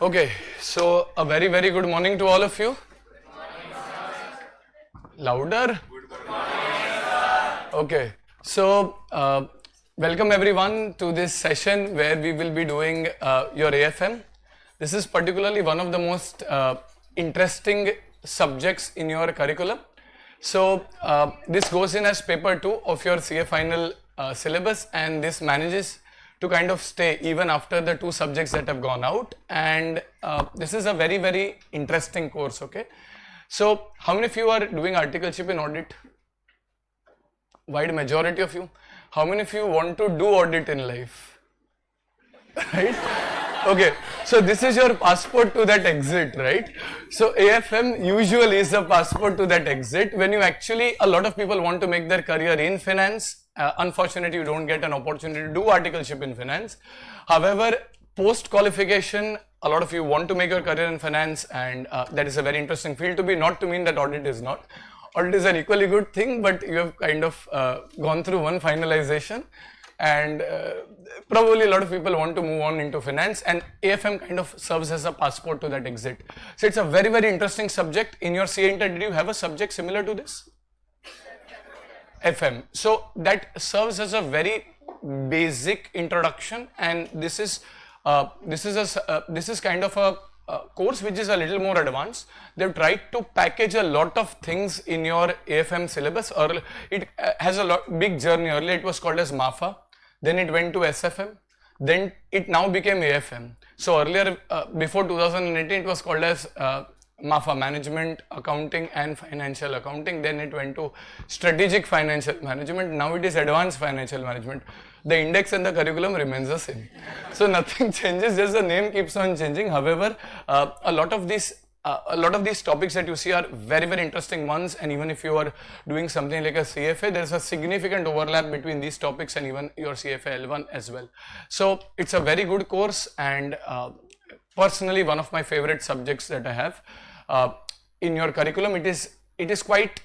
Okay, so a very, very good morning to all of you. Louder? Okay, so welcome everyone to this session where we will be doing your AFM. This is particularly one of the most interesting subjects in your curriculum. So this goes in as paper 2 of your CA final syllabus, and this manages to kind of stay even after the 2 subjects that have gone out, and this is a very, very interesting course. Okay, so how many of you are doing articleship in audit? Wide majority of you. How many of you want to do audit in life? Right? Okay, so this is your passport to that exit, right? So AFM usually is a passport to that exit when you actually, a lot of people want to make their career in finance. Unfortunately, you don't get an opportunity to do articleship in finance. However, post qualification, a lot of you want to make your career in finance, and that is a very interesting field to be, not to mean that audit is not. Audit is an equally good thing, but you have kind of gone through one finalization, and probably a lot of people want to move on into finance, and AFM kind of serves as a passport to that exit. So it's a very, very interesting subject. In your CA Inter, did you have a subject similar to this? FM. So that serves as a very basic introduction, and this is kind of a course which is a little more advanced. They've tried to package a lot of things in your AFM syllabus. Or it has a big journey. Earlier it was called as MAFA, then it went to SFM, then it now became AFM. So earlier, before 2018, it was called as MAFA, Management, Accounting and Financial Accounting. Then it went to Strategic Financial Management. Now it is Advanced Financial Management. The index and the curriculum remains the same. So nothing changes, just the name keeps on changing. However, a lot of these topics that you see are very, very interesting ones, and even if you are doing something like a CFA, there is a significant overlap between these topics and even your CFA L1 as well. So it's a very good course, and personally one of my favorite subjects that I have in your curriculum. It is quite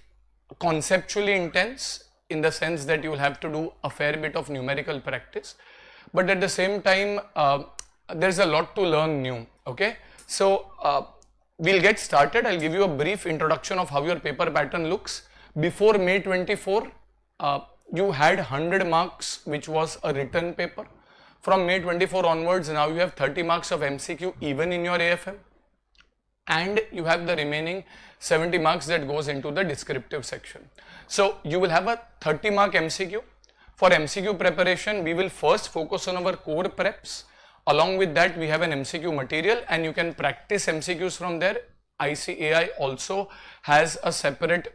conceptually intense in the sense that you will have to do a fair bit of numerical practice, but at the same time there's a lot to learn new. Okay, so we'll get started. I'll give you a brief introduction of how your paper pattern looks. Before May 24, you had 100 marks, which was a written paper. From May 24 onwards, now you have 30 marks of MCQ even in your AFM, and you have the remaining 70 marks that goes into the descriptive section. So you will have a 30 mark MCQ. For MCQ preparation, we will first focus on our core preps. Along with that, we have an MCQ material, and you can practice MCQs from there. ICAI also has a separate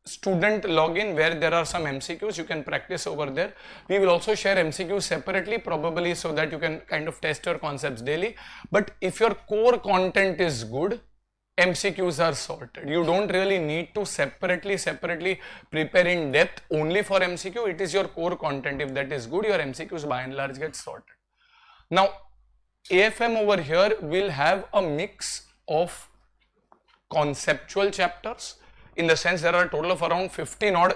student login where there are some MCQs you can practice over there. We will also share MCQs separately, probably so that you can kind of test your concepts daily. But if your core content is good, MCQs are sorted. You don't really need to separately prepare in depth only for MCQ. It is your core content. If that is good, your MCQs by and large get sorted. Now, AFM over here will have a mix of conceptual chapters, in the sense there are a total of around 15 odd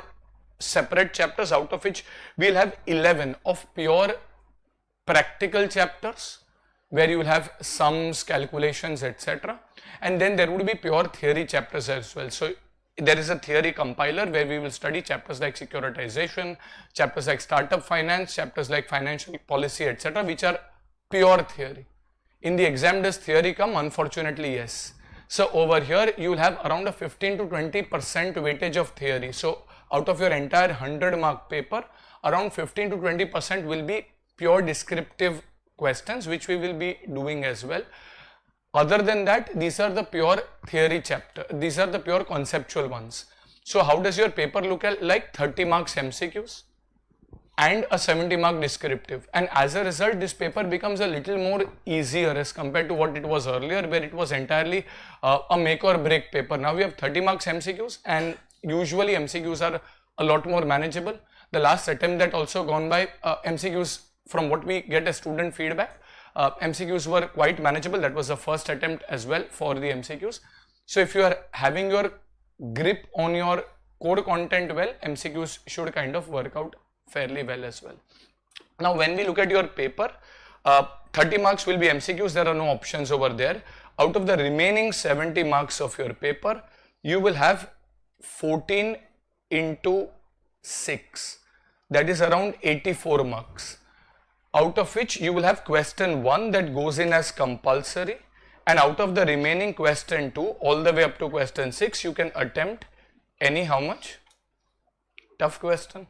separate chapters, out of which we'll have 11 of pure practical chapters where you will have sums, calculations, etc. And then there would be pure theory chapters as well. So there is a theory compiler where we will study chapters like securitization, chapters like startup finance, chapters like financial policy, etc., which are pure theory. In the exam, does theory come? Unfortunately, yes. So over here, you will have around a 15 to 20% weightage of theory. So out of your entire 100 mark paper, around 15 to 20% will be pure descriptive questions, which we will be doing as well. Other than that, these are the pure theory chapter. These are the pure conceptual ones. So how does your paper look like? 30 marks MCQs and a 70 mark descriptive, and as a result this paper becomes a little more easier as compared to what it was earlier, where it was entirely a make or break paper. Now we have 30 marks MCQs, and usually MCQs are a lot more manageable. The last attempt that also gone by, MCQs, from what we get as student feedback, MCQs were quite manageable. That was the first attempt as well for the MCQs. So if you are having your grip on your core content well, MCQs should kind of work out fairly well as well. Now when we look at your paper, 30 marks will be MCQs, there are no options over there. Out of the remaining 70 marks of your paper, you will have 14 into 6, that is around 84 marks, out of which you will have question 1 that goes in as compulsory, and out of the remaining question 2 all the way up to question 6 you can attempt any how much? Tough question?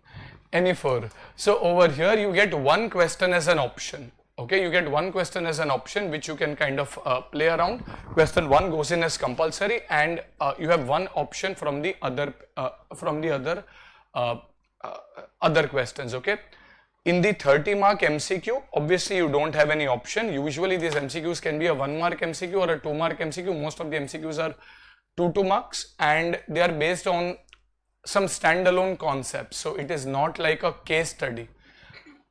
Any 4. So over here you get one question as an option. Okay, you get one question as an option which you can kind of play around. Question 1 goes in as compulsory, and you have one option from the other other questions. Okay, in the 30 mark MCQ, obviously you don't have any option. Usually these MCQs can be a 1 mark MCQ or a 2 mark MCQ. Most of the MCQs are 2 marks, and they are based on some standalone concepts. So it is not like a case study.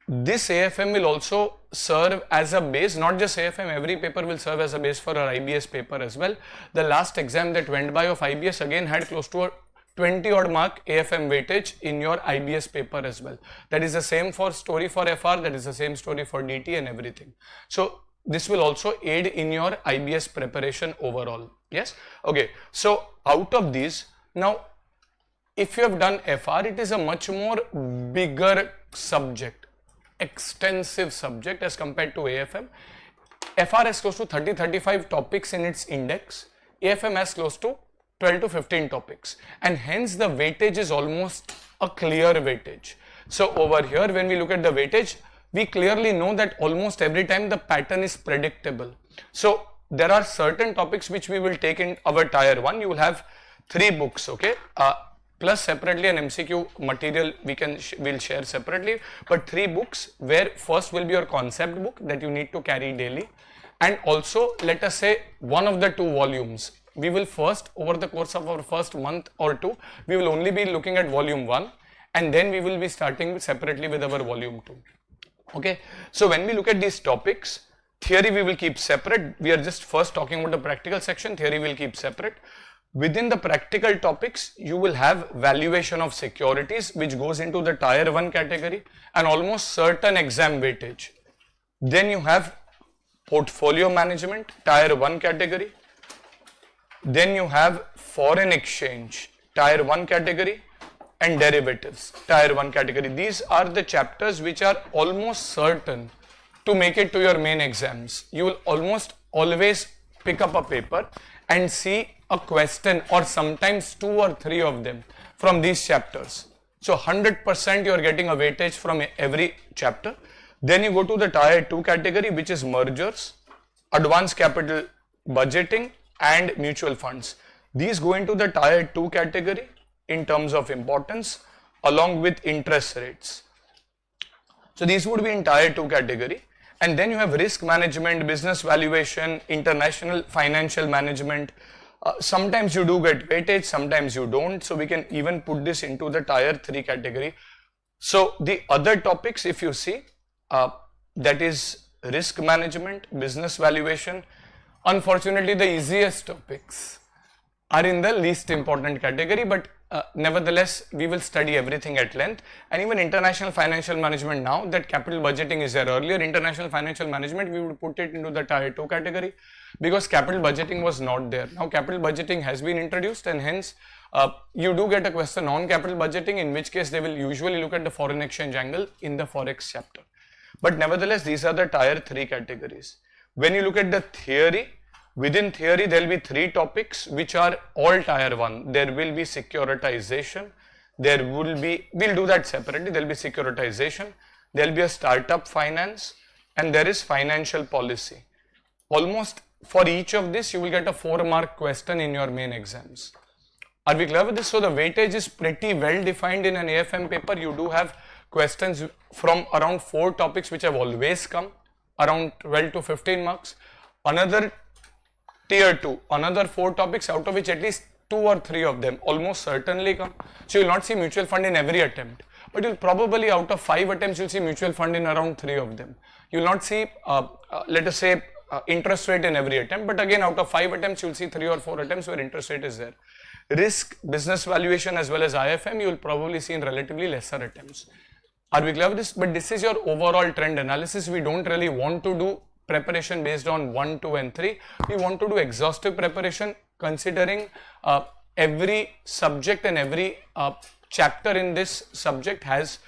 This AFM will also serve as a base, not just AFM, every paper will serve as a base for our IBS paper as well. The last exam that went by of IBS again had close to a 20 odd mark AFM weightage in your IBS paper as well. That is the same for story for FR, that is the same story for DT and everything. So this will also aid in your IBS preparation overall. Yes. Okay. So out of these, now if you have done FR, it is a much more bigger subject, extensive subject as compared to AFM. FR has close to 30-35 topics in its index. AFM has close to 12 to 15 topics, and hence the weightage is almost a clear weightage. So over here when we look at the weightage, we clearly know that almost every time the pattern is predictable. So there are certain topics which we will take in our tier 1. You will have 3 books, okay, plus separately an MCQ material we'll share separately, but 3 books where first will be your concept book that you need to carry daily, and also let us say one of the 2 volumes. We will first, over the course of our first month or 2, we will only be looking at volume 1, and then we will be starting separately with our volume 2. Okay, so when we look at these topics, theory we will keep separate. We are just first talking about the practical section. Theory will keep separate. Within the practical topics, you will have valuation of securities, which goes into the tier 1 category, and almost certain exam weightage. Then you have portfolio management, tier 1 category. Then you have foreign exchange, tier 1 category, and derivatives, tier 1 category. These are the chapters which are almost certain to make it to your main exams. You will almost always pick up a paper and see a question or sometimes 2 or 3 of them from these chapters. So 100% you are getting a weightage from every chapter. Then you go to the tier 2 category, which is mergers, advanced capital budgeting, and mutual funds. These go into the tier 2 category in terms of importance, along with interest rates. So these would be in tier 2 category. And then you have risk management, business valuation, international financial management. Sometimes you do get weightage, sometimes you don't. So we can even put this into the tier 3 category. So the other topics, if you see, that is risk management, business valuation. Unfortunately, the easiest topics are in the least important category, but nevertheless, we will study everything at length. And even international financial management, now that capital budgeting is there, earlier international financial management, we would put it into the tier 2 category because capital budgeting was not there. Now capital budgeting has been introduced, and hence you do get a question on capital budgeting, in which case they will usually look at the foreign exchange angle in the forex chapter. But nevertheless, these are the tier 3 categories. When you look at the theory, within theory there will be 3 topics which are all tier 1. There will be securitization, there will be, we'll do that separately, there will be securitization, there will be a startup finance, and there is financial policy. Almost for each of this you will get a 4 mark question in your main exams. Are we clear with this? So the weightage is pretty well defined in an AFM paper. You do have questions from around 4 topics which have always come, around 12 to 15 marks. Another tier 2, another 4 topics, out of which at least 2 or 3 of them almost certainly come. So you will not see mutual fund in every attempt, but you'll probably out of 5 attempts you'll see mutual fund in around 3 of them. You will not see let us say interest rate in every attempt, but again out of 5 attempts you'll see 3 or 4 attempts where interest rate is there. Risk, business valuation as well as IFM you will probably see in relatively lesser attempts. Are we clear with this? But this is your overall trend analysis. We don't really want to do preparation based on 1, 2 and 3. We want to do exhaustive preparation considering every subject and every chapter in this subject has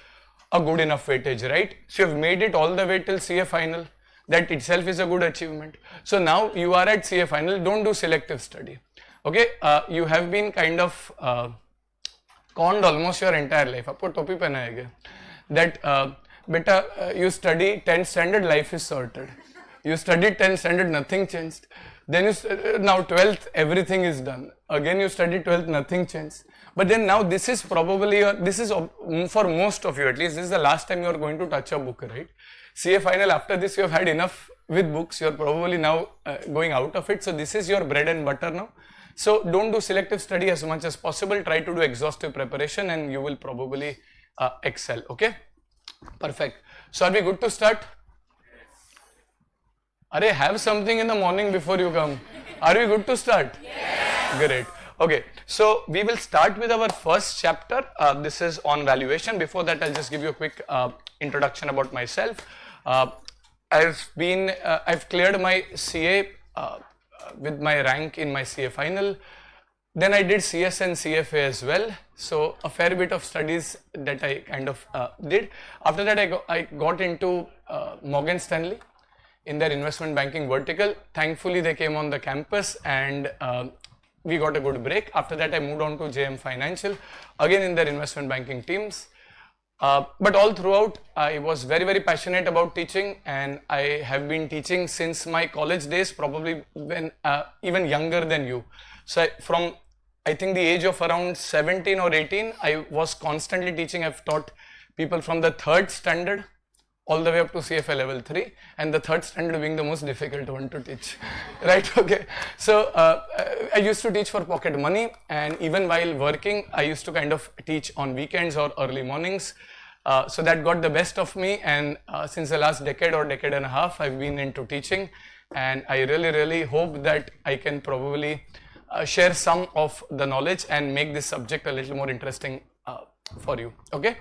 a good enough weightage, right? So you've made it all the way till CA final. That itself is a good achievement. So now you are at CA final, don't do selective study. Okay, you have been kind of conned almost your entire life. Aapko topi pehnayenge that beta you study 10th standard, life is sorted. You studied 10th standard, nothing changed. Then you now 12th, everything is done. Again you study 12th, nothing changed. But then now this is probably this is for most of you at least, this is the last time you are going to touch a book, right? CA final, after this you have had enough with books, you are probably now going out of it. So this is your bread and butter now. So don't do selective study as much as possible, try to do exhaustive preparation and you will probably excel, okay? Perfect. So are we good to start? Arey, have something in the morning before you come. Are we good to start? Yes. Great. Okay, so we will start with our first chapter. This is on valuation. Before that, I'll just give you a quick introduction about myself. I've cleared my CA with my rank in my CA final. Then I did CS and CFA as well. So a fair bit of studies that I kind of did. After that, I got into Morgan Stanley in their investment banking vertical. Thankfully, they came on the campus and we got a good break. After that, I moved on to JM Financial, again in their investment banking teams. But all throughout, I was very, very passionate about teaching and I have been teaching since my college days, probably when even younger than you. So from, I think the age of around 17 or 18, I was constantly teaching. I've taught people from the 3rd standard all the way up to CFA level 3, and the 3rd standard being the most difficult one to teach, right? Okay, so I used to teach for pocket money, and even while working, I used to kind of teach on weekends or early mornings. So that got the best of me, and since the last decade or decade and a half, I've been into teaching, and I really, really hope that I can probably share some of the knowledge and make this subject a little more interesting for you, okay?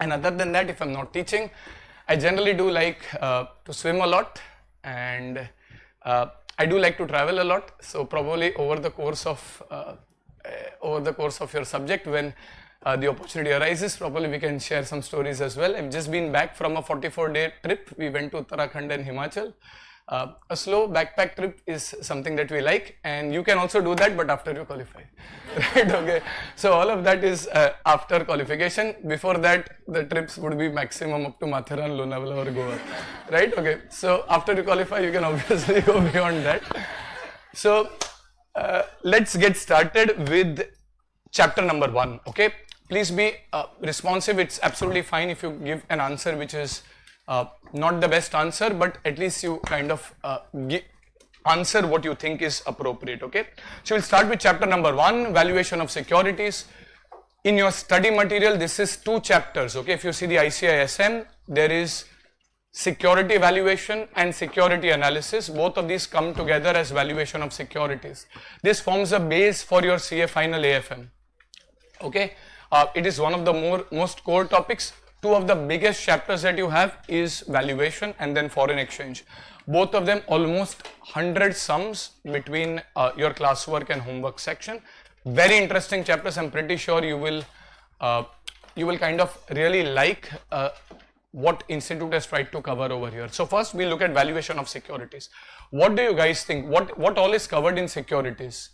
And other than that, if I'm not teaching, I generally do like to swim a lot, and I do like to travel a lot. So probably over the course of your subject, when the opportunity arises, probably we can share some stories as well. I've just been back from a 44-day trip. We went to Uttarakhand and Himachal. A slow backpack trip is something that we like, and you can also do that, but after you qualify, right? Okay, so all of that is after qualification. Before that, the trips would be maximum up to Matharan, Lonavala or Goa, right? Okay, so after you qualify, you can obviously go beyond that. So let's get started with chapter number 1, okay? Please be responsive. It's absolutely fine if you give an answer which is not the best answer, but at least you kind of answer what you think is appropriate, okay? So we'll start with chapter number 1, valuation of securities. In your study material, this is 2 chapters, okay? If you see the ICISM, there is security valuation and security analysis. Both of these come together as valuation of securities. This forms a base for your CA final AFM, okay? It is one of the most core topics. 2 of the biggest chapters that you have is valuation and then foreign exchange. Both of them almost 100 sums between your classwork and homework section. Very interesting chapters. I'm pretty sure you will kind of really like what Institute has tried to cover over here. So first we look at valuation of securities. What do you guys think? What all is covered in securities?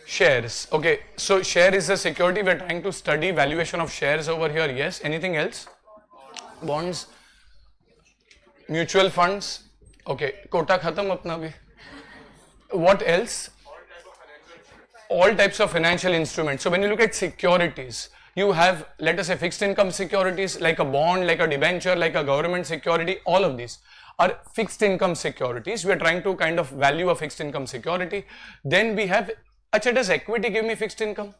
Shares. Okay, so share is a security. We're trying to study valuation of shares over here. Yes. Anything else? Bonds, mutual funds. Okay, quota khatam apna bhi. What else? All types of financial instruments. So when you look at securities, you have, let us say, fixed income securities like a bond, like a debenture, like a government security. All of these are fixed income securities. We are trying to kind of value a fixed income security. Then we have, does equity give me fixed income?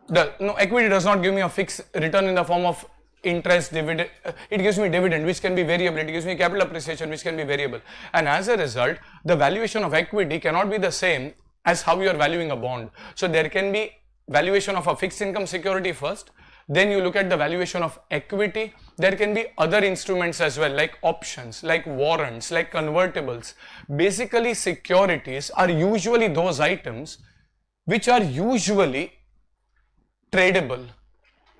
No, equity does not give me a fixed return in the form of interest, dividend. It gives me dividend, which can be variable. It gives me capital appreciation, which can be variable. And as a result, the valuation of equity cannot be the same as how you are valuing a bond. So there can be valuation of a fixed income security first, Then you look at the valuation of equity. There can be other instruments as well, like options, like warrants, like convertibles. Basically, securities are usually those items which are usually tradable.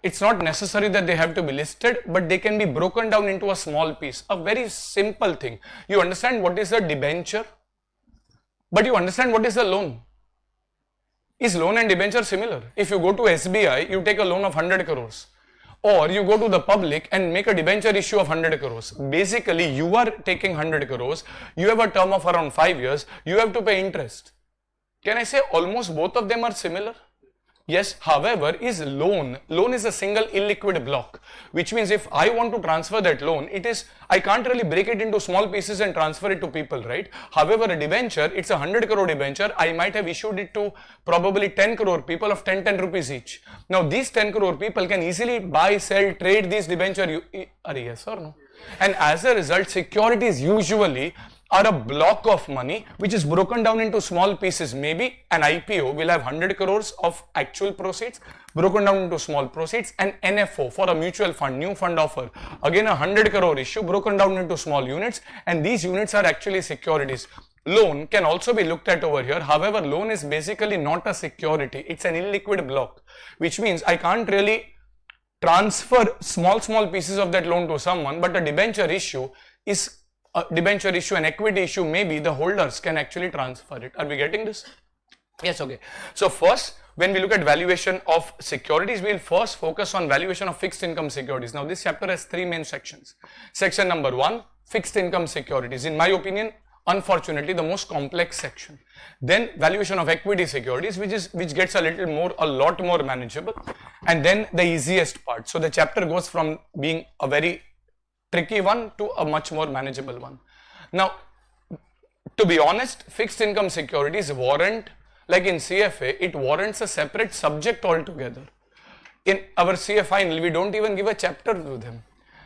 It's not necessary that they have to be listed, but they can be broken down into a small piece. A very simple thing. You understand what is a debenture, but you understand what is a loan. Is loan and debenture similar? If you go to SBI, you take a loan of 100 crores. Or you go to the public and make a debenture issue of 100 crores. Basically, you are taking 100 crores, you have a term of around 5 years, you have to pay interest. Can I say almost both of them are similar? Yes, however, is loan is a single illiquid block, which means if I want to transfer that loan, I can't really break it into small pieces and transfer it to people, right? However, a debenture, it's a 100 crore debenture, I might have issued it to probably 10 crore people of 10 rupees each. Now, these 10 crore people can easily buy, sell, trade these debenture, yes or no? And as a result, securities usually are a block of money which is broken down into small pieces. Maybe an IPO will have 100 crores of actual proceeds broken down into small proceeds. An NFO for a mutual fund, new fund offer, again a 100 crore issue broken down into small units, and these units are actually securities. Loan can also be looked at over here. However, loan is basically not a security. It's an illiquid block, which means I can't really transfer small pieces of that loan to someone, but a debenture issue is a debenture issue, an equity issue, maybe the holders can actually transfer it. Are we getting this? Yes, okay. So first, when we look at valuation of securities, we will first focus on valuation of fixed income securities. Now this chapter has 3 main sections. Section number 1, fixed income securities. In my opinion, unfortunately, the most complex section. Then valuation of equity securities, which gets a lot more manageable. And then the easiest part. So the chapter goes from being a very tricky one to a much more manageable one. Now, to be honest, fixed income securities warrant, like in CFA, it warrants a separate subject altogether. In our CA final, we don't even give a chapter to them.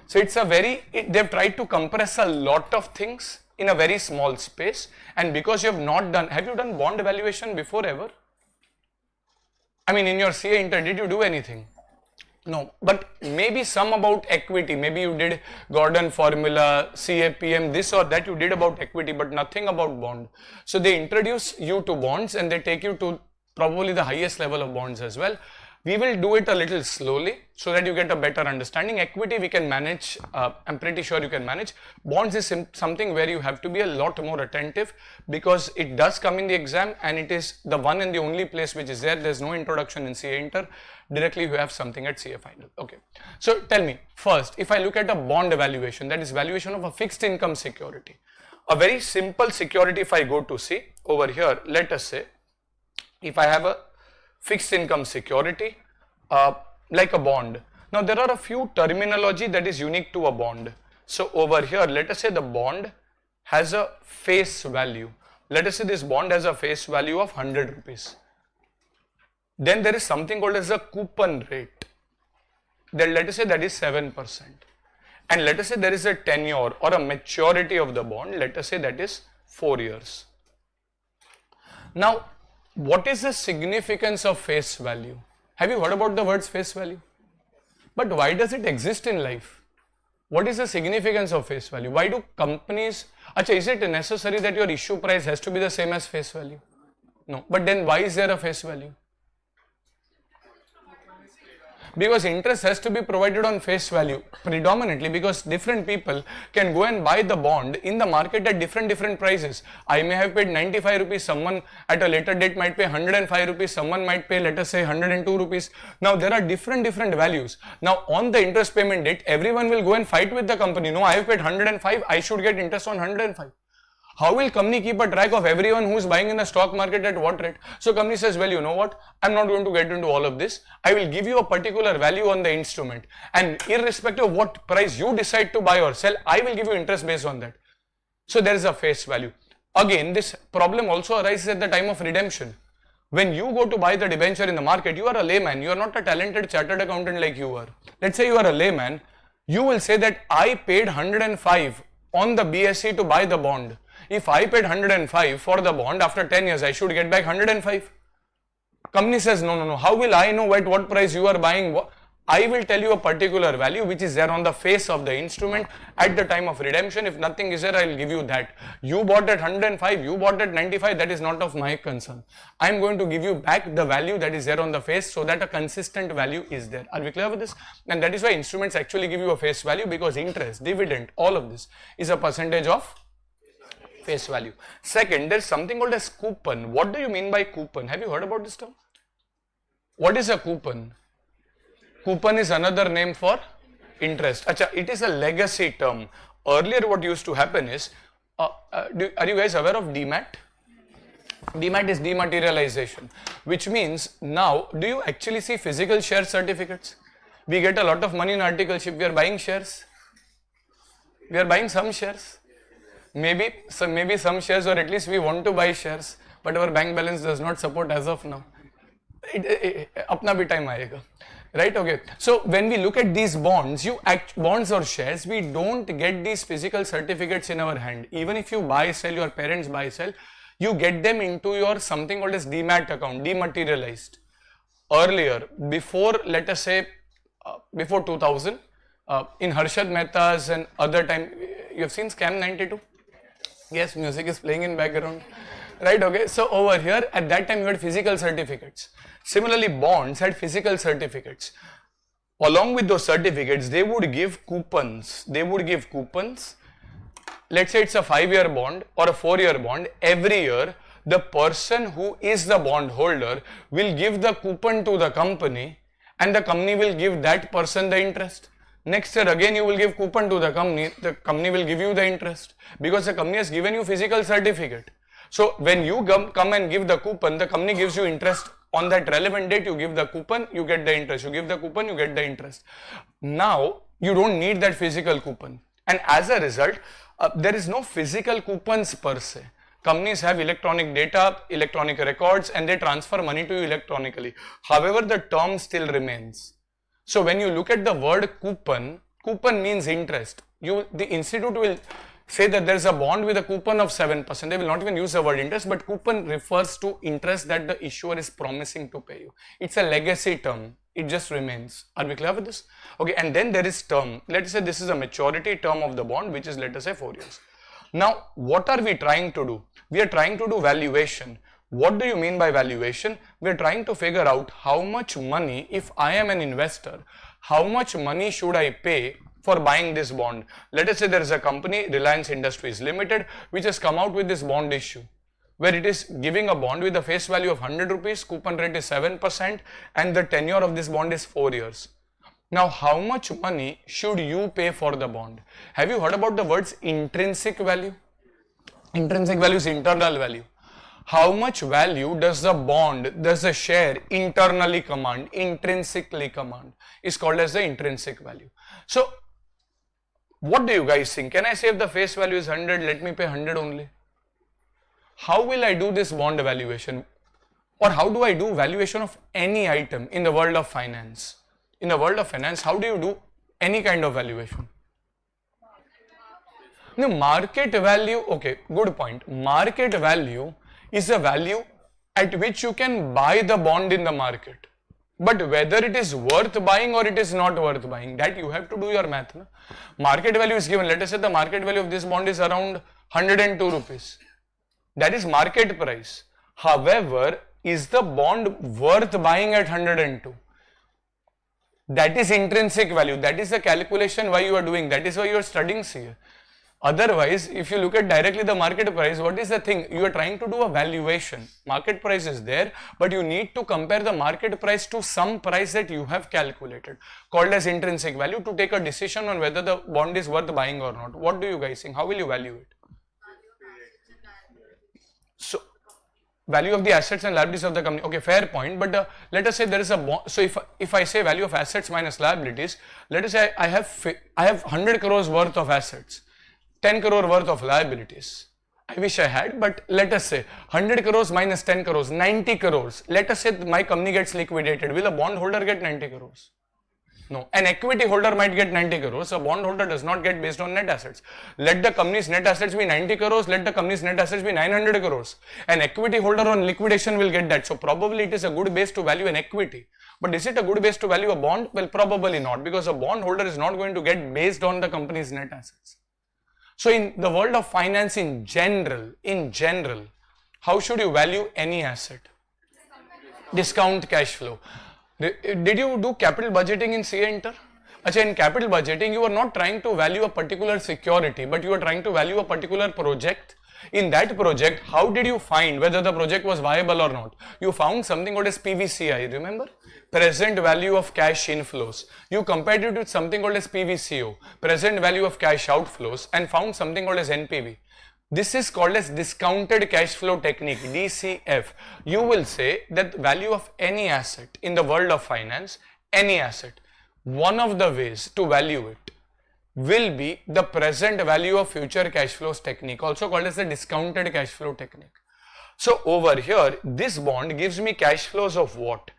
So it's they've tried to compress a lot of things in a very small space. And because have you done bond valuation before ever? I mean, in your CA inter, did you do anything? No, but maybe some about equity. Maybe you did Gordon formula, CAPM, this or that you did about equity, but nothing about bond. So they introduce you to bonds and they take you to probably the highest level of bonds as well. We will do it a little slowly so that you get a better understanding. Equity we can manage, I'm pretty sure you can manage. Bonds is something where you have to be a lot more attentive because it does come in the exam and it is the one and the only place which is there. There's no introduction in CA Inter. Directly you have something at CA Final. Okay. So tell me, first, if I look at a bond evaluation, that is valuation of a fixed income security. A very simple security, if I go to see over here, let us say, if I have a fixed income security, like a bond. Now there are a few terminology that is unique to a bond. So over here, let us say the bond has a face value. Let us say this bond has a face value of 100 rupees. Then there is something called as a coupon rate. Then let us say that is 7%. And let us say there is a tenure or a maturity of the bond. Let us say that is 4 years. Now, what is the significance of face value? Have you heard about the words face value? But why does it exist in life? What is the significance of face value? Why do companies, is it necessary that your issue price has to be the same as face value? No, but then why is there a face value? Because interest has to be provided on face value predominantly because different people can go and buy the bond in the market at different prices. I may have paid 95 rupees, someone at a later date might pay 105 rupees, someone might pay, let us say, 102 rupees. Now there are different values. Now on the interest payment date, everyone will go and fight with the company. No, I have paid 105, I should get interest on 105. How will company keep a track of everyone who is buying in the stock market at what rate? So company says, well, you know what, I'm not going to get into all of this. I will give you a particular value on the instrument, and irrespective of what price you decide to buy or sell, I will give you interest based on that. So there is a face value. Again, this problem also arises at the time of redemption. When you go to buy the debenture in the market, you are a layman. You are not a talented chartered accountant like you are. Let's say you are a layman. You will say that I paid 105 on the BSE to buy the bond. If I paid 105 for the bond, after 10 years, I should get back 105. Company says, no. How will I know at what price you are buying? I will tell you a particular value which is there on the face of the instrument at the time of redemption. If nothing is there, I will give you that. You bought at 105, you bought at 95, that is not of my concern. I am going to give you back the value that is there on the face so that a consistent value is there. Are we clear with this? And that is why instruments actually give you a face value, because interest, dividend, all of this is a percentage of face value. Second, there is something called as coupon. What do you mean by coupon? Have you heard about this term? What is a coupon? Coupon is another name for interest. Achha, it is a legacy term. Earlier what used to happen is, are you guys aware of DMAT? DMAT is dematerialization, which means now, do you actually see physical share certificates? We get a lot of money in articleship, we are buying shares. We are buying some shares. Maybe some shares, or at least we want to buy shares, but our bank balance does not support as of now. Apna bhi time aayega. Right, okay. So when we look at these bonds, bonds or shares, we don't get these physical certificates in our hand. Even if you buy, sell, your parents buy, sell, you get them into your something called as DMAT account, dematerialized. Earlier, before, let us say, before 2000, in Harshad Mehta's and other time, you have seen Scam 92? Yes, music is playing in background. Right, okay. So over here, at that time, you had physical certificates. Similarly, bonds had physical certificates. Along with those certificates, they would give coupons. Let's say it's a 5-year bond or a 4-year bond. Every year, the person who is the bond holder will give the coupon to the company, and the company will give that person the interest. Next year again you will give coupon to the company will give you the interest, because the company has given you physical certificate. So when you come and give the coupon, the company gives you interest on that relevant date. You give the coupon, you get the interest. You give the coupon, you get the interest. Now you don't need that physical coupon, and as a result, there is no physical coupons per se. Companies have electronic data, electronic records, and they transfer money to you electronically. However, the term still remains. So when you look at the word coupon, coupon means interest. The institute will say that there is a bond with a coupon of 7%. They will not even use the word interest, but coupon refers to interest that the issuer is promising to pay you. It's a legacy term. It just remains. Are we clear with this? Okay, and then there is term. Let's say this is a maturity term of the bond, which is, let us say, 4 years. Now, what are we trying to do? We are trying to do valuation. What do you mean by valuation? We are trying to figure out how much money, if I am an investor, how much money should I pay for buying this bond. Let us say there is a company, Reliance Industries Limited, which has come out with this bond issue, where it is giving a bond with a face value of 100 rupees, coupon rate is 7%, and the tenure of this bond is 4 years. Now, how much money should you pay for the bond? Have you heard about the words intrinsic value? Intrinsic value is internal value. How much value does the bond, does the share internally command, intrinsically command, is called as the intrinsic value. So, what do you guys think? Can I say if the face value is 100, let me pay 100 only? How will I do this bond valuation? Or how do I do valuation of any item in the world of finance? In the world of finance, how do you do any kind of valuation? The market value, okay, good point. Market value is a value at which you can buy the bond in the market. But whether it is worth buying or it is not worth buying, that you have to do your math. No? Market value is given. Let us say the market value of this bond is around 102 rupees. That is market price. However, is the bond worth buying at 102? That is intrinsic value. That is the calculation why you are doing. That is why you are studying CA. Otherwise, if you look at directly the market price, what is the thing? You are trying to do a valuation. Market price is there, but you need to compare the market price to some price that you have calculated, called as intrinsic value, to take a decision on whether the bond is worth buying or not. What do you guys think? How will you value it? So, value of the assets and liabilities of the company. Okay, fair point. But let us say there is a bond. So if I say value of assets minus liabilities, let us say I have 100 crores worth of assets, 10 crore worth of liabilities. I wish I had, but let us say 100 crores minus 10 crores, 90 crores. Let us say my company gets liquidated. Will a bondholder get 90 crores? No. An equity holder might get 90 crores. A bond holder does not get based on net assets. Let the company's net assets be 90 crores. Let the company's net assets be 900 crores. An equity holder on liquidation will get that. So probably it is a good base to value an equity. But is it a good base to value a bond? Well, probably not, because a bond holder is not going to get based on the company's net assets. So in the world of finance in general, how should you value any asset? Discount cash flow. Did you do capital budgeting in CA Inter? Achha, in capital budgeting, you are not trying to value a particular security, but you are trying to value a particular project. In that project, how did you find whether the project was viable or not? You found something called as PVCI, remember? Present value of cash inflows. You compared it with something called as PVCO, present value of cash outflows, and found something called as NPV. This is called as discounted cash flow technique, DCF. You will say that value of any asset in the world of finance, any asset, one of the ways to value it will be the present value of future cash flows technique, also called as the discounted cash flow technique. So over here, this bond gives me cash flows of what?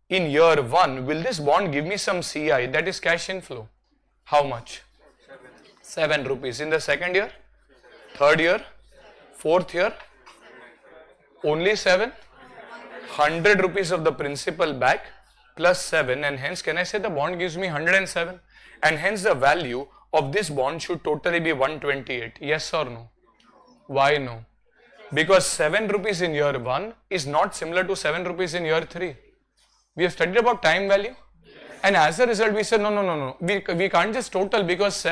In year 1, will this bond give me some CI, that is cash inflow? How much? 7 rupees. In the second year? Third year? Fourth year? Only 7? 100 rupees of the principal back plus 7, and hence can I say the bond gives me 107, and hence the value of this bond should totally be 128. Yes or no? Why no? Because 7 rupees in year 1 is not similar to 7 rupees in year 3. We have studied about time value, and as a result we said no. We can't just total, because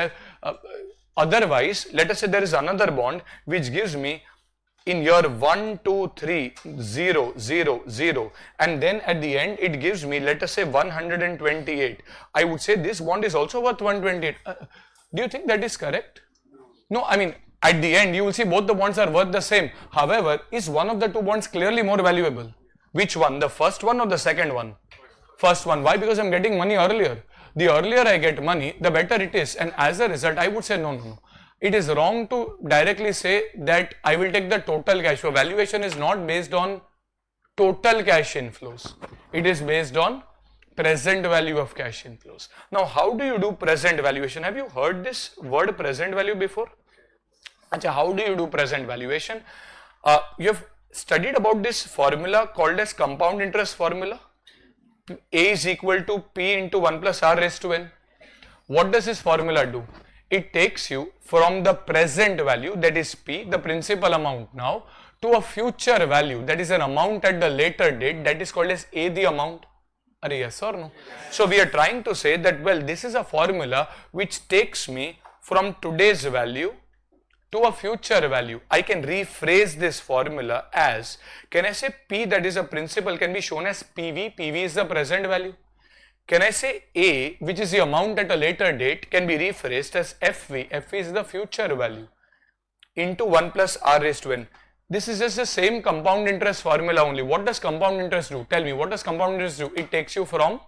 otherwise, let us say there is another bond which gives me in year 1, 2, 3, 0, 0, 0, and then at the end it gives me, let us say 128. I would say this bond is also worth 128. Do you think that is correct? No, I mean at the end you will see both the bonds are worth the same. However, is one of the two bonds clearly more valuable? Which one? The first one or the second one? First one. Why? Because I am getting money earlier. The earlier I get money, the better it is, and as a result I would say no. It is wrong to directly say that I will take the total cash flow. Valuation is not based on total cash inflows. It is based on present value of cash inflows. Now, how do you do present valuation? Have you heard this word present value before? Achha, how do you do present valuation? You have studied about this formula called as compound interest formula. A is equal to P into 1 plus R raised to N. What does this formula do? It takes you from the present value, that is P, the principal amount now, to a future value, that is an amount at the later date, that is called as A, the amount. Are yes or no? So we are trying to say that, well, this is a formula which takes me from today's value to a future value. I can rephrase this formula as, can I say P, that is a principal, can be shown as PV, PV is the present value. Can I say A, which is the amount at a later date, can be rephrased as FV, FV is the future value, into 1 plus R raised to N. This is just the same compound interest formula only. What does compound interest do? Tell me, what does compound interest do? It takes you from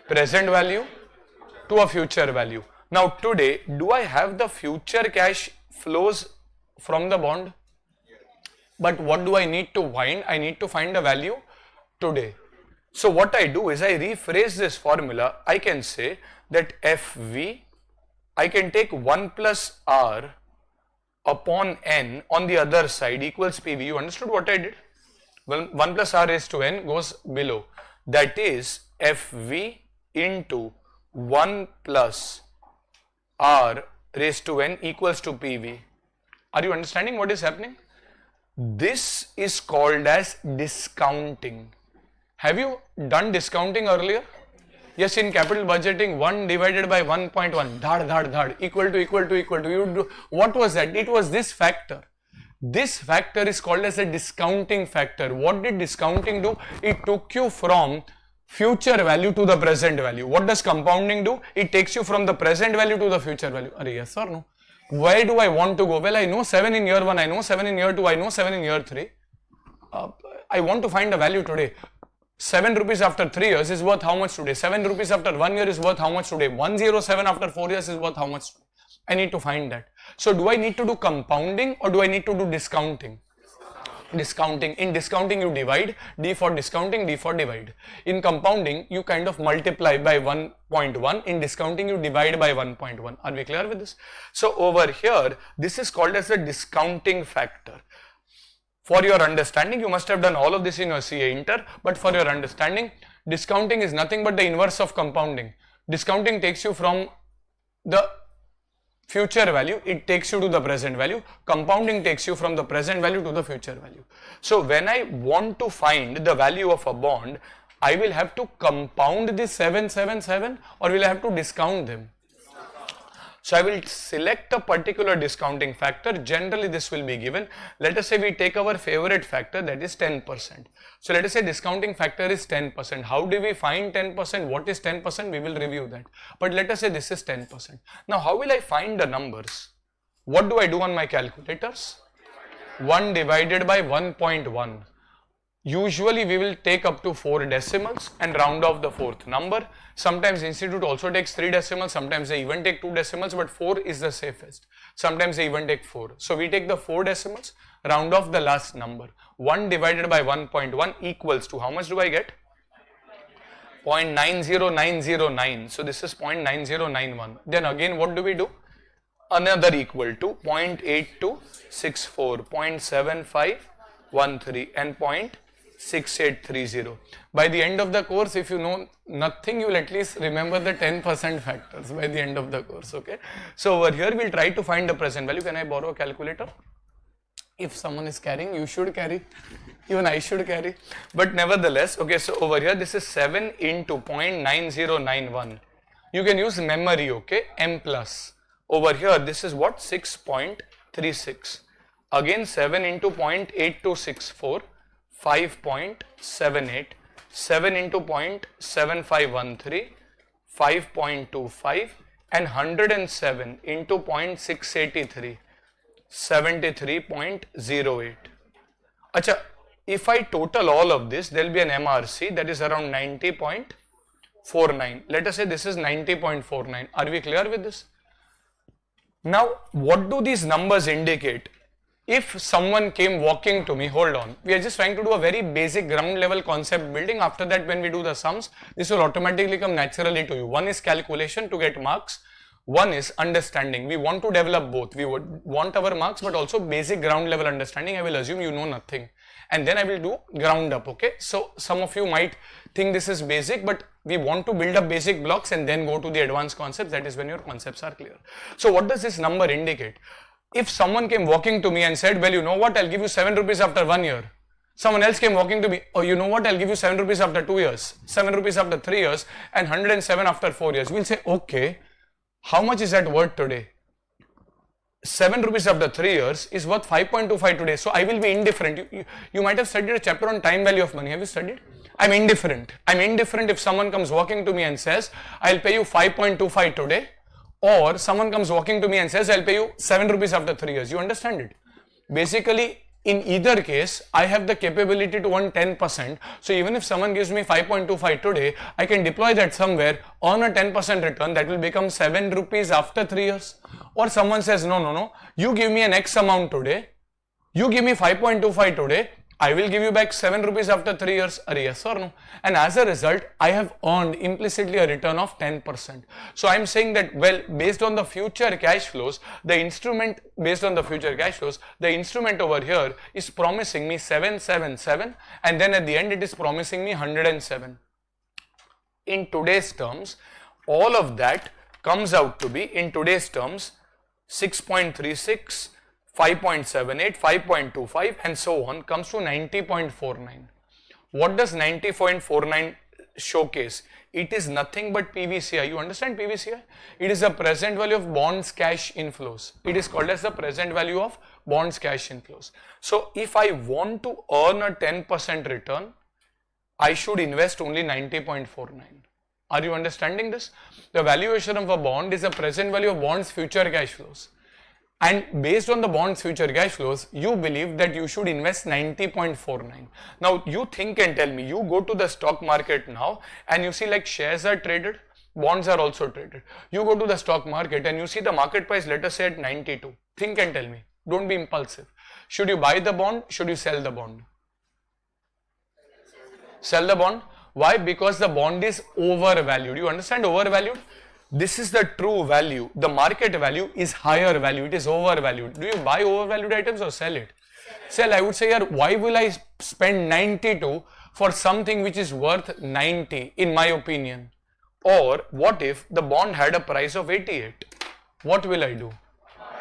present value to a future value. Now today, do I have the future cash flows from the bond? But what do I need to find? I need to find the value today. So what I do is I rephrase this formula. I can say that FV, I can take 1 plus R upon N on the other side equals PV. You understood what I did? Well, 1 plus R raised to N goes below. That is FV into 1 plus R raised to N equals to PV. Are you understanding what is happening? This is called as discounting. Have you done discounting earlier? Yes, in capital budgeting, 1 divided by 1.1, dhad, equal to. You do, what was that? It was this factor. This factor is called as a discounting factor. What did discounting do? It took you from future value to the present value. What does compounding do? It takes you from the present value to the future value. Are yes or no? Where do I want to go? Well, I know 7 in year 1, I know 7 in year 2, I know 7 in year 3. I want to find a value today. 7 rupees after 3 years is worth how much today? 7 rupees after 1 year is worth how much today? 107 after 4 years is worth how much today? I need to find that. So do I need to do compounding or do I need to do discounting? Discounting, in discounting you divide, D for discounting, D for divide. In compounding you kind of multiply by 1.1, in discounting you divide by 1.1. Are we clear with this? So over here this is called as the discounting factor. For your understanding, you must have done all of this in your CA Inter, but for your understanding, discounting is nothing but the inverse of compounding. Discounting takes you from the future value, it takes you to the present value. Compounding takes you from the present value to the future value. So when I want to find the value of a bond, I will have to compound this 777 or will I have to discount them? So I will select a particular discounting factor. Generally this will be given. Let us say we take our favorite factor, that is 10%. So let us say discounting factor is 10%. How do we find 10%? What is 10%? We will review that. But let us say this is 10%. Now how will I find the numbers? What do I do on my calculators? 1 divided by 1.1. Usually we will take up to 4 decimals and round off the fourth number. Sometimes institute also takes 3 decimals, sometimes they even take 2 decimals, but 4 is the safest. Sometimes they even take 4. So we take the 4 decimals, round off the last number. 1 divided by 1.1 equals to, how much do I get? 0.90909. So this is 0.9091. Then again what do we do? Another equal to 0.8264, 0.7513 and 0.6830. By the end of the course, if you know nothing, you will at least remember the 10% factors by the end of the course, okay? So over here, we'll try to find the present value. Can I borrow a calculator? If someone is carrying, you should carry. Even I should carry. But nevertheless, okay, so over here, this is 7 into 0.9091. You can use memory, okay? M plus. Over here, this is what? 6.36. Again, 7 into 0.8264. 5.78, 7 into 0.7513, 5.25 and 107 into 0.683, 73.08. Acha, if I total all of this, there will be an MRC that is around 90.49. Let us say this is 90.49. Are we clear with this? Now, what do these numbers indicate? If someone came walking to me, hold on, we are just trying to do a very basic ground level concept building. After that, when we do the sums, this will automatically come naturally to you. One is calculation to get marks. One is understanding. We want to develop both. We would want our marks, but also basic ground level understanding. I will assume you know nothing. And then I will do ground up, okay? So some of you might think this is basic, but we want to build up basic blocks and then go to the advanced concepts. That is when your concepts are clear. So what does this number indicate? If someone came walking to me and said, well, you know what, I'll give you 7 rupees after 1 year. Someone else came walking to me, oh, you know what, I'll give you 7 rupees after 2 years, 7 rupees after 3 years, and 107 after 4 years. We'll say, okay, how much is that worth today? 7 rupees after 3 years is worth 5.25 today. So I will be indifferent. You might have studied a chapter on time value of money. Have you studied? I'm indifferent. I'm indifferent if someone comes walking to me and says, I'll pay you 5.25 today. Or someone comes walking to me and says, I'll pay you 7 rupees after 3 years. You understand it? Basically, in either case, I have the capability to earn 10%. So even if someone gives me 5.25 today, I can deploy that somewhere, earn a 10% return, that will become 7 rupees after 3 years. Or someone says, no, you give me an X amount today, you give me 5.25 today, I will give you back 7 rupees after 3 years, or yes or no. And as a result, I have earned implicitly a return of 10%. So I am saying that, well, based on the future cash flows, the instrument over here is promising me 777, and then at the end it is promising me 107. In today's terms, all of that comes out to be, in today's terms, 6.36, 5.78, 5.25 and so on comes to 90.49. What does 90.49 showcase? It is nothing but PVCI. You understand PVCI? It is the present value of bonds cash inflows. It is called as the present value of bonds cash inflows. So if I want to earn a 10% return, I should invest only 90.49. Are you understanding this? The valuation of a bond is the present value of bonds future cash flows. And based on the bond's future cash flows, you believe that you should invest 90.49. Now you think and tell me, you go to the stock market now and you see like shares are traded, bonds are also traded. You go to the stock market and you see the market price, let us say at 92. Think and tell me, Don't be impulsive. Should you buy the bond? Should you sell the bond? Sell the bond. Why? Because the bond is overvalued. You understand overvalued? This is the true value. The market value is higher value. It is overvalued. Do you buy overvalued items or sell it? Sell. I would say, yeah, why will I spend 92 for something which is worth 90 in my opinion? Or what if the bond had a price of 88? What will I do?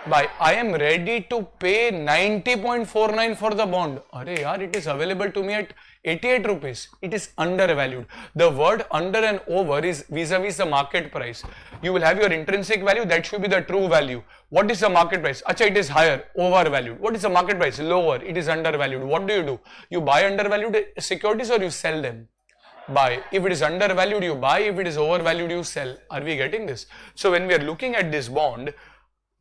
Buy. I am ready to pay 90.49 for the bond. Arey yaar, it is available to me at 88 rupees. It is undervalued. The word under and over is vis-a-vis the market price. You will have your intrinsic value, that should be the true value. What is the market price? Acha, it is higher, overvalued. What is the market price? Lower, it is undervalued. What do? You buy undervalued securities or you sell them? Buy. If it is undervalued, you buy. If it is overvalued, you sell. Are we getting this? So when we are looking at this bond,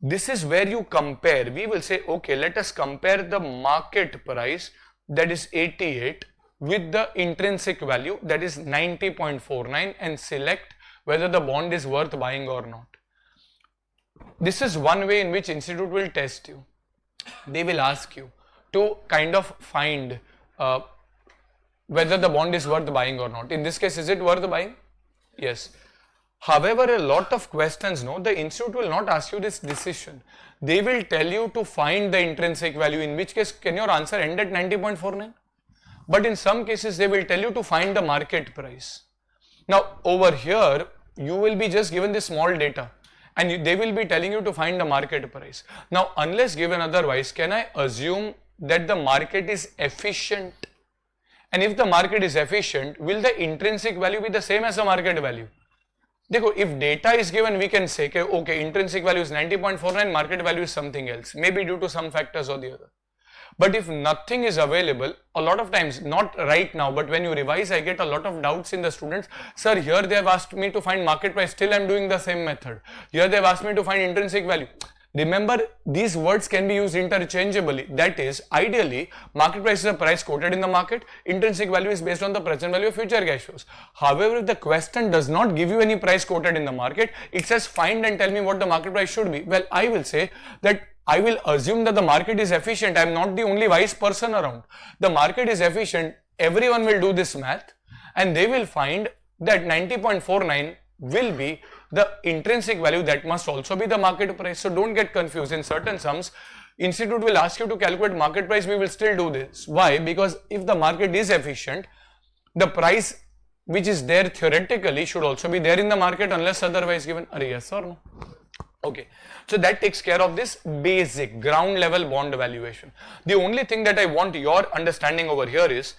this is where you compare. We will say, okay, let us compare the market price, that is 88, with the intrinsic value, that is 90.49, and select whether the bond is worth buying or not. This is one way in which institute will test you. They will ask you to kind of find whether the bond is worth buying or not. In this case, is it worth buying? Yes. However, a lot of questions, no, the institute will not ask you this decision. They will tell you to find the intrinsic value, in which case can your answer end at 90.49? But in some cases, they will tell you to find the market price. Now, over here, you will be just given this small data and they will be telling you to find the market price. Now, unless given otherwise, can I assume that the market is efficient? And if the market is efficient, will the intrinsic value be the same as the market value? Dekho, if data is given, we can say, okay, intrinsic value is 90.49, market value is something else, maybe due to some factors or the other. But if nothing is available, a lot of times, not right now, but when you revise, I get a lot of doubts in the students. Sir, here they have asked me to find market price, still I am doing the same method. Here they have asked me to find intrinsic value. Remember, these words can be used interchangeably. That is, ideally, market price is a price quoted in the market. Intrinsic value is based on the present value of future cash flows. However, if the question does not give you any price quoted in the market, it says find and tell me what the market price should be. Well, I will say that I will assume that the market is efficient. I am not the only wise person around. The market is efficient. Everyone will do this math and they will find that 90.49 will be the intrinsic value, that must also be the market price. So don't get confused. In certain sums, institute will ask you to calculate market price, we will still do this. Why? Because if the market is efficient, the price which is there theoretically should also be there in the market unless otherwise given. Yes or no? Okay. So that takes care of this basic ground level bond valuation. The only thing that I want your understanding over here is,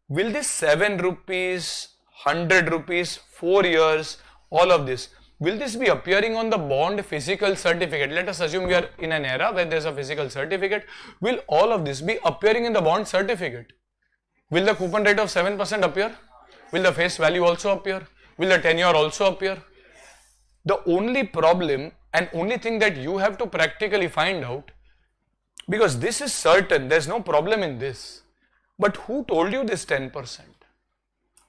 will this 7 rupees, 100 rupees, 4 years, all of this, will this be appearing on the bond physical certificate? Let us assume we are in an era where there is a physical certificate. Will all of this be appearing in the bond certificate? Will the coupon rate of 7% appear? Will the face value also appear? Will the tenure also appear? The only problem and only thing that you have to practically find out, because this is certain, there is no problem in this, but who told you this 10%?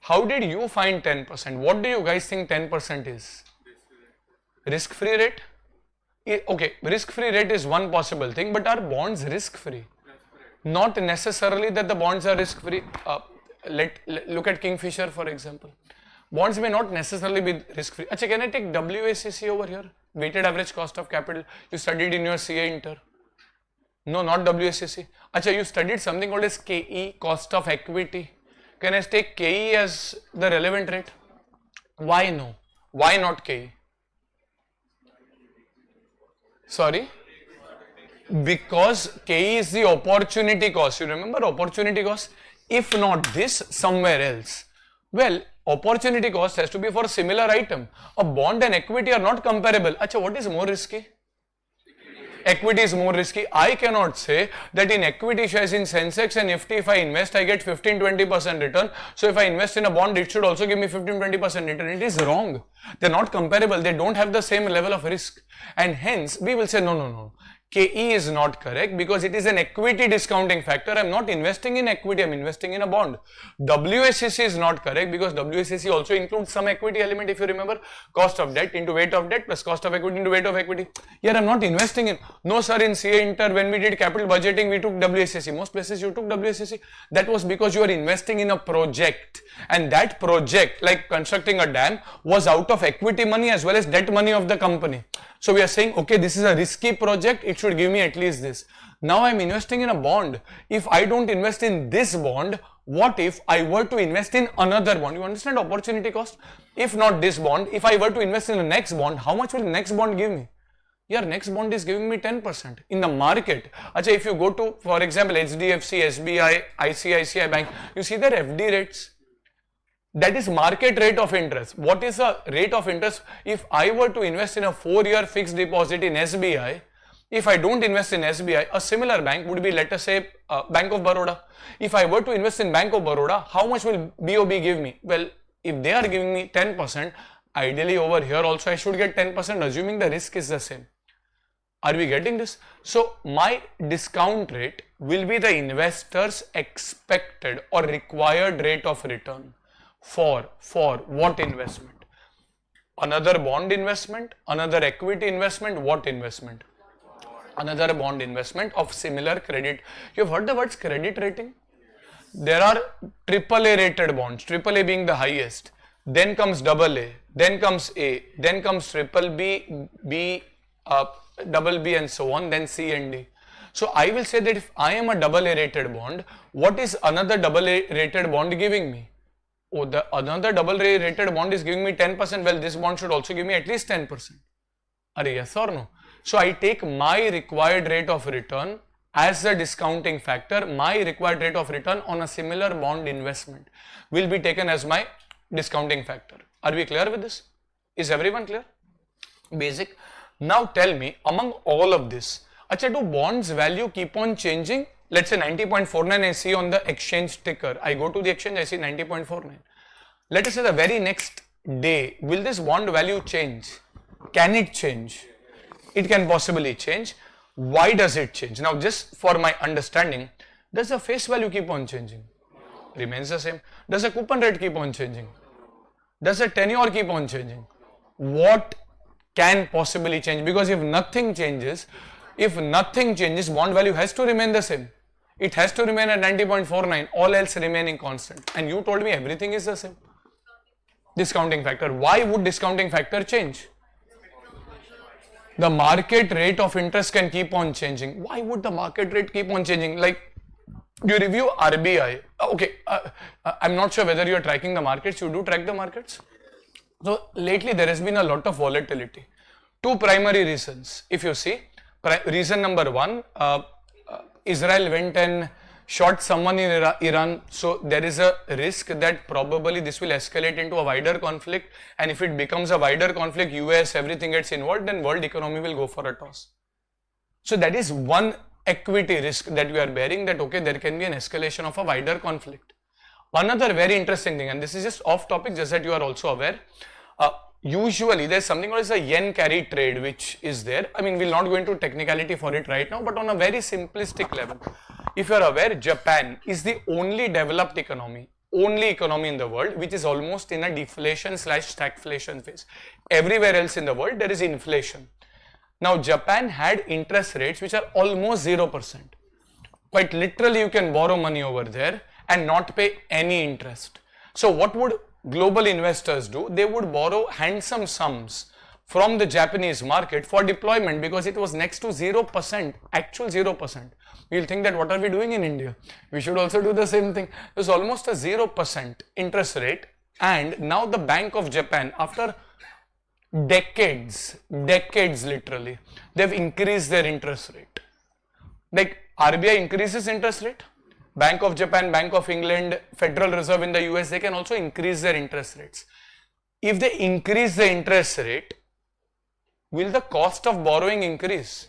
How did you find 10%? What do you guys think 10% is? Risk-free rate? Okay, risk-free rate is one possible thing, but are bonds risk-free? Not necessarily that the bonds are risk-free. Look at Kingfisher, for example. Bonds may not necessarily be risk-free. Achha, can I take WACC over here? Weighted average cost of capital. You studied in your CA Inter. No, not WACC. Achha, you studied something called as KE, cost of equity. Can I take KE as the relevant rate? Why no? Why not KE? Sorry? Because KE is the opportunity cost. You remember opportunity cost? If not this, somewhere else. Well, opportunity cost has to be for a similar item. A bond and equity are not comparable. Achha, what is more risky? Equity is more risky. I cannot say that in equity shares in Sensex and Nifty, if I invest, I get 15-20% return. So if I invest in a bond, it should also give me 15-20% return. It is wrong. They are not comparable. They don't have the same level of risk. And hence, we will say, no. KE is not correct because it is an equity discounting factor. I'm not investing in equity, I'm investing in a bond. WACC is not correct because WACC also includes some equity element. If you remember, cost of debt into weight of debt plus cost of equity into weight of equity. Here I'm not investing in. No sir, in CA Inter when we did capital budgeting we took WACC. Most places you took WACC. That was because you are investing in a project, and that project, like constructing a dam, was out of equity money as well as debt money of the company. So we are saying, okay, this is a risky project, it should give me at least this. Now I'm investing in a bond. If I don't invest in this bond, what if I were to invest in another bond? You understand opportunity cost? If not this bond, if I were to invest in the next bond, how much will the next bond give me? Your next bond is giving me 10% in the market. Achha, if you go to, for example, HDFC, SBI, ICICI Bank, you see their FD rates. That is market rate of interest. What is the rate of interest? If I were to invest in a 4-year fixed deposit in SBI, if I don't invest in SBI, a similar bank would be, let us say, Bank of Baroda. If I were to invest in Bank of Baroda, how much will BOB give me? Well, if they are giving me 10%, ideally over here also I should get 10%, assuming the risk is the same. Are we getting this? So my discount rate will be the investor's expected or required rate of return. For what investment? Another bond investment, another equity investment, what investment? Another bond investment of similar credit. You've heard the words credit rating? There are AAA rated bonds, AAA being the highest. Then comes AA, then comes A, then comes triple B, B, double B and so on, then C and D. So I will say that if I am a AA rated bond, what is another AA rated bond giving me? Oh, the another AA rated bond is giving me 10%. Well, this bond should also give me at least 10%. Are yes or no? So I take my required rate of return as the discounting factor. My required rate of return on a similar bond investment will be taken as my discounting factor. Are we clear with this? Is everyone clear? Basic. Now tell me, among all of this, achha, do bonds value keep on changing? Let's say 90.49 I see on the exchange ticker. I go to the exchange, I see 90.49. Let us say the very next day, will this bond value change? Can it change? It can possibly change. Why does it change? Now just for my understanding, does the face value keep on changing? Remains the same. Does the coupon rate keep on changing? Does the tenure keep on changing? What can possibly change? Because if nothing changes, bond value has to remain the same. It has to remain at 90.49, all else remaining constant. And you told me everything is the same. Discounting factor. Why would discounting factor change? The market rate of interest can keep on changing. Why would the market rate keep on changing? Like, you review RBI. Okay, I'm not sure whether you're tracking the markets. You do track the markets? So, lately there has been a lot of volatility. Two primary reasons. If you see, reason number one, Israel went and shot someone in Iran, so there is a risk that probably this will escalate into a wider conflict, and if it becomes a wider conflict, US, everything gets involved, then world economy will go for a toss. So that is one equity risk that we are bearing, that okay, there can be an escalation of a wider conflict. Another very interesting thing, and this is just off topic, just that you are also aware, usually there's something called as a yen carry trade which is there. I mean, we'll not go into technicality for it right now, but on a very simplistic level, if you are aware, Japan is the only developed economy, in the world which is almost in a deflation / stagflation phase. Everywhere else in the world there is inflation. Now Japan had interest rates which are almost 0%. Quite literally you can borrow money over there and not pay any interest. So what would global investors do? They would borrow handsome sums from the Japanese market for deployment because it was next to 0%, actual 0%. We'll think that what are we doing in India? We should also do the same thing. It was almost a 0% interest rate, and now the Bank of Japan, after decades literally, they've increased their interest rate. Like RBI increases interest rate, Bank of Japan, Bank of England, Federal Reserve in the US, they can also increase their interest rates. If they increase the interest rate, will the cost of borrowing increase?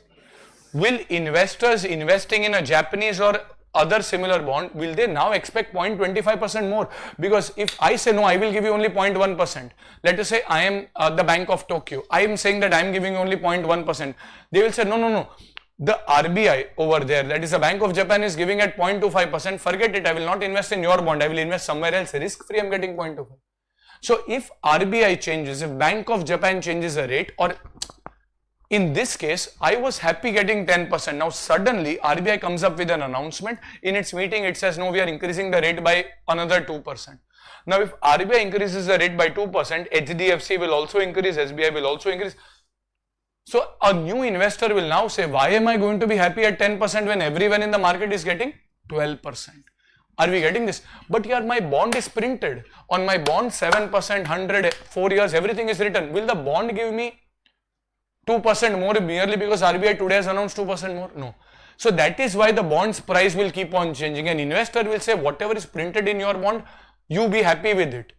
Will investors investing in a Japanese or other similar bond, will they now expect 0.25% more? Because if I say no, I will give you only 0.1%. Let us say I am the Bank of Tokyo. I am saying that I am giving only 0.1%. They will say no. the RBI over there, that is the Bank of Japan, is giving at 0.25%, forget it, I will not invest in your bond, I will invest somewhere else, risk free, I am getting 0.25. So if RBI changes, if Bank of Japan changes the rate, or in this case, I was happy getting 10%. Now suddenly RBI comes up with an announcement. In its meeting, it says, no, we are increasing the rate by another 2%. Now if RBI increases the rate by 2%, HDFC will also increase, SBI will also increase. So a new investor will now say, why am I going to be happy at 10% when everyone in the market is getting 12%? Are we getting this? But here my bond is printed. On my bond, 7%, 100, 4 years, everything is written. Will the bond give me 2% more merely because RBI today has announced 2% more? No. So that is why the bond's price will keep on changing. An investor will say, whatever is printed in your bond, you be happy with it.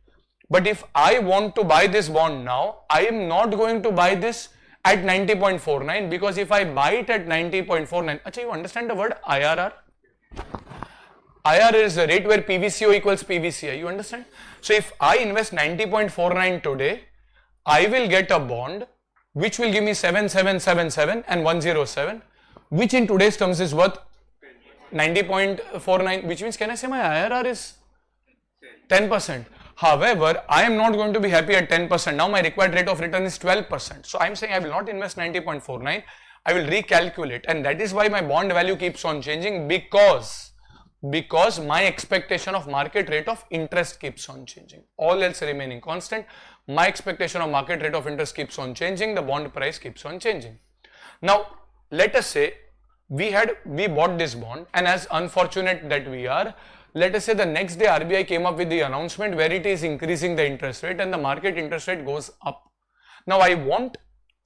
But if I want to buy this bond now, I am not going to buy this at 90.49, because if I buy it at 90.49, achha, you understand the word IRR? IRR is the rate where PVCO equals PVCI, you understand? So if I invest 90.49 today, I will get a bond which will give me 7777 and 107, which in today's terms is worth 90.49, which means, can I say my IRR is 10%? However, I am not going to be happy at 10%. Now my required rate of return is 12%. So I am saying I will not invest 90.49. I will recalculate, and that is why my bond value keeps on changing, because my expectation of market rate of interest keeps on changing. All else remaining constant, my expectation of market rate of interest keeps on changing, the bond price keeps on changing. Now let us say we bought this bond, and as unfortunate that we are, let us say the next day RBI came up with the announcement where it is increasing the interest rate and the market interest rate goes up. Now I want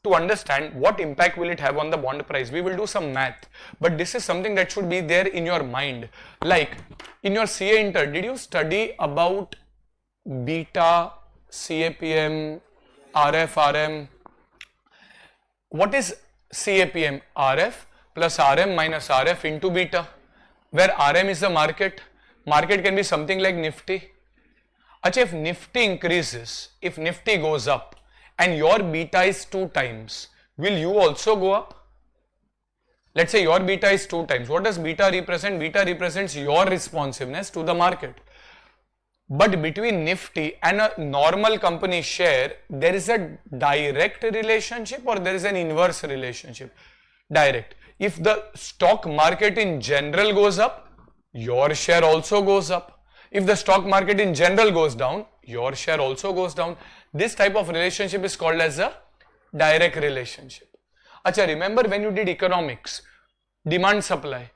to understand what impact will it have on the bond price. We will do some math, but this is something that should be there in your mind. Like in your CA Inter, did you study about beta, CAPM, RF, RM? What is CAPM? RF plus RM minus RF into beta, where RM is the market. Market can be something like Nifty. Achha, if Nifty increases, if Nifty goes up and your beta is 2 times, will you also go up? Let's say your beta is 2 times. What does beta represent? Beta represents your responsiveness to the market. But between Nifty and a normal company share, there is a direct relationship or there is an inverse relationship? Direct. If the stock market in general goes up, your share also goes up. If the stock market in general goes down, your share also goes down. This type of relationship is called as a direct relationship. Achha, remember when you did economics, demand supply.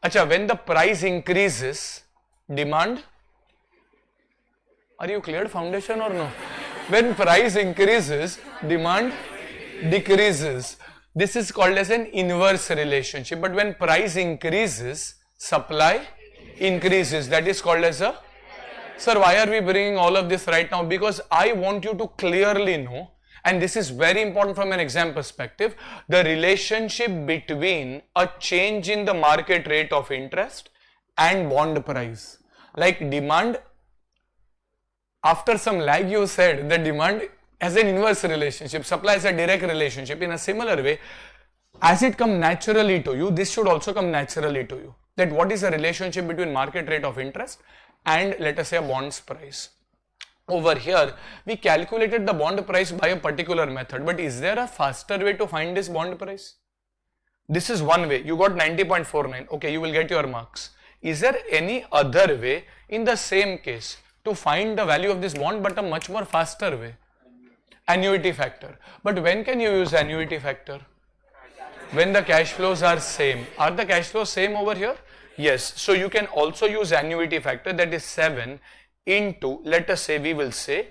Achha, when the price increases, demand, are you cleared foundation or no? When price increases, demand decreases. This is called as an inverse relationship. But when price increases, supply increases. That is called as a... Sir, why are we bringing all of this right now? Because I want you to clearly know, and this is very important from an exam perspective, the relationship between a change in the market rate of interest and bond price. Like demand, after some lag you said that demand has an inverse relationship, supply has a direct relationship. In a similar way, as it comes naturally to you, this should also come naturally to you. That what is the relationship between market rate of interest and let us say a bond's price. Over here, we calculated the bond price by a particular method, but is there a faster way to find this bond price? This is one way. You got 90.49. Okay, you will get your marks. Is there any other way in the same case to find the value of this bond, but a much more faster way? Annuity factor. But when can you use annuity factor? When the cash flows are same. Are the cash flows same over here? Yes. So you can also use annuity factor, that is 7 into, let us say, we will say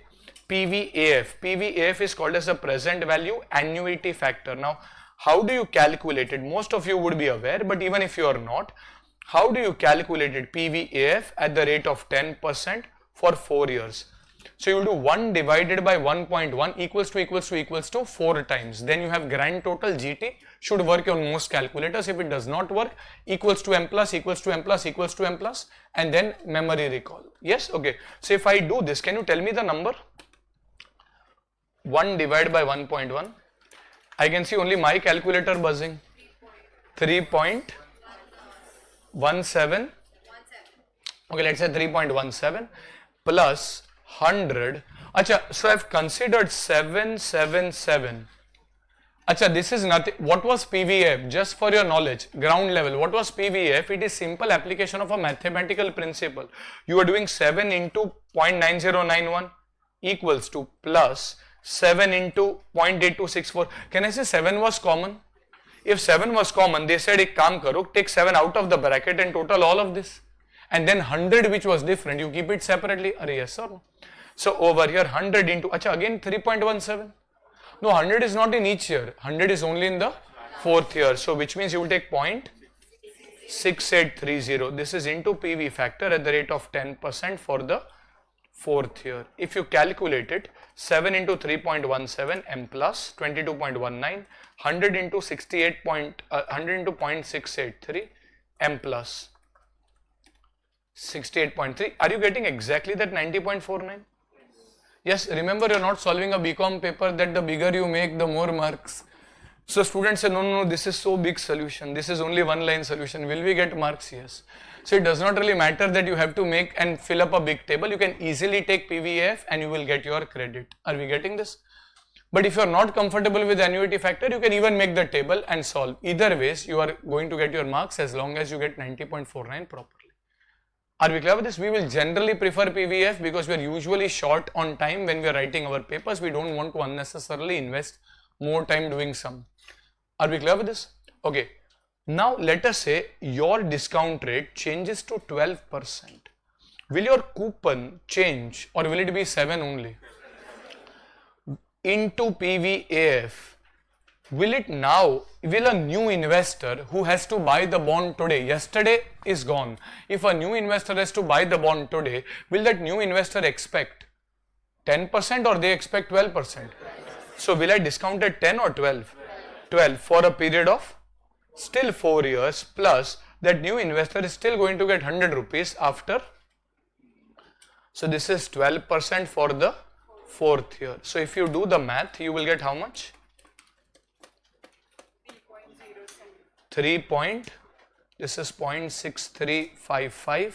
PVAF. PVAF is called as a present value annuity factor. Now, how do you calculate it? Most of you would be aware, but even if you are not, how do you calculate it? PVAF at the rate of 10% for 4 years. So you will do 1 divided by 1.1 equals to 4 times. Then you have grand total GT, should work on most calculators. If it does not work, equals to M plus, equals to M plus, equals to M plus, and then memory recall. Yes, okay. So if I do this, can you tell me the number? 1 divided by 1.1. I can see only my calculator buzzing. 3.17. Okay, let's say 3.17 plus 100. Acha, so I've considered 777. Acha, this is nothing. What was PVF? Just for your knowledge, ground level. What was PVF? It is simple application of a mathematical principle. You are doing 7 into 0.9091 equals to plus 7 into 0.8264. Can I say 7 was common? If 7 was common, they said, ek kaam karo, take 7 out of the bracket and total all of this. And then 100 which was different, you keep it separately. Are yes or no? So over here 100 into, acha, again 3.17. No, 100 is not in each year. 100 is only in the 4th year. So which means you will take 0.6830. This is into PV factor at the rate of 10% for the 4th year. If you calculate it, 7 into 3.17 m plus 22.19, 100 into 100 into 0.683 m plus 68.3. Are you getting exactly that 90.49? Yes, remember you're not solving a BCom paper that the bigger you make, the more marks. So students say, no, this is so big solution. This is only one line solution. Will we get marks? Yes. So it does not really matter that you have to make and fill up a big table. You can easily take PVF and you will get your credit. Are we getting this? But if you are not comfortable with annuity factor, you can even make the table and solve. Either ways, you are going to get your marks as long as you get 90.49 properly. Are we clear with this? We will generally prefer PVF because we are usually short on time when we are writing our papers. We don't want to unnecessarily invest more time doing some. Are we clear with this? Okay. Now let us say your discount rate changes to 12%. Will your coupon change or will it be 7 only? Into PVAF. Will a new investor who has to buy the bond today, yesterday is gone. If a new investor has to buy the bond today, will that new investor expect 10% or they expect 12%? So will I discount at 10 or 12? 12 for a period of still 4 years, plus that new investor is still going to get 100 rupees after. So this is 12% for the 4th year. So if you do the math, you will get how much? 3 point, this is 0.6355,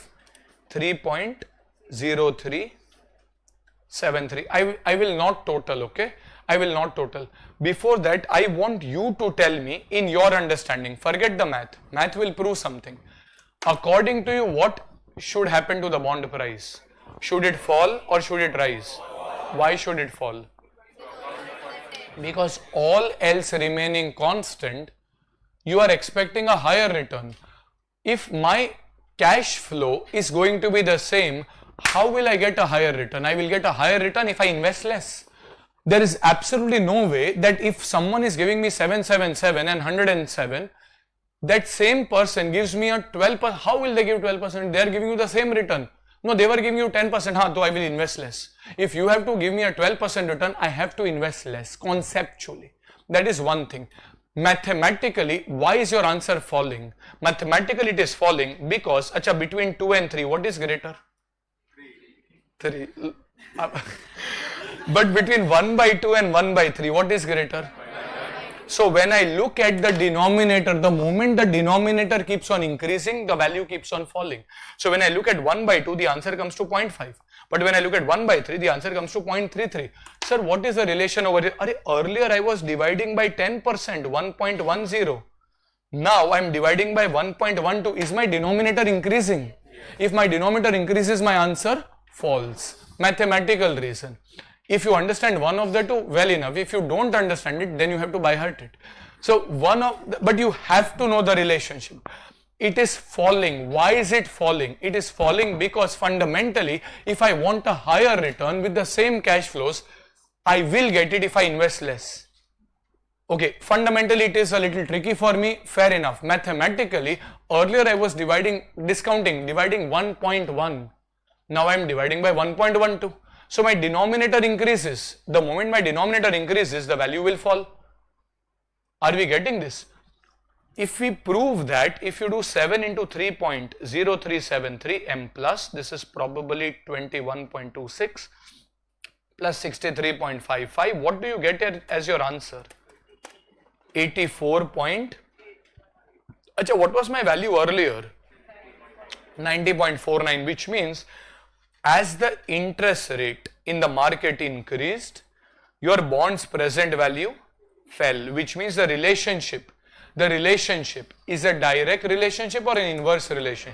3.0373. I will not total, okay? I will not total. Before that, I want you to tell me in your understanding, forget the math. Math will prove something. According to you, what should happen to the bond price? Should it fall or should it rise? Why should it fall? Because all else remaining constant, you are expecting a higher return. If my cash flow is going to be the same, how will I get a higher return? I will get a higher return if I invest less. There is absolutely no way that if someone is giving me 777 and 107, that same person gives me a 12%. How will they give 12%? They are giving you the same return. No, they were giving you 10%. So I will invest less. If you have to give me a 12% return, I have to invest less conceptually. That is one thing. Mathematically, why is your answer falling? Mathematically, it is falling because between 2 and 3, what is greater? 3. But between 1 by 2 and 1 by 3, what is greater? So when I look at the denominator, the moment the denominator keeps on increasing, the value keeps on falling. So when I look at 1 by 2, the answer comes to 0.5. But when I look at 1 by 3, the answer comes to 0.33. Sir, what is the relation over here? Earlier I was dividing by 10%, 1.10. Now I am dividing by 1.12. Is my denominator increasing? If my denominator increases, my answer falls. Mathematical reason. If you understand one of the two, well enough. If you don't understand it, then you have to by heart it. So but you have to know the relationship. It is falling. Why is it falling? It is falling because fundamentally, if I want a higher return with the same cash flows, I will get it if I invest less. Okay, fundamentally it is a little tricky for me, fair enough. Mathematically, earlier I was dividing 1.1. Now I am dividing by 1.12. So my denominator increases. The moment my denominator increases, the value will fall. Are we getting this? If we prove that, if you do 7 into 3.0373 m plus, this is probably 21.26 plus 63.55, what do you get as your answer? 84.8. Acha, what was my value earlier? 90.49, which means as the interest rate in the market increased, your bond's present value fell, which means the relationship is a direct relationship or an inverse relation?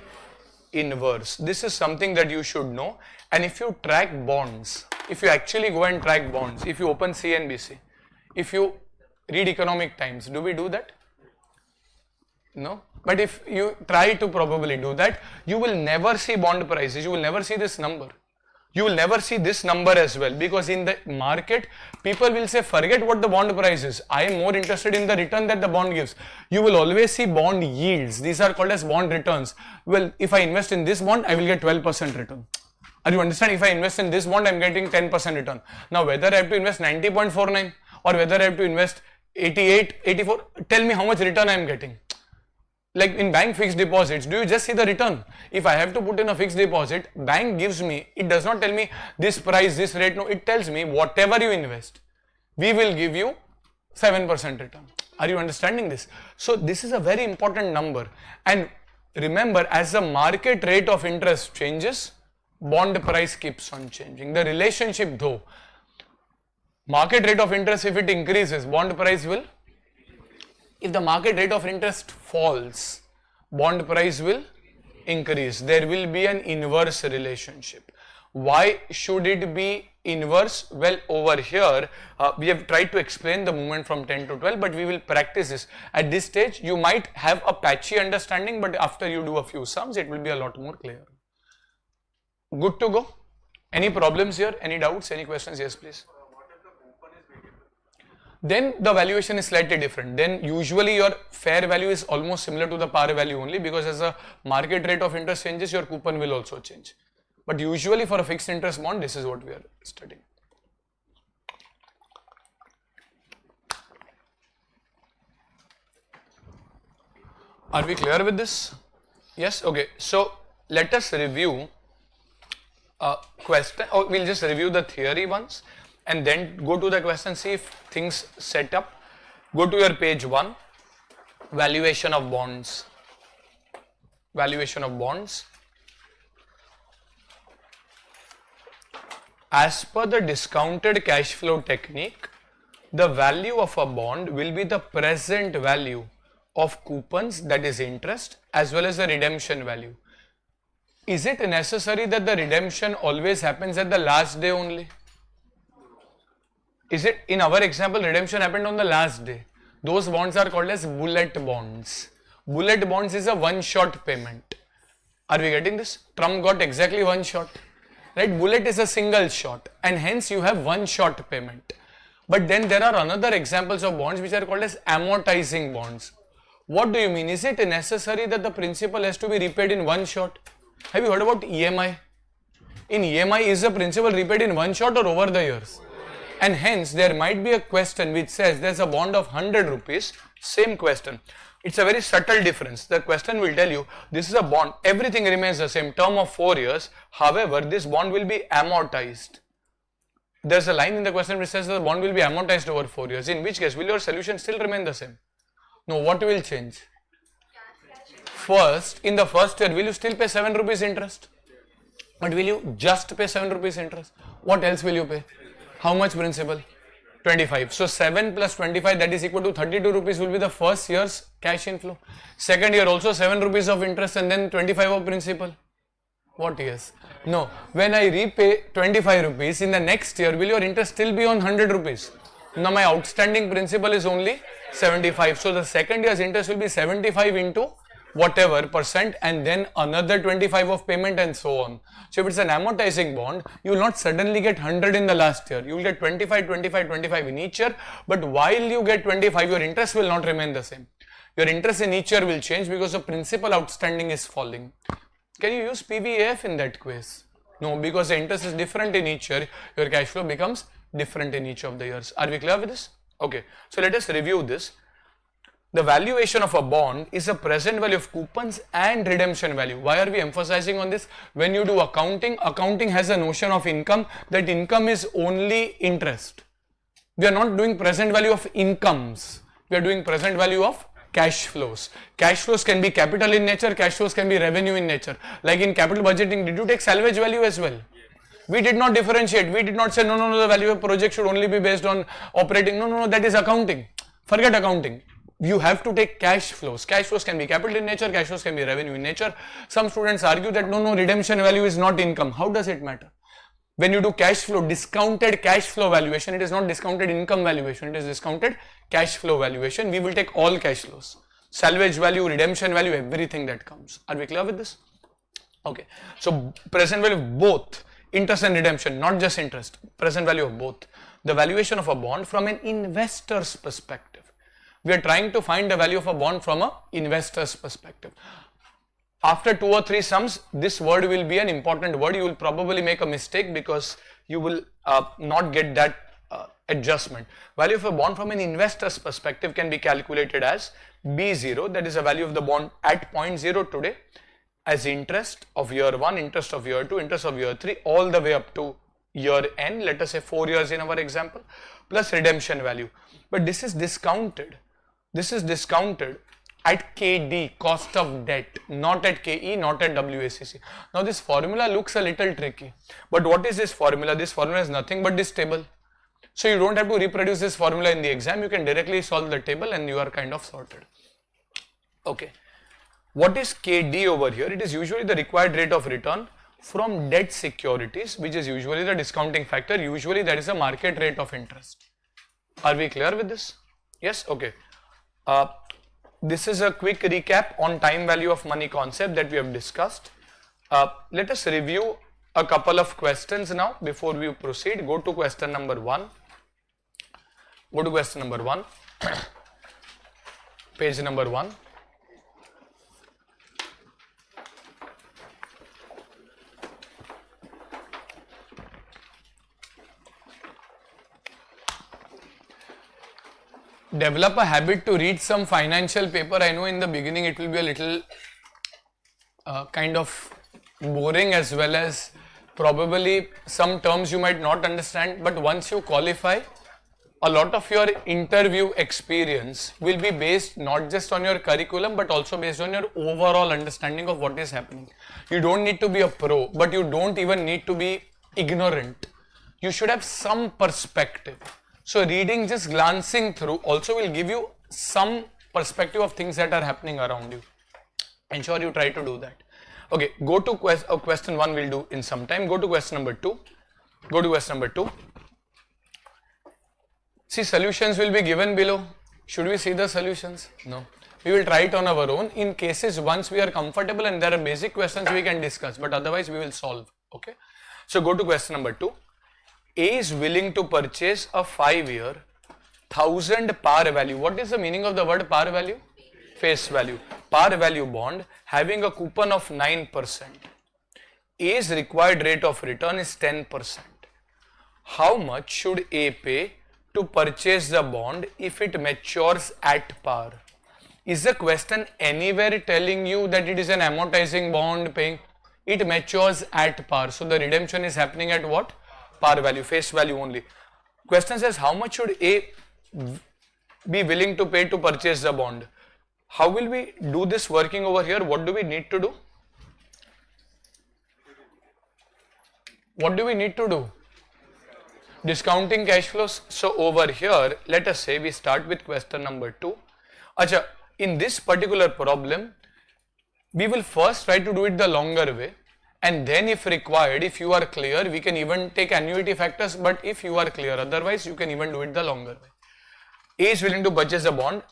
Inverse. This is something that you should know. And if you track bonds, if you actually go and track bonds, if you open CNBC, if you read Economic Times, do we do that? No. But if you try to probably do that, you will never see bond prices, you will never see this number. You will never see this number as well, because in the market, people will say, forget what the bond price is. I am more interested in the return that the bond gives. You will always see bond yields. These are called as bond returns. Well, if I invest in this bond, I will get 12% return. Are you understand? If I invest in this bond, I am getting 10% return. Now, whether I have to invest 90.49 or whether I have to invest 88, 84, tell me how much return I am getting. Like in bank fixed deposits, do you just see the return? If I have to put in a fixed deposit, bank gives me, it does not tell me this price, this rate, no, it tells me whatever you invest, we will give you 7% return. Are you understanding this? So this is a very important number. And remember, as the market rate of interest changes, bond price keeps on changing. The relationship though, market rate of interest, if it increases, bond price will. If the market rate of interest falls, bond price will increase. There will be an inverse relationship. Why should it be inverse? Well, over here, we have tried to explain the movement from 10 to 12, but we will practice this. At this stage, you might have a patchy understanding, but after you do a few sums, it will be a lot more clear. Good to go? Any problems here? Any doubts? Any questions? Yes, please. Then the valuation is slightly different. Then usually your fair value is almost similar to the par value only, because as the market rate of interest changes, your coupon will also change. But usually for a fixed interest bond, this is what we are studying. Are we clear with this? Yes? Okay. So let us review a question, or we'll just review the theory once, and then go to the question, see if things set up. Go to your page 1, valuation of bonds. Valuation of bonds. As per the discounted cash flow technique, the value of a bond will be the present value of coupons, that is interest, as well as the redemption value. Is it necessary that the redemption always happens at the last day only? Is it, in our example, redemption happened on the last day. Those bonds are called as bullet bonds. Bullet bonds is a one-shot payment. Are we getting this? Trump got exactly one shot. Right? Bullet is a single shot, and hence you have one shot payment. But then there are another examples of bonds which are called as amortizing bonds. What do you mean? Is it necessary that the principal has to be repaid in one shot? Have you heard about EMI? In EMI, is the principal repaid in one shot or over the years? And hence there might be a question which says there's a bond of 100 rupees, same question. It's a very subtle difference. The question will tell you this is a bond, everything remains the same, term of 4 years. However, this bond will be amortized. There's a line in the question which says the bond will be amortized over 4 years. In which case, will your solution still remain the same? No, what will change? First, in the first year, will you still pay 7 rupees interest? But will you just pay 7 rupees interest? What else will you pay? How much principal? 25. So 7 plus 25, that is equal to 32 rupees will be the first year's cash inflow. Second year also 7 rupees of interest and then 25 of principal. What yes? No. When I repay 25 rupees, in the next year, will your interest still be on 100 rupees? Now my outstanding principal is only 75. So the second year's interest will be 75 into whatever percent and then another 25 of payment and so on. So if it's an amortizing bond, you will not suddenly get 100 in the last year. You will get 25, 25, 25 in each year. But while you get 25, your interest will not remain the same. Your interest in each year will change because the principal outstanding is falling. Can you use PVAF in that case? No, because the interest is different in each year. Your cash flow becomes different in each of the years. Are we clear with this? Okay. So let us review this. The valuation of a bond is a present value of coupons and redemption value. Why are we emphasizing on this? When you do accounting, accounting has a notion of income. That income is only interest. We are not doing present value of incomes. We are doing present value of cash flows. Cash flows can be capital in nature, cash flows can be revenue in nature. Like in capital budgeting, did you take salvage value as well? We did not differentiate. We did not say, no, the value of project should only be based on operating. No, that is accounting. Forget accounting. You have to take cash flows. Cash flows can be capital in nature, cash flows can be revenue in nature. Some students argue that no, redemption value is not income. How does it matter? When you do cash flow, discounted cash flow valuation, it is not discounted income valuation, it is discounted cash flow valuation. We will take all cash flows. Salvage value, redemption value, everything that comes. Are we clear with this? Okay. So present value of both interest and redemption, not just interest, present value of both. The valuation of a bond from an investor's perspective. We are trying to find the value of a bond from an investor's perspective. After 2 or 3 sums, this word will be an important word. You will probably make a mistake because you will not get that adjustment. Value of a bond from an investor's perspective can be calculated as B0, that is the value of the bond at point 0 today, as interest of year 1, interest of year 2, interest of year 3, all the way up to year n, let us say 4 years in our example, plus redemption value. But this is discounted. This is discounted at KD, cost of debt, not at KE, not at WACC. Now this formula looks a little tricky. But what is this formula? This formula is nothing but this table. So you don't have to reproduce this formula in the exam. You can directly solve the table and you are kind of sorted. Okay. What is KD over here? It is usually the required rate of return from debt securities, which is usually the discounting factor. Usually that is the market rate of interest. Are we clear with this? Yes? Okay. This is a quick recap on time value of money concept that we have discussed. Let us review a couple of questions now before we proceed. Go to question number 1. Go to question number 1. Page number 1. Develop a habit to read some financial paper. I know in the beginning it will be a little kind of boring, as well as probably some terms you might not understand, but once you qualify, a lot of your interview experience will be based not just on your curriculum but also based on your overall understanding of what is happening. You don't need to be a pro, but you don't even need to be ignorant. You should have some perspective. So reading, just glancing through, also will give you some perspective of things that are happening around you. Ensure you try to do that. Okay, go to question 1 we'll do in some time. Go to question number 2. Go to question number 2. See, solutions will be given below. Should we see the solutions? No. We will try it on our own. In cases once we are comfortable and there are basic questions we can discuss, but otherwise we will solve. Okay. So go to question number 2. A is willing to purchase a 5-year 1000 par value. What is the meaning of the word par value? Face value. Par value bond having a coupon of 9%. A's required rate of return is 10%. How much should A pay to purchase the bond if it matures at par? Is the question anywhere telling you that it is an amortizing bond paying? It matures at par. So the redemption is happening at what? Par value, face value only. Question says how much should A be willing to pay to purchase the bond? How will we do this working over here? What do we need to do? What do we need to do? Discounting cash flows. So over here, let us say we start with question number 2. Acha, in this particular problem, we will first try to do it the longer way. And then if required, if you are clear, we can even take annuity factors, but if you are clear, otherwise you can even do it the longer way. A is willing to purchase a bond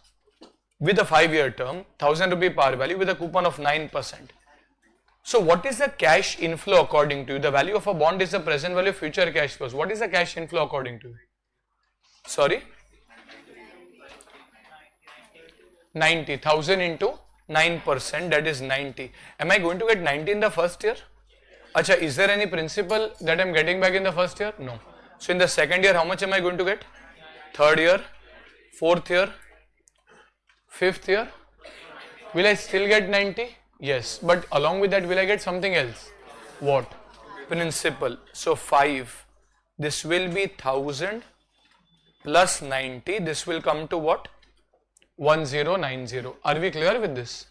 with a 5-year term, 1000 rupee par value with a coupon of 9%. So what is the cash inflow according to you? The value of a bond is the present value of future cash flows. What is the cash inflow according to you? Sorry? 90,000 into 9%, that is 90. Am I going to get 90 in the first year? Acha, is there any principal that I am getting back in the first year? No. So in the second year, how much am I going to get? Third year, fourth year, fifth year. Will I still get 90? Yes. But along with that, will I get something else? What? Principal. So 5. This will be 1000 plus 90. This will come to what? 1090. Are we clear with this?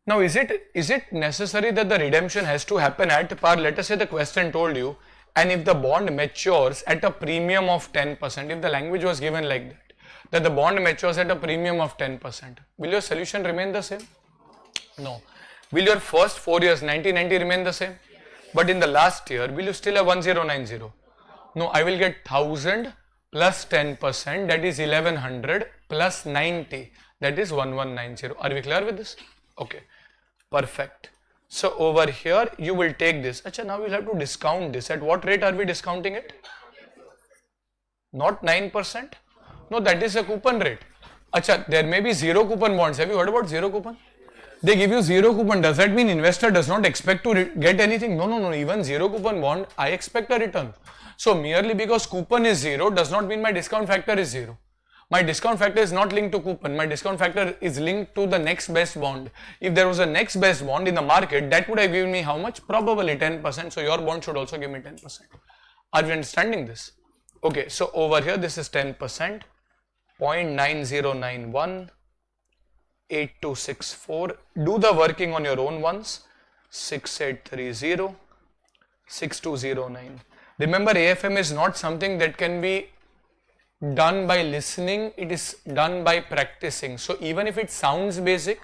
Now, is it necessary that the redemption has to happen at par? Let us say the question told you, and if the bond matures at a premium of 10%, if the language was given like that the bond matures at a premium of 10%, will your solution remain the same? No. Will your first 4 years 90-90 remain the same? But in the last year, will you still have 1090? No, I will get 1000 plus 10%, that is 1100, plus 90, that is 1190. Are we clear with this? Okay, perfect. So over here you will take this. Achha, now we'll have to discount this. At what rate are we discounting it? Not 9%? No, that is a coupon rate. Achha, there may be zero coupon bonds. Have you heard about zero coupon? They give you zero coupon. Does that mean investor does not expect to get anything? No. Even zero coupon bond, I expect a return. So merely because coupon is zero does not mean my discount factor is zero. My discount factor is not linked to coupon. My discount factor is linked to the next best bond. If there was a next best bond in the market, that would have given me how much? Probably 10%. So your bond should also give me 10%. Are we understanding this? Okay, so over here this is 10%, 0.9091, 8264. Do the working on your own once. 6830, 6209. Remember, AFM is not something that can be done by listening, it is done by practicing. So even if it sounds basic,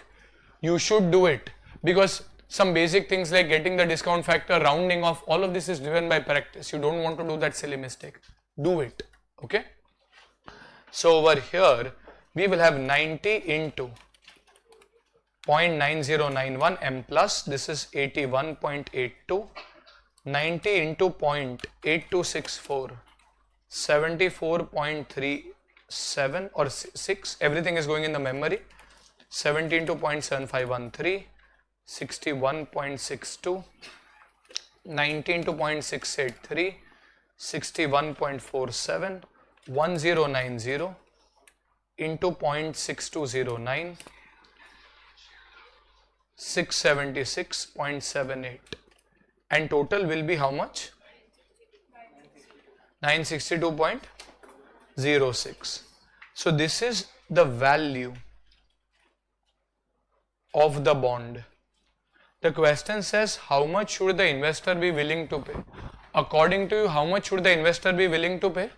you should do it, because some basic things like getting the discount factor, rounding off, all of this is driven by practice. You don't want to do that silly mistake. Do it. Okay. So over here we will have 90 into 0.9091 m plus, this is 81.82, 90 into 0.8264, 74.37 or 6, everything is going in the memory. 70 into 0.7513, 61.62, 90 into 0.683, 61.47, 1090 into 0.6209, 676.78, and total will be how much? 962.06. So this is the value of the bond. The question says, how much should the investor be willing to pay? According to you, how much should the investor be willing to pay?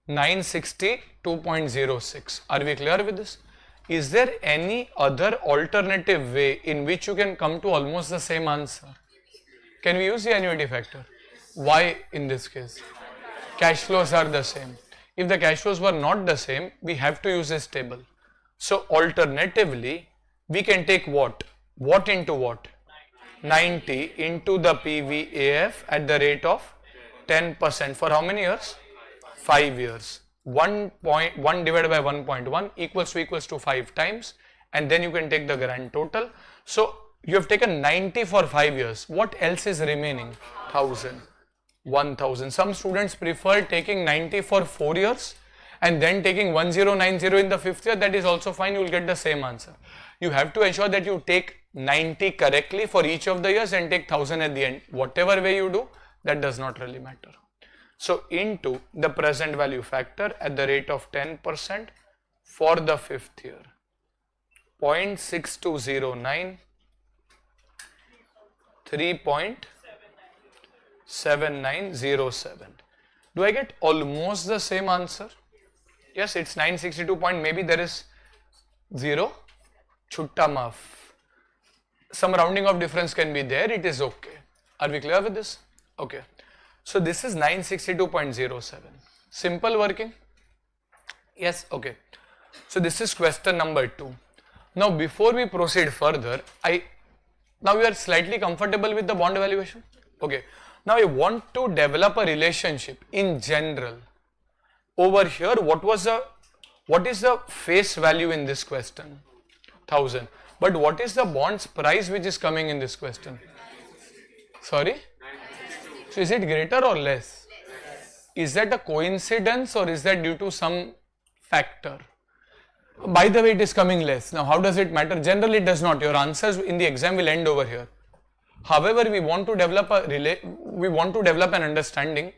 962.06. Are we clear with this? Is there any other alternative way in which you can come to almost the same answer? Can we use the annuity factor? Why in this case? Cash flows are the same. If the cash flows were not the same, we have to use this table. So alternatively, we can take what? What into what? 90 into the PVAF at the rate of 10% for how many years? 5 years. 1 divided by 1.1 equals to 5 times, and then you can take the grand total. So you have taken 90 for 5 years. What else is remaining? 1000. 1000. Some students prefer taking 90 for 4 years and then taking 1090 in the 5th year. That is also fine. You will get the same answer. You have to ensure that you take 90 correctly for each of the years and take 1000 at the end. Whatever way you do, that does not really matter. So into the present value factor at the rate of 10% for the 5th year, 0.6209, 3.7907. Do I get almost the same answer? Yes, it's 962 point, maybe there is 0, chutta maaf. Some rounding of difference can be there, it is okay. Are we clear with this? Okay. So this is 962.07. Simple working? Yes, okay. So this is question number 2. Now before we proceed further, now we are slightly comfortable with the bond valuation. Okay. Now I want to develop a relationship in general. Over here, what is the face value in this question? 1000. But what is the bond's price which is coming in this question? Sorry? So is it greater or less? Is that a coincidence or is that due to some factor? By the way, it is coming less. Now how does it matter? Generally it does not. Your answers in the exam will end over here. However, we want to develop an understanding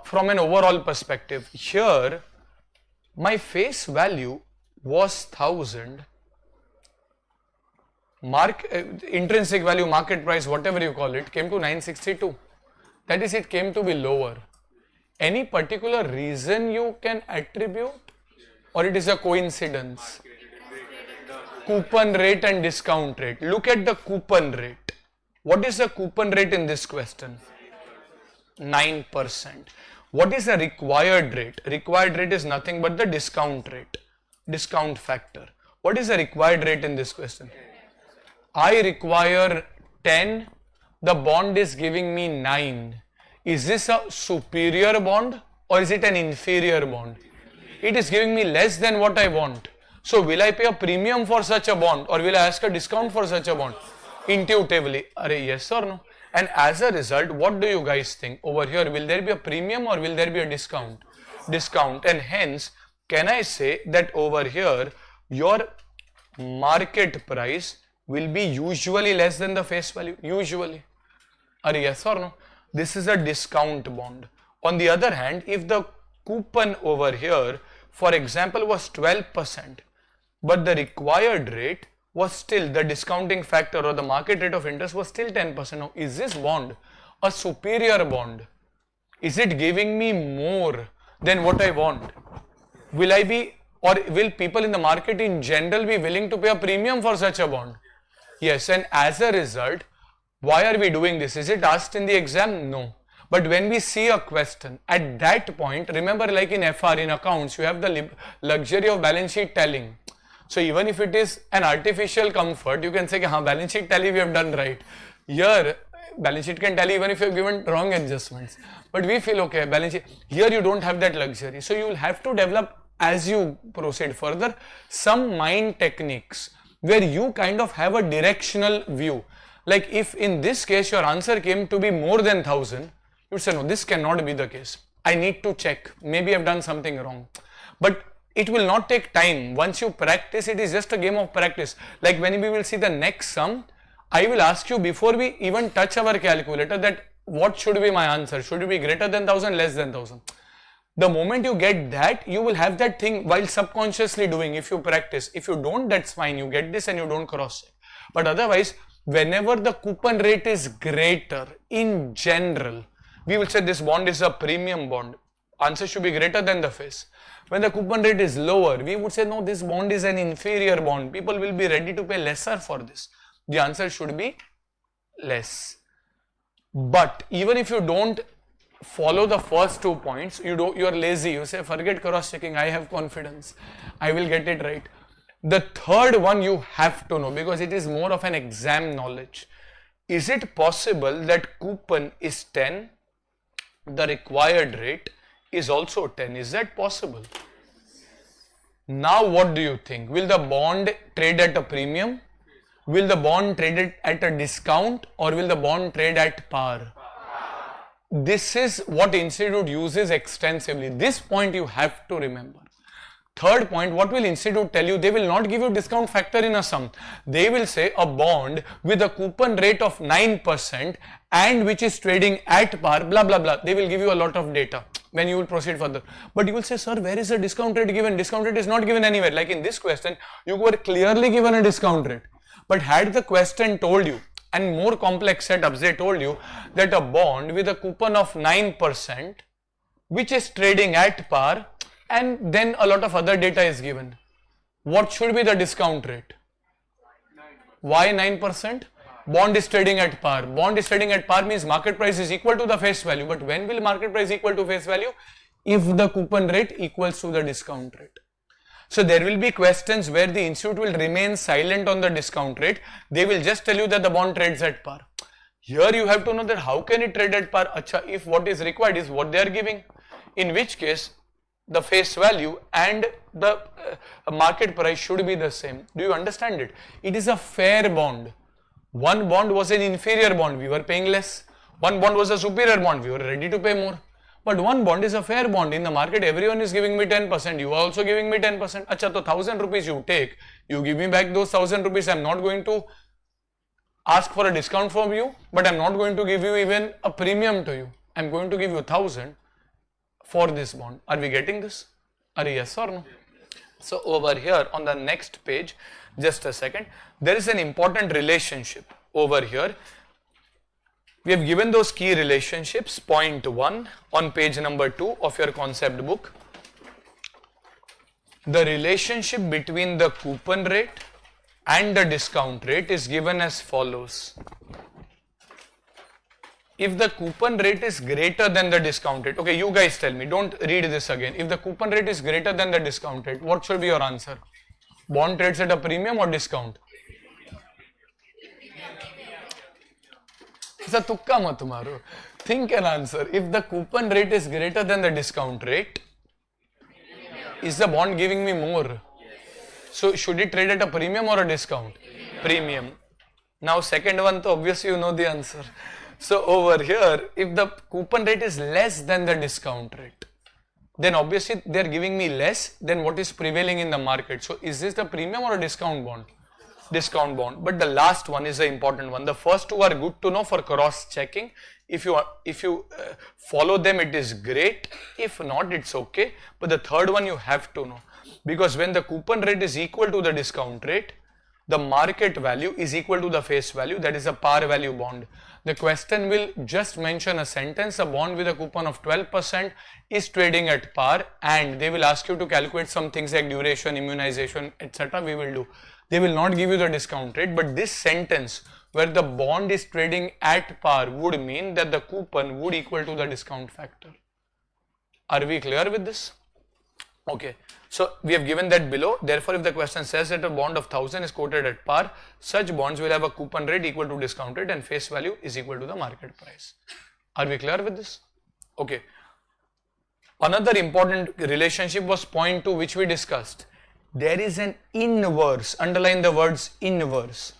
from an overall perspective. Here My face value was 1000, intrinsic value, market price, whatever you call it, came to 962. That is, it came to be lower. Any particular reason you can attribute, or it is a coincidence? Coupon rate and discount rate. Look at the coupon rate. What is the coupon rate in this question? 9%. What is the required rate? Required rate is nothing but the discount rate, discount factor. What is the required rate in this question? I require 10, the bond is giving me 9. Is this a superior bond or is it an inferior bond? It is giving me less than what I want. So will I pay a premium for such a bond or will I ask a discount for such a bond? Intuitively, yes or no? And as a result, what do you guys think? Over here, will there be a premium or will there be a discount? Discount. And hence, can I say that over here, your market price will be usually less than the face value? Usually. Yes or no? This is a discount bond. On the other hand, if the coupon over here, for example, was 12%, but the required rate was still, the discounting factor or the market rate of interest was still 10%. Now, is this bond a superior bond? Is it giving me more than what I want? Will I be, or will people in the market in general be willing to pay a premium for such a bond? Yes, and as a result, why are we doing this? Is it asked in the exam? No. But when we see a question, at that point, remember, like in FR, in accounts, you have the luxury of balance sheet telling. So even if it is an artificial comfort, you can say, balance sheet tally we have done right. Here, balance sheet can tally even if you have given wrong adjustments. But we feel, okay, balance sheet, here you don't have that luxury. So you will have to develop, as you proceed further, some mind techniques where you kind of have a directional view. Like if in this case your answer came to be more than 1000, you would say, no, this cannot be the case. I need to check. Maybe I've done something wrong. But it will not take time. Once you practice, it is just a game of practice. Like when we will see the next sum, I will ask you before we even touch our calculator that what should be my answer? Should it be greater than 1000, less than 1000? The moment you get that, you will have that thing while subconsciously doing if you practice. If you don't, that's fine. You get this and you don't cross check. But otherwise, whenever the coupon rate is greater, in general, we will say this bond is a premium bond. Answer should be greater than the face. When the coupon rate is lower, we would say, no, this bond is an inferior bond. People will be ready to pay lesser for this. The answer should be less. But even if you don't follow the first 2 points, you are lazy. You say, forget cross-checking. I have confidence. I will get it right. The third one you have to know because it is more of an exam knowledge. Is it possible that coupon is 10? The required rate is also 10. Is that possible? Now what do you think? Will the bond trade at a premium? Will the bond trade at a discount or will the bond trade at par? This is what Institute uses extensively. This point you have to remember. Third point, what will Institute tell you? They will not give you discount factor in a sum. They will say a bond with a coupon rate of 9% and which is trading at par, blah, blah, blah. They will give you a lot of data when you will proceed further. But you will say, sir, where is the discount rate given? Discount rate is not given anywhere. Like in this question, you were clearly given a discount rate. But had the question told you, and more complex setups, they told you that a bond with a coupon of 9%, which is trading at par, and then a lot of other data is given. What should be the discount rate? Why 9%? Bond is trading at par. Bond is trading at par means market price is equal to the face value. But when will market price equal to face value? If the coupon rate equals to the discount rate. So there will be questions where the institute will remain silent on the discount rate. They will just tell you that the bond trades at par. Here you have to know that how can it trade at par? Acha, if what is required is what they are giving. In which case, the face value and the market price should be the same. Do you understand it? It is a fair bond. One bond was an inferior bond, we were paying less. One bond was a superior bond, we were ready to pay more. But one bond is a fair bond. In the market, everyone is giving me 10%. You are also giving me 10%. Acha, so 1000 rupees you take. You give me back those 1000 rupees. I am not going to ask for a discount from you, but I am not going to give you even a premium to you. I am going to give you 1000 for this bond. Are we getting this? Are yes or no? So over here on the next page, just a second, there is an important relationship over here. We have given those key relationships, point 1 on page number 2 of your concept book. The relationship between the coupon rate and the discount rate is given as follows. If the coupon rate is greater than the discount rate, okay, you guys tell me, don't read this again. If the coupon rate is greater than the discount rate, what should be your answer? Bond trades at a premium or discount? Think an answer. If the coupon rate is greater than the discount rate, is the bond giving me more? So should it trade at a premium or a discount? Premium. Now second one, so obviously you know the answer. So over here, if the coupon rate is less than the discount rate, then obviously they are giving me less than what is prevailing in the market. So is this the premium or a discount bond? Discount bond. But the last one is the important one. The first two are good to know for cross checking. If you follow them, it is great. If not, it's okay. But the third one you have to know, because when the coupon rate is equal to the discount rate, the market value is equal to the face value, that is a par value bond. The question will just mention a sentence, a bond with a coupon of 12% is trading at par, and they will ask you to calculate some things like duration, immunization, etc. We will do. They will not give you the discount rate, but this sentence where the bond is trading at par would mean that the coupon would equal to the discount factor. Are we clear with this? Okay. So we have given that below. Therefore, if the question says that a bond of 1000 is quoted at par, such bonds will have a coupon rate equal to discount rate and face value is equal to the market price. Are we clear with this? Okay. Another important relationship was point 2, which we discussed. There is an inverse, underline the words inverse.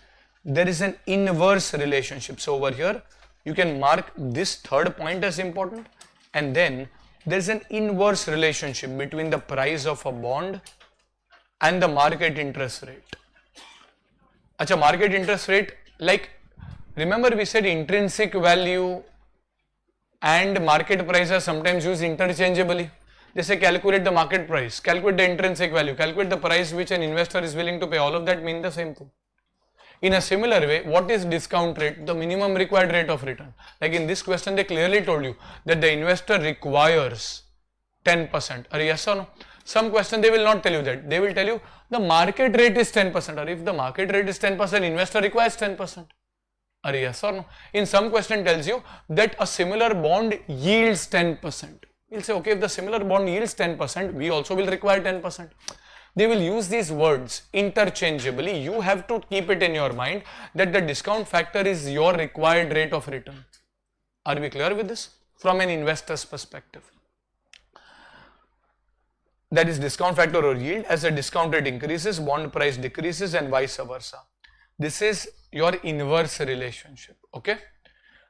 There is an inverse relationship. So over here, you can mark this third point as important, and then there is an inverse relationship between the price of a bond and the market interest rate. Acha, market interest rate, like, remember we said intrinsic value and market price are sometimes used interchangeably. They say calculate the market price, calculate the intrinsic value, calculate the price which an investor is willing to pay. All of that mean the same thing. In a similar way, what is discount rate? The minimum required rate of return. Like in this question, they clearly told you that the investor requires 10%. Are yes or no? Some question they will not tell you that. They will tell you the market rate is 10%. Or if the market rate is 10%, investor requires 10%. Are yes or no? In some question tells you that a similar bond yields 10%. You'll say, okay, if the similar bond yields 10%, we also will require 10%. They will use these words interchangeably. You have to keep it in your mind that the discount factor is your required rate of return. Are we clear with this? From an investor's perspective. That is discount factor or yield. As the discount rate increases, bond price decreases and vice versa. This is your inverse relationship. Okay.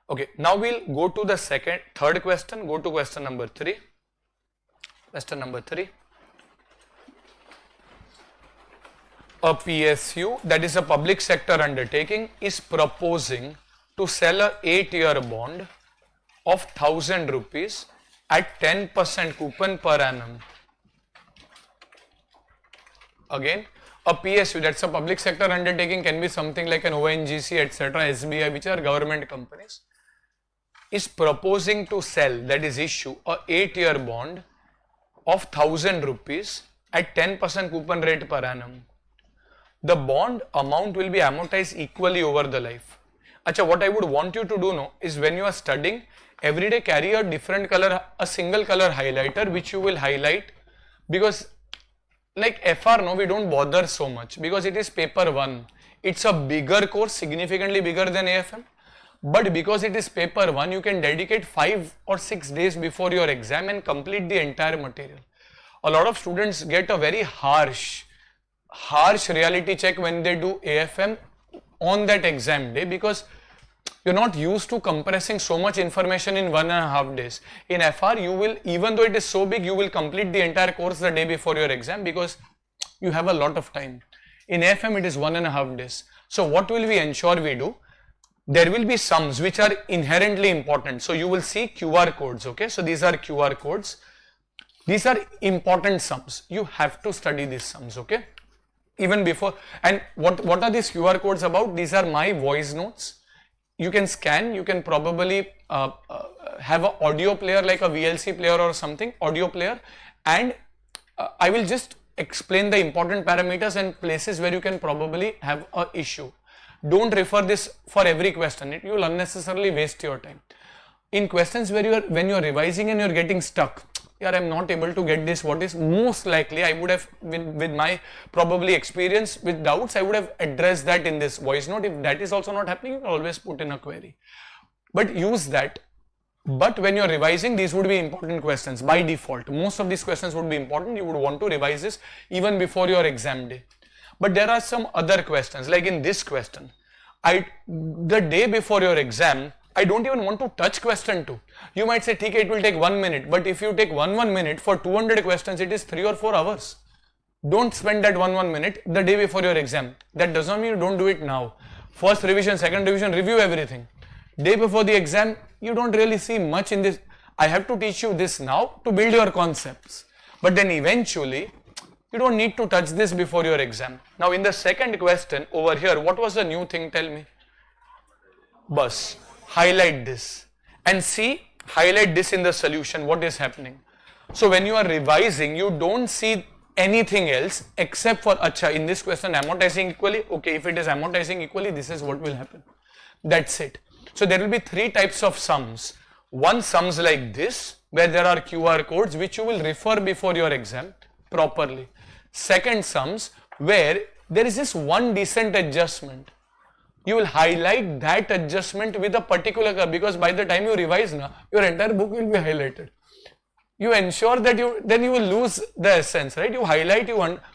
Okay. Now we'll go to the third question. Go to question number 3. Question number 3. A PSU, that is a public sector undertaking, is proposing to sell a 8-year bond of 1000 rupees at 10% coupon per annum. Again, a PSU, that's a public sector undertaking, can be something like an ONGC, etc., SBI, which are government companies, is proposing to sell, that is issue, a 8-year bond of 1000 rupees at 10% coupon rate per annum. The bond amount will be amortized equally over the life. Acha, what I would want you to do now is when you are studying, every day carry a different color, a single color highlighter which you will highlight, because like FR, no, we don't bother so much because it is paper 1. It's a bigger course, significantly bigger than AFM. But because it is paper 1, you can dedicate 5 or 6 days before your exam and complete the entire material. A lot of students get a very harsh reality check when they do AFM on that exam day, because you're not used to compressing so much information in 1.5 days. In FR, you will, even though it is so big, you will complete the entire course the day before your exam because you have a lot of time. In AFM, it is 1.5 days. So what will we ensure we do? There will be sums which are inherently important. So you will see QR codes, okay? So these are QR codes. These are important sums. You have to study these sums, okay? Even before. And what are these QR codes about? These are my voice notes. You can scan, you can probably have an audio player like a VLC player or something, audio player, and I will just explain the important parameters and places where you can probably have a issue. Don't refer this for every question. You will unnecessarily waste your time. In questions where when you are revising and you are getting stuck, yeah, I am not able to get this, what is most likely, I would have, with my probably experience with doubts, I would have addressed that in this voice note. If that is also not happening, you can always put in a query. But use that. But when you are revising, these would be important questions by default. Most of these questions would be important. You would want to revise this even before your exam day. But there are some other questions, like in this question. The day before your exam, I don't even want to touch question 2. You might say, okay, it will take 1 minute. But if you take 1 minute for 200 questions, it is 3 or 4 hours. Don't spend that 1 minute the day before your exam. That does not mean you don't do it now. First revision, second revision, review everything. Day before the exam, you don't really see much in this. I have to teach you this now to build your concepts. But then eventually, you don't need to touch this before your exam. Now in the second question over here, what was the new thing? Tell me. Bus. Highlight this and see, highlight this in the solution, what is happening. So when you are revising, you don't see anything else except for, acha, in this question amortizing equally, okay, if it is amortizing equally, this is what will happen. That's it. So there will be 3 types of sums. One, sums like this, where there are QR codes which you will refer before your exam properly. Second, sums where there is this one decent adjustment. You will highlight that adjustment with a particular color, because by the time you revise now, your entire book will be highlighted. You ensure that then you will lose the essence, right? You highlight,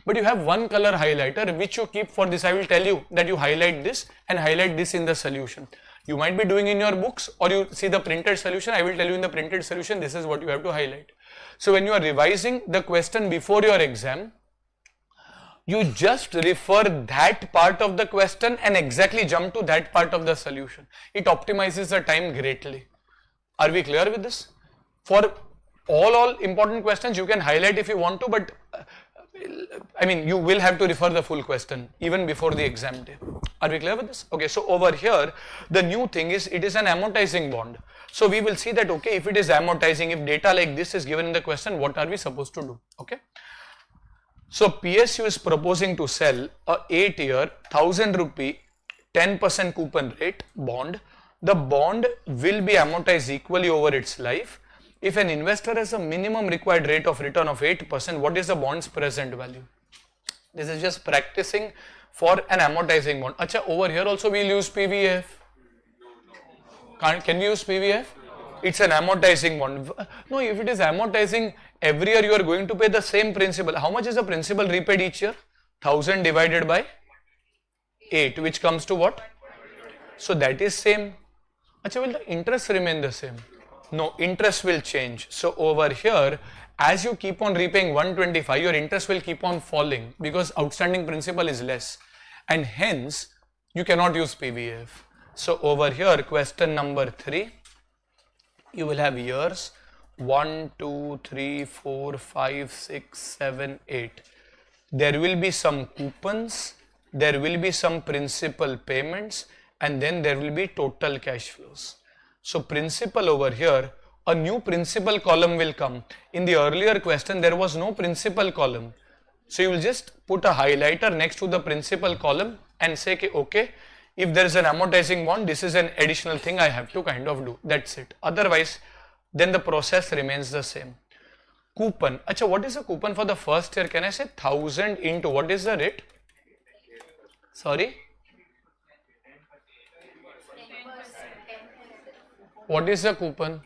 but you have one color highlighter which you keep for this. I will tell you that you highlight this and highlight this in the solution. You might be doing in your books, or you see the printed solution. I will tell you in the printed solution, this is what you have to highlight. So when you are revising the question before your exam, you just refer that part of the question and exactly jump to that part of the solution. It optimizes the time greatly. Are we clear with this? For all important questions, you can highlight if you want to, but I mean, you will have to refer the full question even before the exam day. Are we clear with this? Okay, so over here, the new thing is, it is an amortizing bond. So we will see that, okay, if it is amortizing, if data like this is given in the question, what are we supposed to do? Okay. So PSU is proposing to sell a 8-year 1000 rupee 10% coupon rate bond. The bond will be amortized equally over its life. If an investor has a minimum required rate of return of 8%, what is the bond's present value? This is just practicing for an amortizing bond. Acha, over here also we will use PVF. Can we use PVF? It's an amortizing bond. No, if it is amortizing, every year you are going to pay the same principal. How much is the principal repaid each year? 1000 divided by 8, which comes to what? So that is same. Achha, will the interest remain the same? No, interest will change. So over here, as you keep on repaying 125, your interest will keep on falling because outstanding principal is less. And hence, you cannot use PVF. So over here, question number 3, you will have years 1, 2, 3, 4, 5, 6, 7, 8. There will be some coupons, there will be some principal payments, and then there will be total cash flows. So principal over here, a new principal column will come. In the earlier question, there was no principal column. So you will just put a highlighter next to the principal column and say, okay, if there is an amortizing bond, this is an additional thing I have to kind of do. That's it. Otherwise, then the process remains the same. Coupon. Acha, what is the coupon for the first year? Can I say 1000 into what is the rate? Sorry? What is the coupon?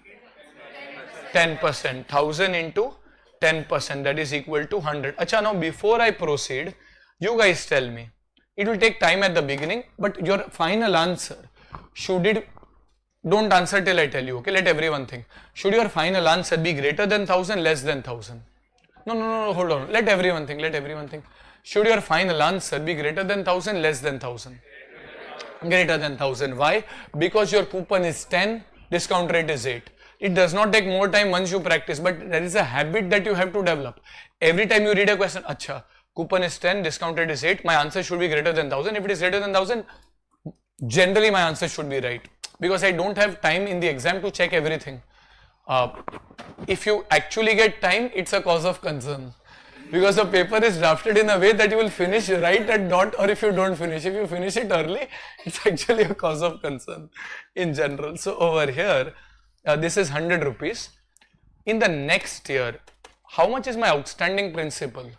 10%. 1000 into 10%, that is equal to 100. Acha, now before I proceed, you guys tell me. It will take time at the beginning, but your final answer, should it, don't answer till I tell you, okay, let everyone think. Should your final answer be greater than 1000, less than 1000? No, hold on, let everyone think. Should your final answer be greater than 1000, less than 1000? Greater than 1000. Why? Because your coupon is 10, discount rate is 8. It does not take more time once you practice, but there is a habit that you have to develop. Every time you read a question, acha, coupon is 10, discounted is 8, my answer should be greater than 1000. If it is greater than 1000, generally my answer should be right, because I don't have time in the exam to check everything. If you actually get time, it's a cause of concern, because the paper is drafted in a way that you will finish right at dot, or if you don't finish, if you finish it early, it's actually a cause of concern in general. So over here, this is 100 rupees. In the next year, how much is my outstanding principal?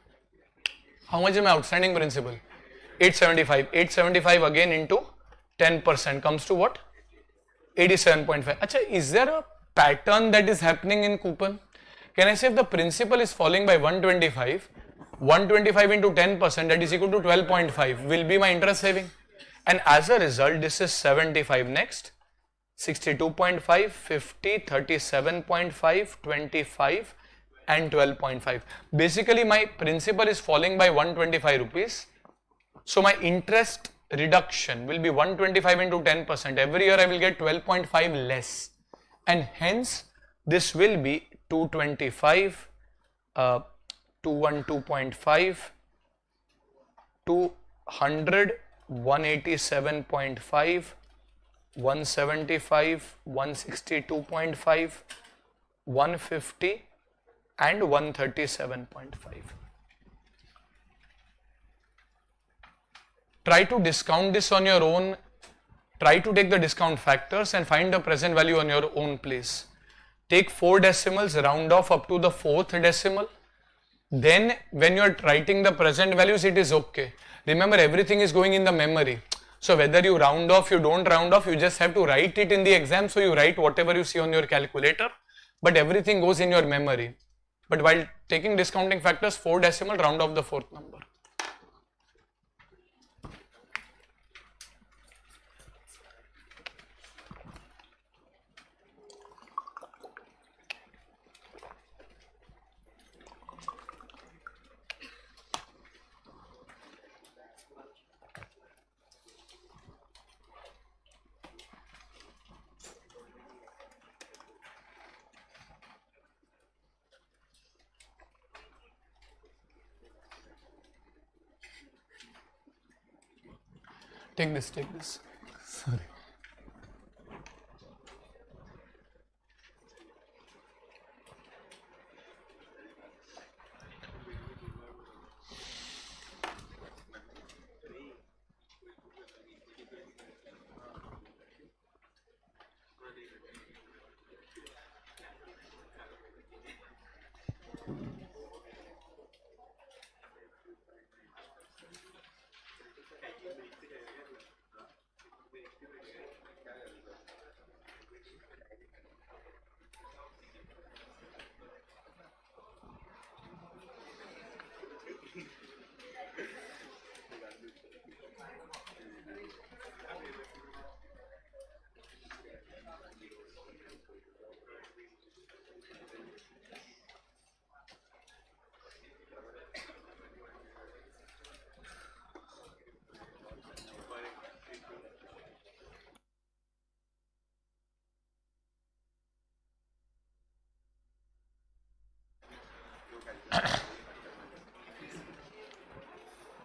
How much is my outstanding principal? 875. 875 again into 10% comes to what? 87.5. Acha, is there a pattern that is happening in coupon? Can I say if the principal is falling by 125, 125 into 10%, that is equal to 12.5 will be my interest saving. And as a result, this is 75 next, 62.5, 50, 37.5, 25 and 12.5. Basically my principal is falling by 125 rupees. So my interest reduction will be 125 into 10%. Every year I will get 12.5 less. And hence this will be 225, 212.5, 200, 187.5, 175, 162.5, 150 and 137.5. Try to discount this on your own. Try to take the discount factors and find the present value on your own place. Take 4 decimals, round off up to the 4th decimal. Then when you are writing the present values, it is okay. Remember, everything is going in the memory. So whether you round off, you don't round off, you just have to write it in the exam. So you write whatever you see on your calculator, but everything goes in your memory. But while taking discounting factors, 4 decimal, round off the 4th number. Take this. Sorry.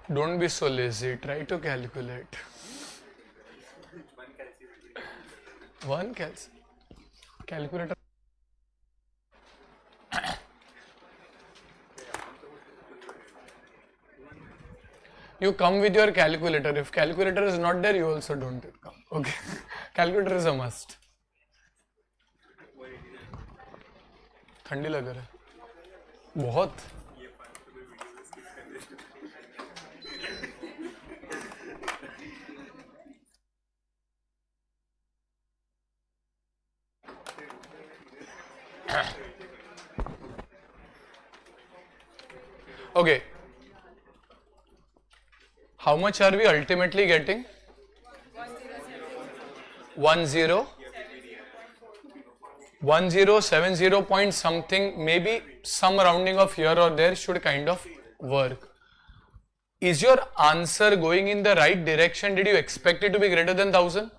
Don't be so lazy, try to calculate. One calculator. You come with your calculator. If calculator is not there, you also don't come. Okay. Calculator is a must. ठंडी लग रहा है बहुत. Okay. How much are we ultimately getting? 1070 point something, maybe some rounding of here or there should kind of work. Is your answer going in the right direction? Did you expect it to be greater than 1000?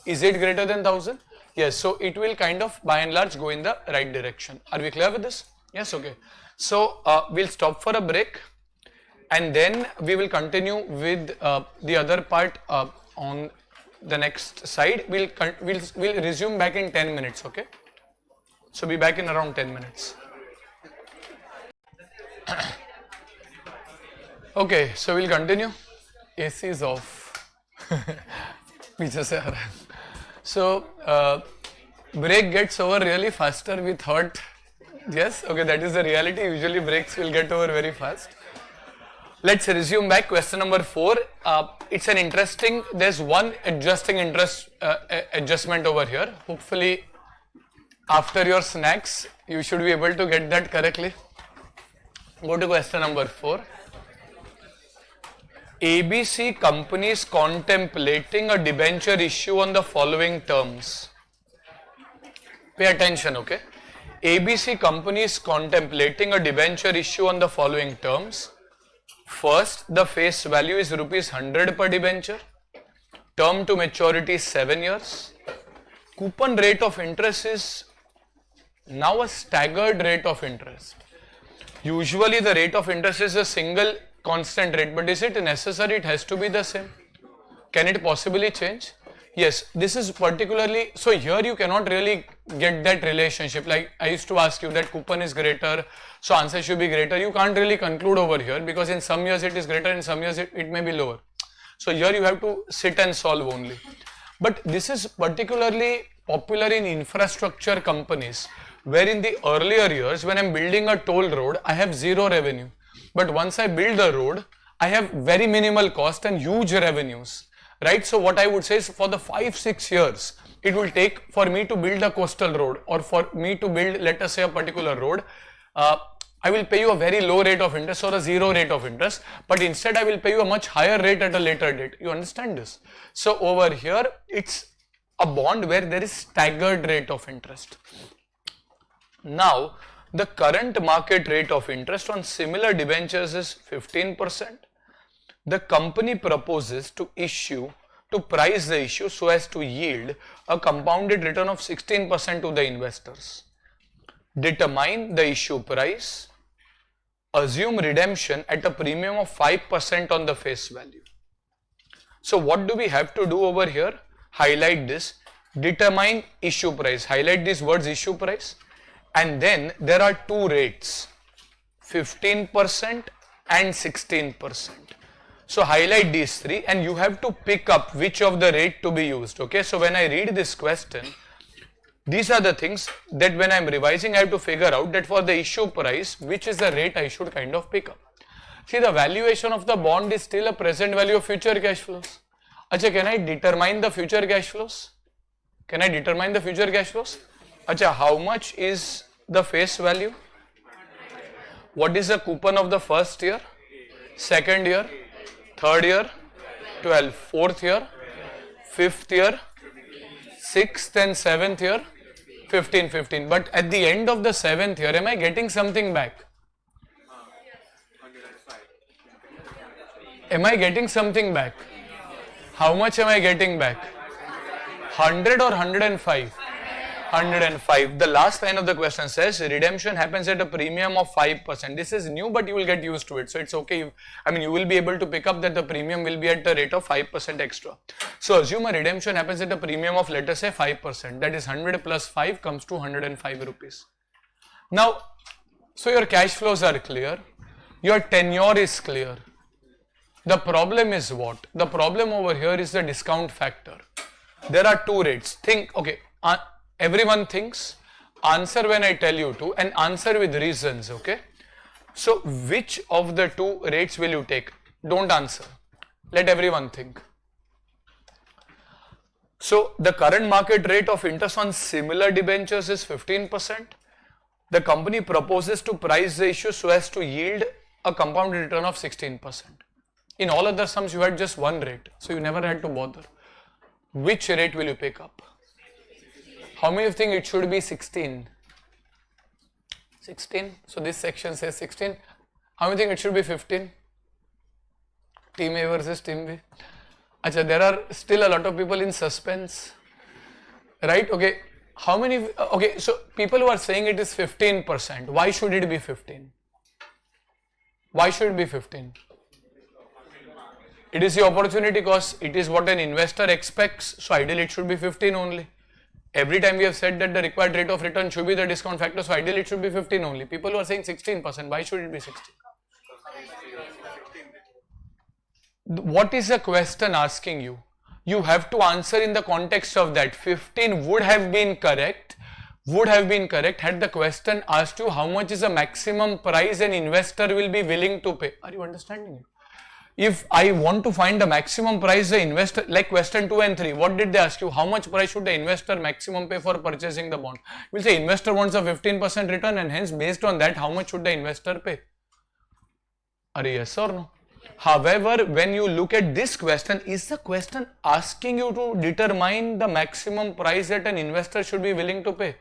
Is it greater than 1000? Yes, so it will kind of by and large go in the right direction. Are we clear with this? Yes, okay. So we'll stop for a break and then we will continue with the other part on the next side. We'll resume back in 10 minutes, okay? So be back in around 10 minutes. Okay, so we'll continue. AC is off. पीछे से आ रहा है. So break gets over really faster. We thought, yes, okay, that is the reality. Usually breaks will get over very fast. Let's resume back. Question number 4. It's an interesting. There's one adjustment over here. Hopefully, after your snacks, you should be able to get that correctly. Go to question number 4. ABC companies contemplating a debenture issue on the following terms. Pay attention, okay? ABC companies contemplating a debenture issue on the following terms. First, the face value is rupees 100 per debenture. Term to maturity is 7 years. Coupon rate of interest is now a staggered rate of interest. Usually the rate of interest is a single constant rate, but is it necessary? It has to be the same. Can it possibly change? Yes, this is particularly, so here you cannot really get that relationship. Like I used to ask you that coupon is greater, so answer should be greater. You can't really conclude over here because in some years it is greater, in some years it may be lower. So here you have to sit and solve only. But this is particularly popular in infrastructure companies, where in the earlier years when I'm building a toll road, I have zero revenue. But once I build the road, I have very minimal cost and huge revenues, right? So what I would say is for the 5-6 years, it will take for me to build a coastal road or for me to build, let us say, a particular road. I will pay you a very low rate of interest or a zero rate of interest, but instead I will pay you a much higher rate at a later date. You understand this? So over here, it's a bond where there is staggered rate of interest. Now, the current market rate of interest on similar debentures is 15%. The company proposes to price the issue so as to yield a compounded return of 16% to the investors. Determine the issue price. Assume redemption at a premium of 5% on the face value. So what do we have to do over here? Highlight this. Determine issue price. Highlight these words, issue price. And then there are two rates, 15% and 16%. So highlight these three and you have to pick up which of the rate to be used. Okay, so when I read this question, these are the things that when I am revising, I have to figure out that for the issue price, which is the rate I should kind of pick up. See, the valuation of the bond is still a present value of future cash flows. Acha, can I determine the future cash flows? Can I determine the future cash flows? Acha, how much is the face value? What is the coupon of the first year, second year, third year, 12, fourth year, fifth year, sixth and seventh year, 15. But at the end of the seventh year, am I getting something back? Am I getting something back? How much am I getting back? 100 or 105? 105. The last line of the question says redemption happens at a premium of 5%. This is new, but you will get used to it. So it's okay. I mean, you will be able to pick up that the premium will be at the rate of 5% extra. So assume a redemption happens at a premium of, let us say, 5%. That is 100 plus 5 comes to 105 rupees. Now, so your cash flows are clear. Your tenure is clear. The problem is what? The problem over here is the discount factor. There are two rates. Think, okay. Everyone thinks, answer when I tell you to and answer with reasons, okay? So which of the two rates will you take? Don't answer. Let everyone think. So the current market rate of interest on similar debentures is 15%. The company proposes to price the issue so as to yield a compounded return of 16%. In all other sums, you had just one rate, so you never had to bother. Which rate will you pick up? How many think it should be 16? 16. So this section says 16. How many think it should be 15? Team A versus Team B. Achha, there are still a lot of people in suspense. right? Okay, how many, okay, so people who are saying it is 15%, why should it be 15? Why should it be 15? It is the opportunity cost, it is what an investor expects, so ideally it should be 15 only. Every time we have said that the required rate of return should be the discount factor, so ideally it should be 15 only. People who are saying 16%, why should it be 16? What is the question asking you? You have to answer in the context of that. 15 would have been correct had the question asked you how much is the maximum price an investor will be willing to pay. Are you understanding it? If I want to find the maximum price the investor, like question 2 and 3, what did they ask you? How much price should the investor maximum pay for purchasing the bond? We'll say investor wants a 15% return, and hence based on that, how much should the investor pay? Are yes or no? However, when you look at this question, is the question asking you to determine the maximum price that an investor should be willing to pay?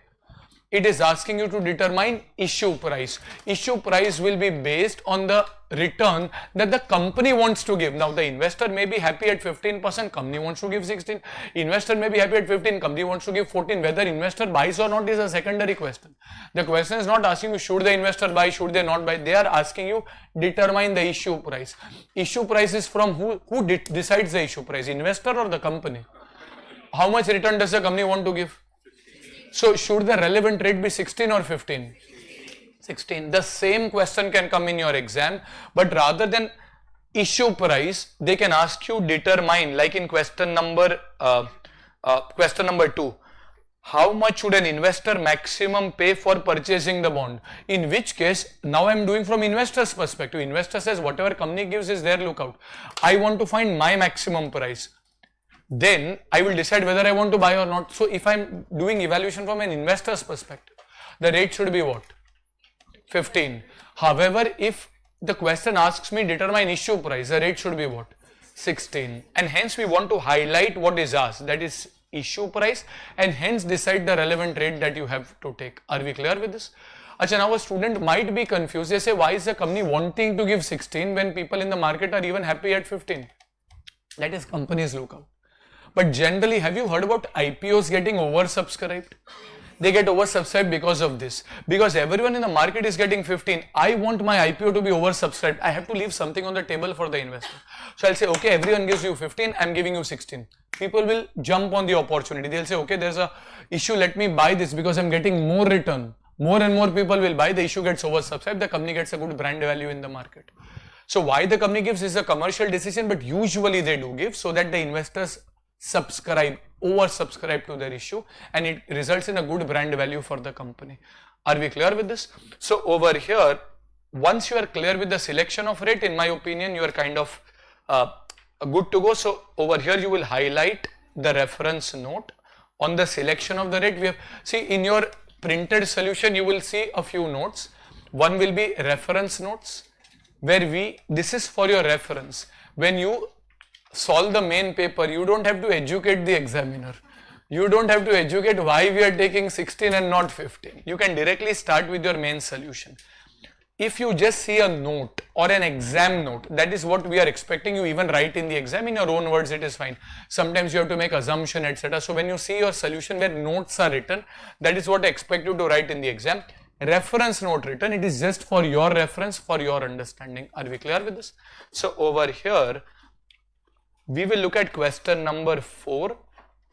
It is asking you to determine issue price. Issue price will be based on the return that the company wants to give. Now, the investor may be happy at 15%, company wants to give 16. Investor may be happy at 15, company wants to give 14. Whether investor buys or not is a secondary question. The question is not asking you should the investor buy, should they not buy. They are asking you determine the issue price. Issue price is from who decides the issue price, investor or the company? How much return does the company want to give? So, should the relevant rate be 16 or 15? 16. The same question can come in your exam, but rather than issue price, they can ask you determine, like in question number 2. How much should an investor maximum pay for purchasing the bond? In which case, now I am doing from investor's perspective. Investor says whatever company gives is their lookout. I want to find my maximum price. Then I will decide whether I want to buy or not. So if I am doing evaluation from an investor's perspective, the rate should be what? 15. However, if the question asks me determine issue price, the rate should be what? 16. And hence we want to highlight what is asked, that is issue price, and hence decide the relevant rate that you have to take. Are we clear with this? Achha, now a student might be confused. They say, why is the company wanting to give 16 when people in the market are even happy at 15? That is company's lookout. But generally, have you heard about IPOs getting oversubscribed? They get oversubscribed because of this. Because everyone in the market is getting 15. I want my IPO to be oversubscribed. I have to leave something on the table for the investor. So I'll say, okay, everyone gives you 15. I'm giving you 16. People will jump on the opportunity. They'll say, okay, there's a issue. Let me buy this because I'm getting more return. More and more people will buy. The issue gets oversubscribed. The company gets a good brand value in the market. So why the company gives is a commercial decision, but usually they do give so that the investors oversubscribe to their issue, and it results in a good brand value for the company. Are we clear with this? So over here, once you are clear with the selection of rate, in my opinion, you are kind of good to go. So over here, you will highlight the reference note on the selection of the rate. We have, see, in your printed solution, you will see a few notes. One will be reference notes, where this is for your reference. When you solve the main paper, you don't have to educate the examiner. You don't have to educate why we are taking 16 and not 15. You can directly start with your main solution. If you just see a note or an exam note, that is what we are expecting you even write in the exam in your own words, it is fine. Sometimes you have to make assumption, etc. So when you see your solution where notes are written, that is what I expect you to write in the exam. Reference note written, it is just for your reference, for your understanding. Are we clear with this? So over here, we will look at question number 4,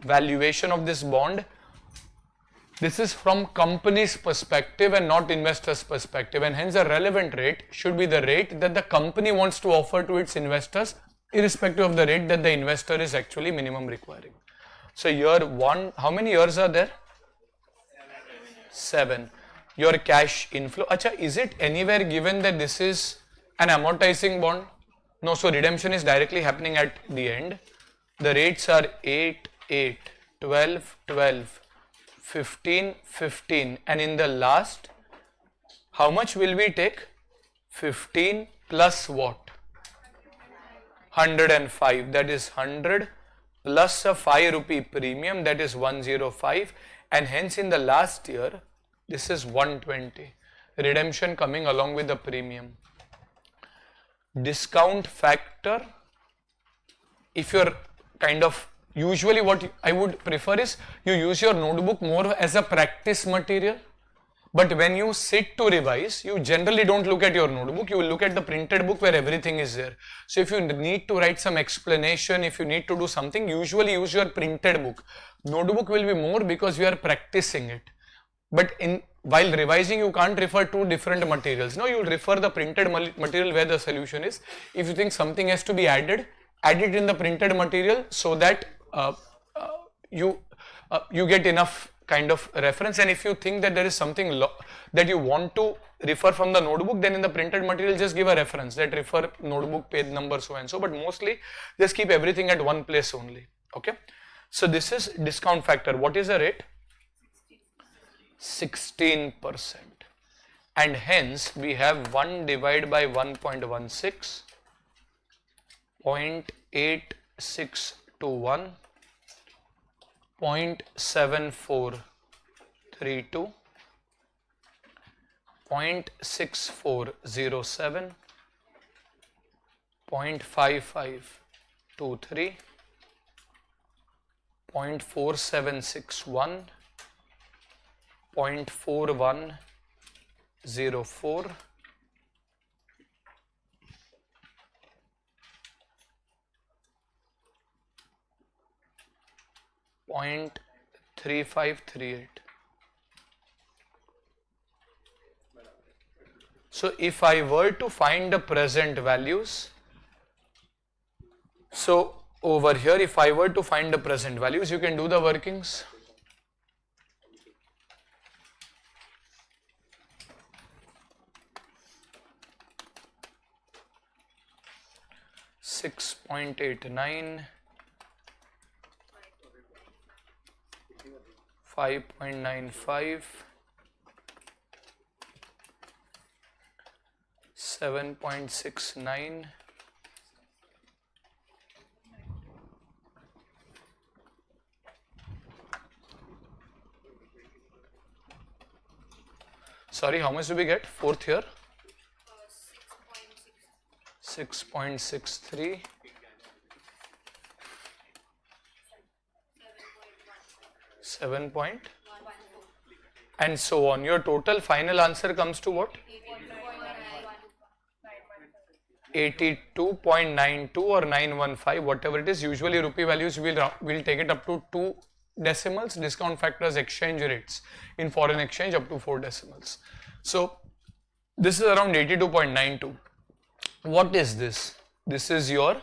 valuation of this bond. This is from company's perspective and not investor's perspective, and hence the relevant rate should be the rate that the company wants to offer to its investors, irrespective of the rate that the investor is actually minimum requiring. So year 1, how many years are there? 7. Your cash inflow. Acha, is it anywhere given that this is an amortizing bond? No, so redemption is directly happening at the end. The rates are 8, 8, 12, 12, 15, 15, and in the last, how much will we take? 15 plus what? 105, that is 100 plus a 5 rupee premium, that is 105, and hence in the last year, this is 120. Redemption coming along with the premium. Discount factor, if you're kind of usually what I would prefer is you use your notebook more as a practice material. But when you sit to revise, you generally don't look at your notebook, you will look at the printed book where everything is there. So if you need to write some explanation, if you need to do something, usually use your printed book. Notebook will be more because you are practicing it. But while revising, you can't refer to different materials. No, you will refer the printed material where the solution is. If you think something has to be added, add it in the printed material so that you get enough kind of reference. And if you think that there is something that you want to refer from the notebook, then in the printed material just give a reference that refer notebook page number so and so, but mostly just keep everything at one place only. Okay, so this is discount factor. What is the rate? 16%, and hence we have 1 divided by 1.16, 0.8621, 0.7432, 0.6407, 0.5523, 0.4761, 0.4104, 0.3538. So if I were to find the present values, so over here if I were to find the present values, you can do the workings. $6.89, 5.95, 7.69, 'Sorry, how much do we get? Fourth here? 6.63, 7 point, and so on. Your total final answer comes to what? 82.92 or 915, whatever it is. Usually rupee values will take it up to 2 decimals. Discount factors, exchange rates in foreign exchange up to 4 decimals. So this is around 82.92. What is this? This is your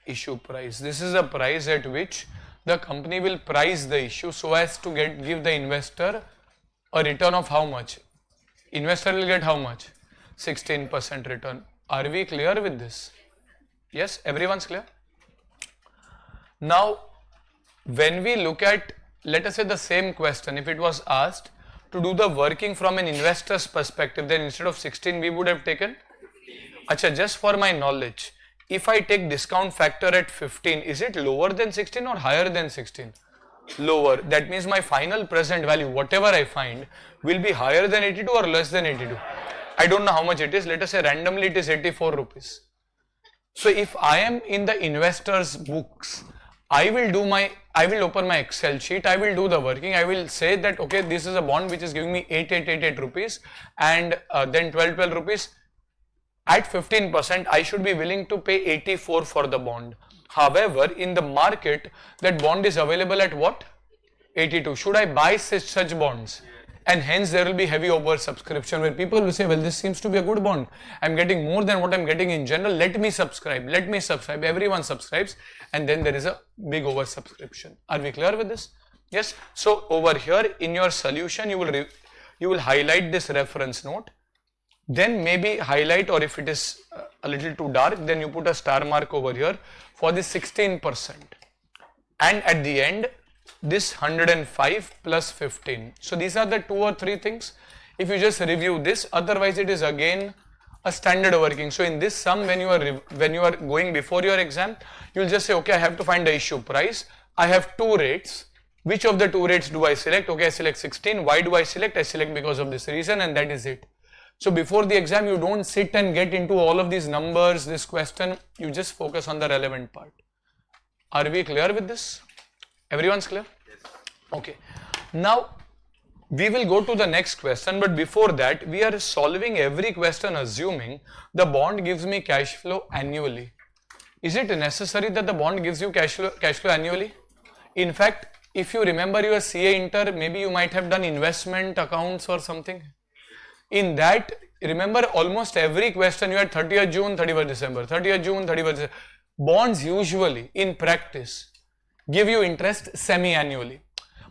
issue price. This is the price at which the company will price the issue so as to give the investor a return of how much? Investor will get how much? 16% return. Are we clear with this? Yes, everyone's clear? Now, when we look at, let us say the same question, if it was asked to do the working from an investor's perspective, then instead of 16 we would have taken? Acha, just for my knowledge, if I take discount factor at 15, is it lower than 16 or higher than 16? Lower. That means my final present value, whatever I find, will be higher than 82 or less than 82. I don't know how much it is. Let us say randomly it is 84 rupees. So if I am in the investor's books, I will open my Excel sheet, I will do the working, I will say that okay, this is a bond which is giving me 8888 rupees and then 12 rupees. At 15%, I should be willing to pay 84 for the bond. However, in the market, that bond is available at what? 82. Should I buy such bonds? And hence there will be heavy oversubscription where people will say, well, this seems to be a good bond. I'm getting more than what I'm getting in general. Let me subscribe. Everyone subscribes. And then there is a big oversubscription. Are we clear with this? Yes. So over here in your solution, you will highlight this reference note. Then maybe highlight, or if it is a little too dark, then you put a star mark over here for the 16%. And at the end, this 105 plus 15. So these are the 2 or 3 things. If you just review this, otherwise it is again a standard working. So in this sum, when you are going before your exam, you will just say, okay, I have to find the issue price. I have 2 rates. Which of the 2 rates do I select? Okay, I select 16. Why do I select? I select because of this reason, and that is it. So before the exam, you don't sit and get into all of these numbers, this question, you just focus on the relevant part. Are we clear with this? Everyone's clear? Yes. Okay. Now, we will go to the next question, but before that, we are solving every question assuming the bond gives me cash flow annually. Is it necessary that the bond gives you cash flow annually? In fact, if you remember your CA Inter, maybe you might have done investment accounts or something. In that, remember almost every question you had 30th June, 31st December, 30th June, 31st December. Bonds usually, in practice, give you interest semi-annually.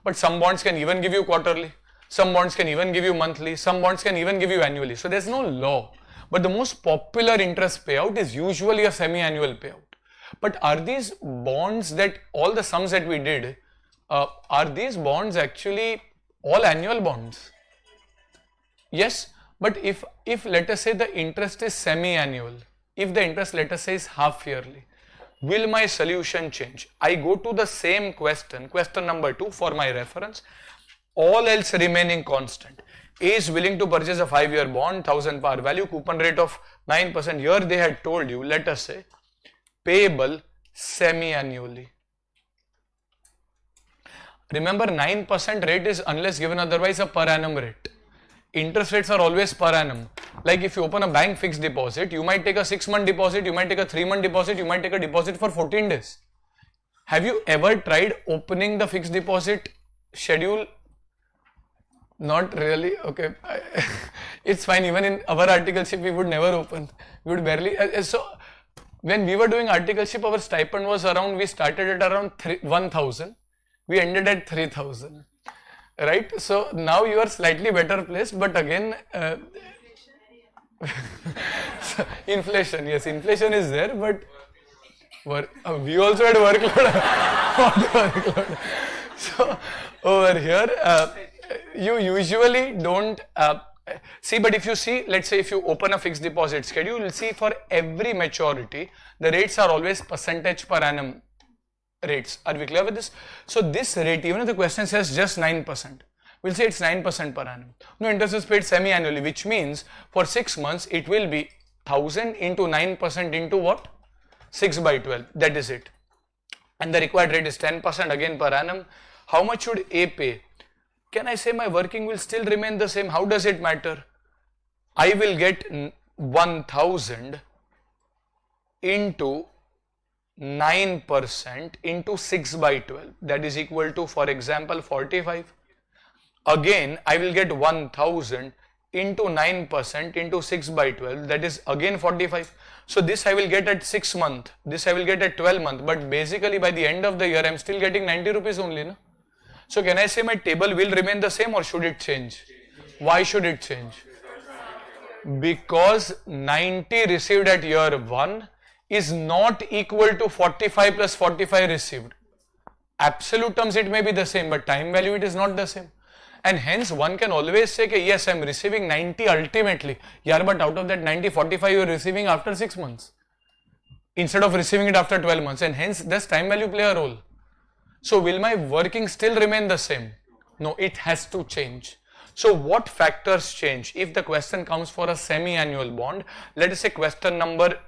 But some bonds can even give you quarterly. Some bonds can even give you monthly. Some bonds can even give you annually. So there's no law. But the most popular interest payout is usually a semi-annual payout. But are these bonds that all the sums that we did, are these bonds actually all annual bonds? Yes, but if let us say the interest is semi-annual, if the interest let us say is half yearly, will my solution change? I go to the same question number 2 for my reference, all else remaining constant. A is willing to purchase a 5-year bond, 1000 par value, coupon rate of 9%. Here they had told you, let us say, payable semi-annually. Remember, 9% rate is unless given otherwise a per annum rate. Interest rates are always per annum. Like if you open a bank fixed deposit, you might take a 6-month deposit, you might take a 3-month deposit, you might take a deposit for 14 days. Have you ever tried opening the fixed deposit schedule? Not really. Okay. It's fine. Even in our articleship, we would never open. We would barely. So, when we were doing articleship, our stipend was around, we started at around 1,000. We ended at 3,000. Right? So, now you are slightly better placed, but again, inflation, yes, inflation is there, but we also had workload. So, over here, you usually don't see, but if you see, let's say if you open a fixed deposit schedule, you will see for every maturity, the rates are always percentage per annum rates. Are we clear with this? So this rate, even if the question says just 9%, we'll say it's 9% per annum. No, interest is paid semi-annually, which means for 6 months, it will be 1000 into 9% into what? 6 by 12, that is it. And the required rate is 10% again per annum. How much should A pay? Can I say my working will still remain the same? How does it matter? I will get 1000 into 9% into 6 by 12, that is equal to, for example, 45. Again, I will get 1000 into 9% into 6 by 12, that is again 45. So this I will get at 6 months, this I will get at 12 months, but basically by the end of the year, I am still getting 90 rupees only, no? So can I say my table will remain the same or should it change? Why should it change? Because 90 received at year 1 is not equal to 45 plus 45 received. Absolute terms it may be the same, but time value it is not the same. And hence one can always say, okay, yes, I am receiving 90 ultimately. Yeah, but out of that 90, 45 you are receiving after 6 months instead of receiving it after 12 months. And hence does time value play a role? So will my working still remain the same? No, it has to change. So what factors change? If the question comes for a semi-annual bond, let us say question number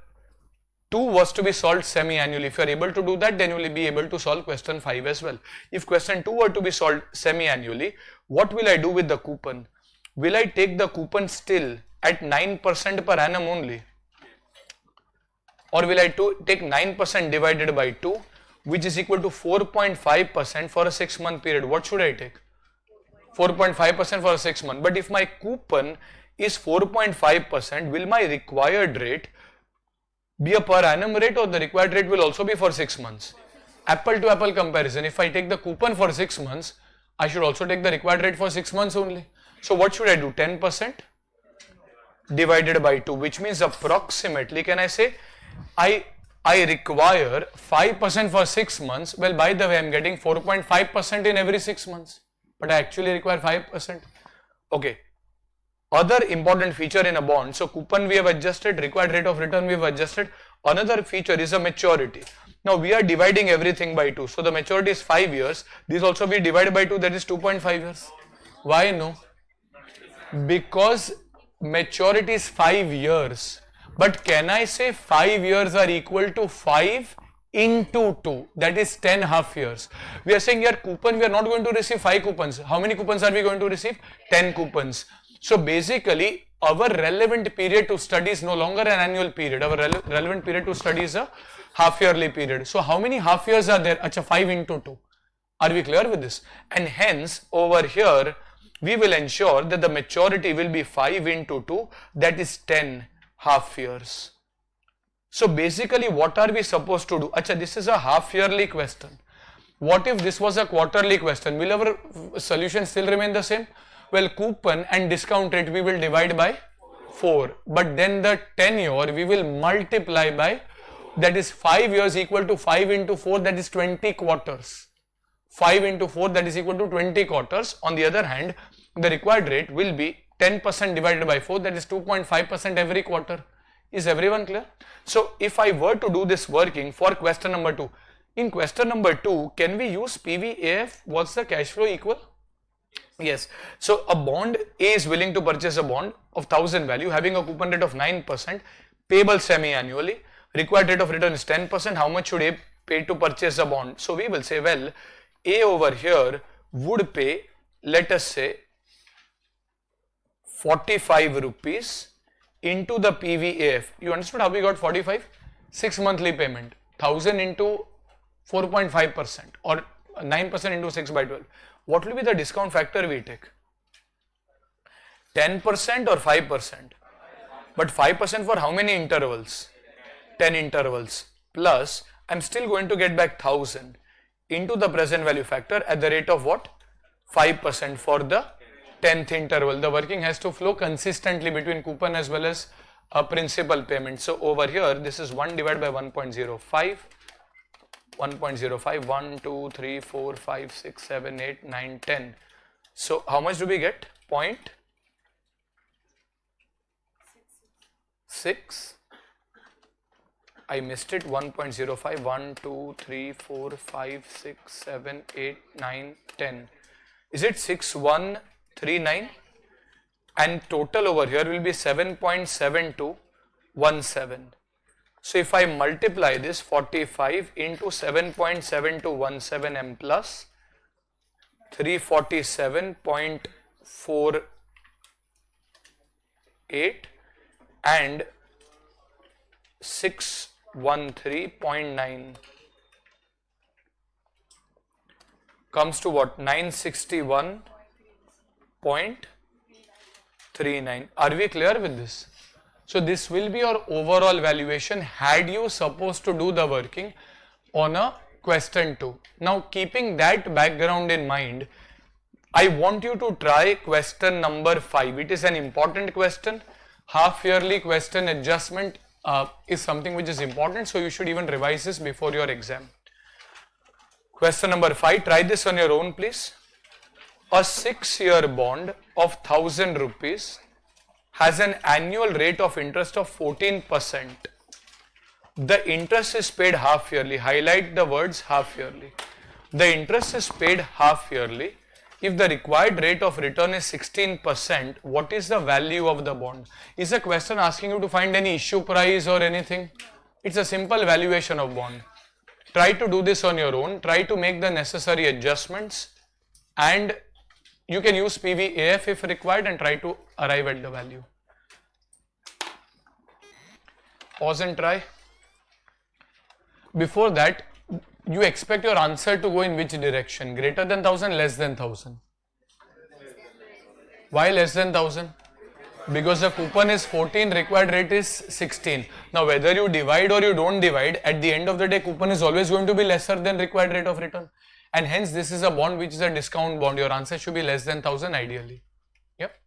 2 was to be solved semi-annually. If you are able to do that, then you will be able to solve question 5 as well. If question 2 were to be solved semi-annually, what will I do with the coupon? Will I take the coupon still at 9% per annum only? Or will I take 9% divided by 2, which is equal to 4.5% for a 6-month period? What should I take? 4.5% for a 6 month. But if my coupon is 4.5%, will my required rate be a per annum rate or the required rate will also be for 6 months? Apple to apple comparison. If I take the coupon for 6 months, I should also take the required rate for 6 months only. So what should I do? 10% divided by 2, which means approximately, can I say, I require 5% for 6 months. Well, by the way, I am getting 4.5% in every 6 months, but I actually require 5%. Okay. Other important feature in a bond, so coupon we have adjusted, required rate of return we have adjusted. Another feature is a maturity. Now we are dividing everything by 2. So the maturity is 5 years. This also we divide by 2, that is 2.5 years. Why no? Because maturity is 5 years. But can I say 5 years are equal to 5 into 2, that is 10 half years. We are saying here coupon, we are not going to receive 5 coupons. How many coupons are we going to receive? 10 coupons. So basically our relevant period to study is no longer an annual period. Our relevant period to study is a half yearly period. So how many half years are there? Acha, 5 into 2. Are we clear with this? And hence over here we will ensure that the maturity will be 5 into 2, that is 10 half years. So basically what are we supposed to do? Acha, this is a half yearly question. What if this was a quarterly question? Will our solution still remain the same? Well, coupon and discount rate we will divide by 4. But then the tenure we will multiply by, that is 5 years equal to 5 into 4, that is 20 quarters. 5 into 4, that is equal to 20 quarters. On the other hand, the required rate will be 10% divided by 4, that is 2.5% every quarter. Is everyone clear? So if I were to do this working for question number 2, in question number 2, can we use PVAF? What's the cash flow equal? Yes. So a bond, A is willing to purchase a bond of 1000 value having a coupon rate of 9%, payable semi-annually, required rate of return is 10%. How much should A pay to purchase a bond? So we will say, well, A over here would pay, let us say, 45 rupees into the PVAF. You understood how we got 45? 6 monthly payment, 1000 into 4.5% or 9% into 6 by 12. What will be the discount factor we take? 10% or 5%? But 5% for how many intervals? 10 intervals. Plus, I am still going to get back 1000 into the present value factor at the rate of what? 5% for the 10th interval. The working has to flow consistently between coupon as well as principal payment. So over here, this is 1 divided by 1.05. 1.05, 1, 2, 3, 4, 5, 6, 7, 8, 9, 10. So how much do we get? 0.6. I missed it. 1.05, 1, 2, 3, 4, 5, 6, 7, 8, 9, 10. Is it 6139? And total over here will be 7.7217. So if I multiply this 45 into 7.7217 m plus 347.48 and 613.9 comes to what? 961.39. Are we clear with this? So this will be your overall valuation had you supposed to do the working on a question 2. Now keeping that background in mind, I want you to try question number 5. It is an important question. Half yearly question adjustment is something which is important, so you should even revise this before your exam. Question number 5, try this on your own please. A 6-year bond of 1000 rupees has an annual rate of interest of 14%. The interest is paid half yearly. Highlight the words half yearly. The interest is paid half yearly. If the required rate of return is 16%, what is the value of the bond? Is the question asking you to find any issue price or anything? It's a simple valuation of bond. Try to do this on your own. Try to make the necessary adjustments and you can use PVAF if required and try to arrive at the value. Pause and try. Before that, you expect your answer to go in which direction? Greater than 1000, less than 1000? Why less than 1000? Because the coupon is 14, required rate is 16. Now whether you divide or you don't divide, at the end of the day coupon is always going to be lesser than required rate of return. And hence this is a bond which is a discount bond. Your answer should be less than 1000 ideally. Yep.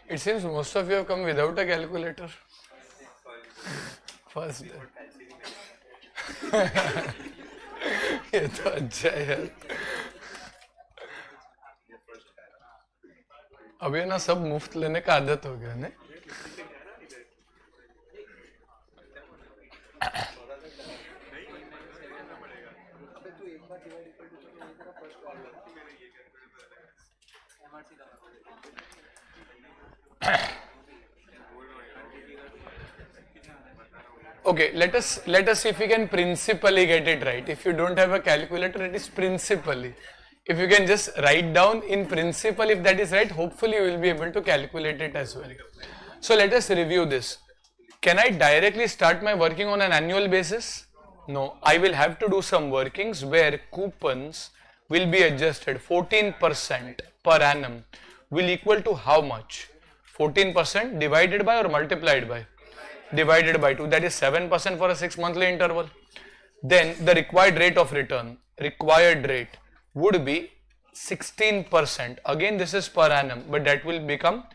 It seems most of you have come without a calculator. First day. ये तो अच्छा है यार. अभी ना सब मुफ्त लेने का आदत हो गया ने. Okay, let us see if we can principally get it right. If you don't have a calculator, it is principally. If you can just write down in principle, if that is right, hopefully you will be able to calculate it as well. So let us review this. Can I directly start my working on an annual basis? No, I will have to do some workings where coupons will be adjusted. 14% per annum will equal to how much? 14% divided by or multiplied by? Divided by 2, that is 7% for a 6 monthly interval. Then the required rate of return, required rate would be 16%. Again this is per annum, but that will become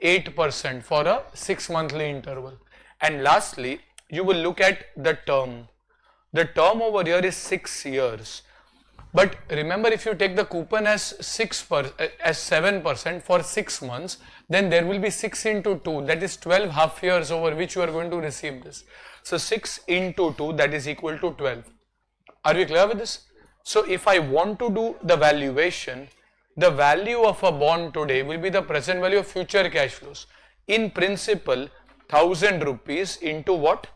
8% for a 6 monthly interval. And lastly, you will look at the term. The term over here is 6 years. But remember, if you take the coupon as 7% for 6 months, then there will be 6 into 2, that is 12 half years over which you are going to receive this. So 6 into 2, that is equal to 12. Are we clear with this? So if I want to do the valuation, the value of a bond today will be the present value of future cash flows. In principle, 1000 rupees into what?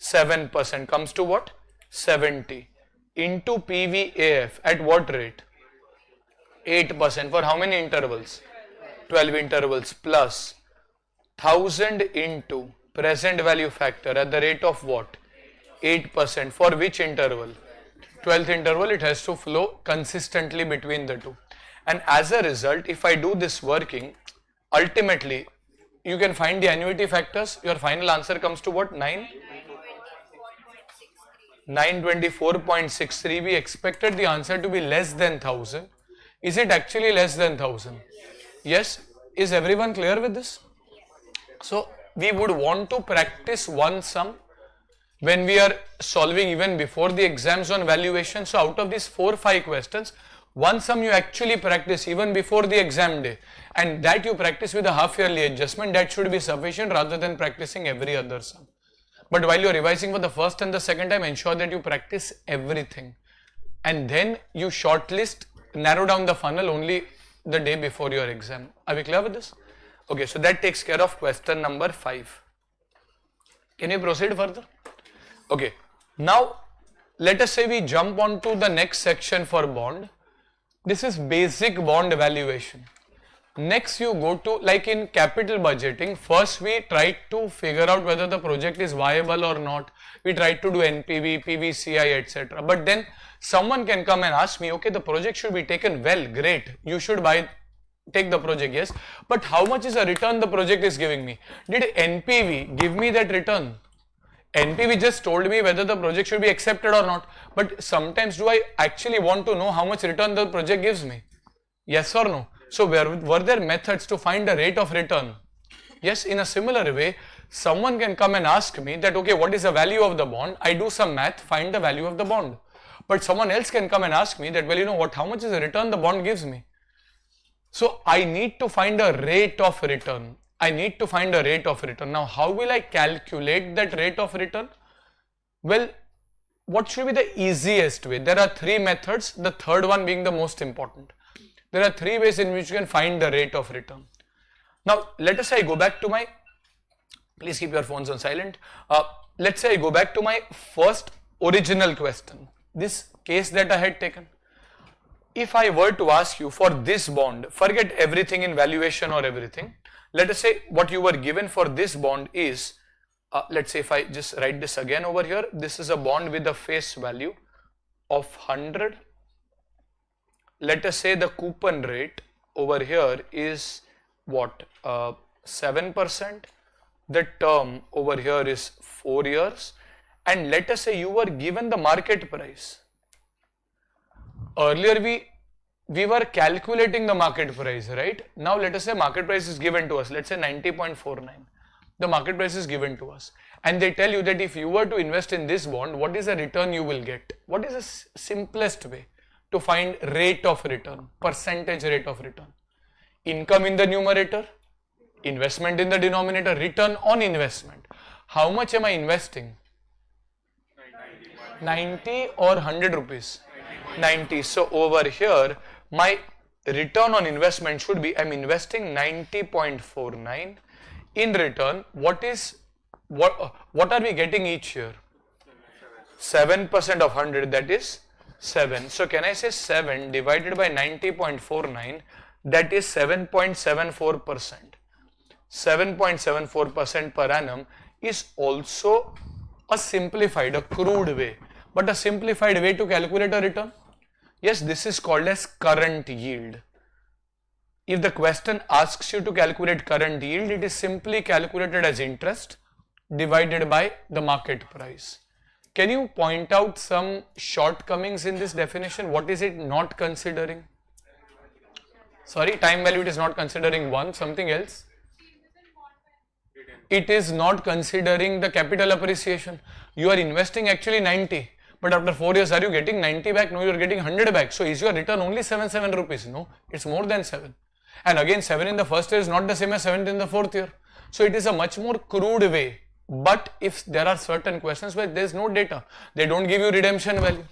7% comes to what? 70. Into PVAF at what rate? 8%. For how many intervals? 12 intervals plus 1000 into present value factor at the rate of what? 8%. For which interval? 12th interval. It has to flow consistently between the two. And as a result, if I do this working, ultimately you can find the annuity factors. Your final answer comes to what? 924.63. We expected the answer to be less than 1000. Is it actually less than 1000? Yes. Is everyone clear with this? So we would want to practice one sum when we are solving even before the exams on valuation. So out of these 4-5 questions, one sum you actually practice even before the exam day, and that you practice with a half yearly adjustment. That should be sufficient rather than practicing every other sum. But while you are revising for the first and the second time, ensure that you practice everything, and then you shortlist, narrow down the funnel only the day before your exam. Are we clear with this? Okay, so that takes care of question number 5. Can we proceed further? Okay, now let us say we jump on to the next section for bond. This is basic bond evaluation. Next you go to, like in capital budgeting, first we try to figure out whether the project is viable or not. We try to do NPV, PVCI, etc. But then someone can come and ask me, okay, the project should be taken well, great, you should take the project, yes, but how much is the return the project is giving me? Did NPV give me that return? NPV just told me whether the project should be accepted or not, but sometimes do I actually want to know how much return the project gives me? Yes or no? So were there methods to find the rate of return? Yes, in a similar way, someone can come and ask me that, okay, what is the value of the bond? I do some math, find the value of the bond. But someone else can come and ask me that, well, you know what, how much is the return the bond gives me? So I need to find a rate of return. I need to find a rate of return. Now, how will I calculate that rate of return? Well, what should be the easiest way? There are 3 methods, the third one being the most important. There are 3 ways in which you can find the rate of return. Now, let us say I go back to my, please keep your phones on silent. Let's say I go back to my first original question, this case that I had taken. If I were to ask you for this bond, forget everything in valuation or everything. Let us say what you were given for this bond is, let's say if I just write this again over here, this is a bond with a face value of 100. Let us say the coupon rate over here is what, 7%, the term over here is 4 years, and let us say you were given the market price. Earlier we were calculating the market price, right? Now let us say market price is given to us, let's say 90.49. The market price is given to us, and they tell you that if you were to invest in this bond, what is the return you will get? What is the simplest way to find rate of return, percentage rate of return? Income in the numerator, investment in the denominator, return on investment. How much am I investing? 90 or 100 rupees? 90. So over here, my return on investment should be, I'm investing 90.49. In return, what are we getting each year? 7% of 100, that is 7. So can I say 7 divided by 90.49, that is 7.74%. 7.74% per annum is also a simplified, a crude way, but a simplified way to calculate a return. Yes, this is called as current yield. If the question asks you to calculate current yield, it is simply calculated as interest divided by the market price. Can you point out some shortcomings in this definition? What is it not considering? Sorry, time value it is not considering one, something else. It is not considering the capital appreciation. You are investing actually 90, but after 4 years are you getting 90 back? No, you are getting 100 back. So is your return only 7 rupees? No, it's more than 7. And again, 7 in the first year is not the same as 7 in the fourth year. So it is a much more crude way. But if there are certain questions where there is no data, they don't give you redemption value,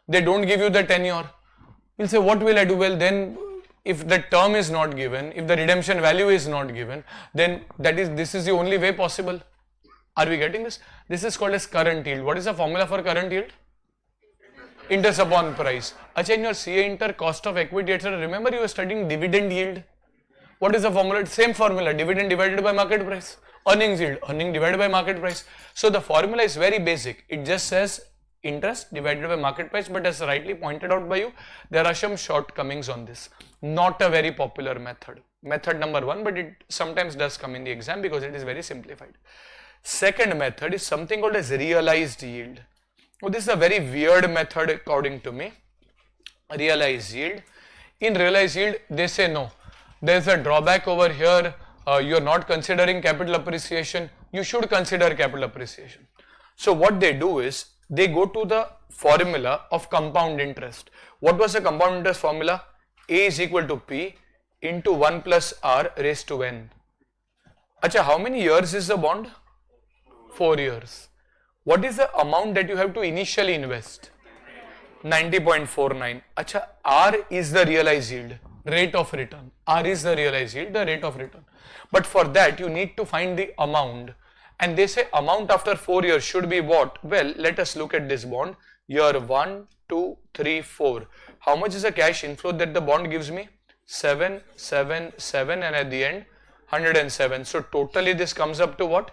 they don't give you the tenure, you'll say, what will I do? Well, then if the term is not given, if the redemption value is not given, then this is the only way possible. Are we getting this? This is called as current yield. What is the formula for current yield? Interest upon price. Acha, in your CA Inter cost of equity, etc., remember you were studying dividend yield. What is the formula? Same formula, dividend divided by market price. Earnings yield, earning divided by market price. So the formula is very basic. It just says interest divided by market price, but as rightly pointed out by you, there are some shortcomings on this. Not a very popular method. Method number 1, but it sometimes does come in the exam because it is very simplified. Second method is something called as realized yield. Oh, this is a very weird method according to me. Realized yield. In realized yield, they say no. There is a drawback over here. You are not considering capital appreciation. You should consider capital appreciation. So what they do is they go to the formula of compound interest. What was the compound interest formula? A is equal to P into 1 plus R raised to N. Acha, how many years is the bond? 4 years. What is the amount that you have to initially invest? 90.49. Acha, R is the realized yield, rate of return. R is the realized yield, the rate of return. But for that, you need to find the amount. And they say amount after 4 years should be what? Well, let us look at this bond. Year 1, 2, 3, 4. How much is the cash inflow that the bond gives me? 7, 7, 7, and at the end, 107. So totally this comes up to what?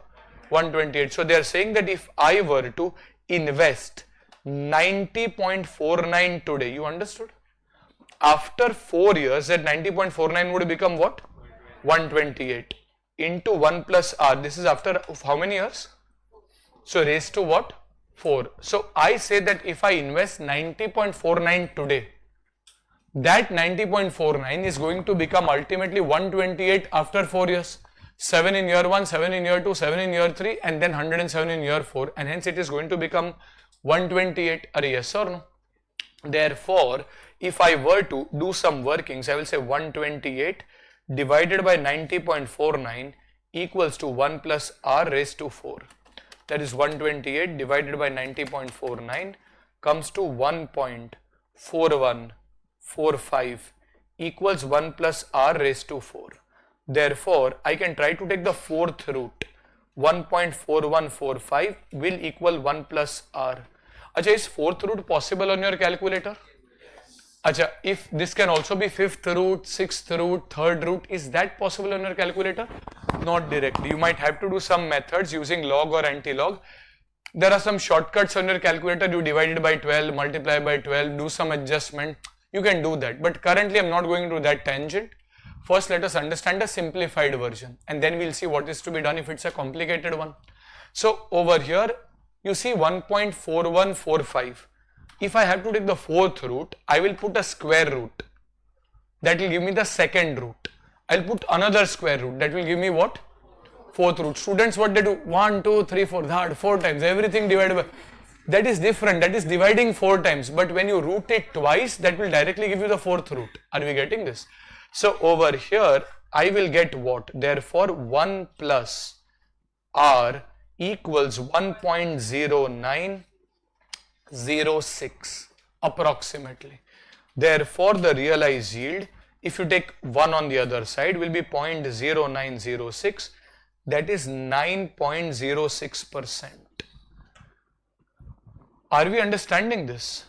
128. So they are saying that if I were to invest 90.49 today, you understood? After 4 years, that 90.49 would become what? 128 into 1 plus R. This is after how many years? So raised to what? 4. So I say that if I invest 90.49 today, that 90.49 is going to become ultimately 128 after 4 years. 7 in year 1, 7 in year 2, 7 in year 3, and then 107 in year 4, and hence it is going to become 128. Are yes or no? Therefore, if I were to do some workings, I will say 128 divided by 90.49 equals to 1 plus R raised to 4. That is 128 divided by 90.49 comes to 1.4145 equals 1 plus R raised to 4. Therefore, I can try to take the fourth root. 1.4145 will equal 1 plus R. Acha, is fourth root possible on your calculator? Acha, if this can also be fifth root, sixth root, third root, is that possible on your calculator? Not directly. You might have to do some methods using log or anti-log. There are some shortcuts on your calculator. You divide it by 12, multiply by 12, do some adjustment. You can do that. But currently, I'm not going to that tangent. First, let us understand a simplified version and then we'll see what is to be done if it's a complicated one. So over here, you see 1.4145. If I have to take the fourth root, I will put a square root. That will give me the second root. I'll put another square root. That will give me what? Fourth root. Students, what they do? 1, 2, 3, 4. Hard, 4 times. Everything divided by. That is different. That is dividing 4 times. But when you root it twice, that will directly give you the fourth root. Are we getting this? So over here, I will get what? Therefore, 1 plus R equals 1.0906 approximately. Therefore, the realized yield, if you take 1 on the other side, will be 0.0906. That is 9.06%. Are we understanding this?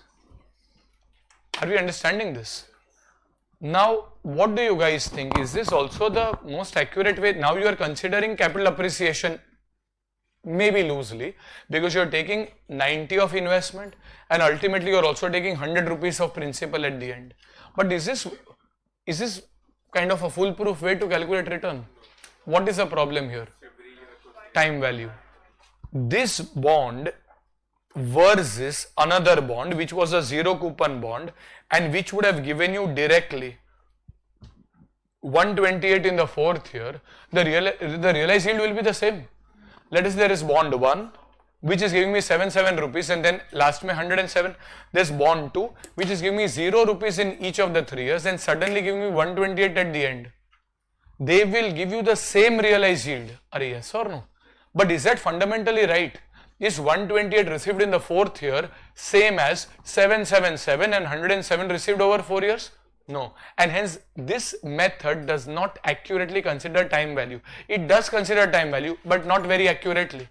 Are we understanding this? Now, what do you guys think? Is this also the most accurate way? Now you are considering capital appreciation, maybe loosely, because you are taking 90 of investment and ultimately you are also taking 100 rupees of principal at the end. But is this kind of a foolproof way to calculate return? What is the problem here? Time value. This bond versus another bond which was a zero coupon bond and which would have given you directly 128 in the fourth year, the realized yield will be the same. Let us say there is bond 1 which is giving me 77 rupees and then last May 107. There's bond 2 which is giving me 0 rupees in each of the 3 years and suddenly giving me 128 at the end. They will give you the same realized yield. Are yes or no? But is that fundamentally right? Is 128 received in the fourth year same as 777 and 107 received over 4 years? No. And hence this method does not accurately consider time value. It does consider time value but not very accurately.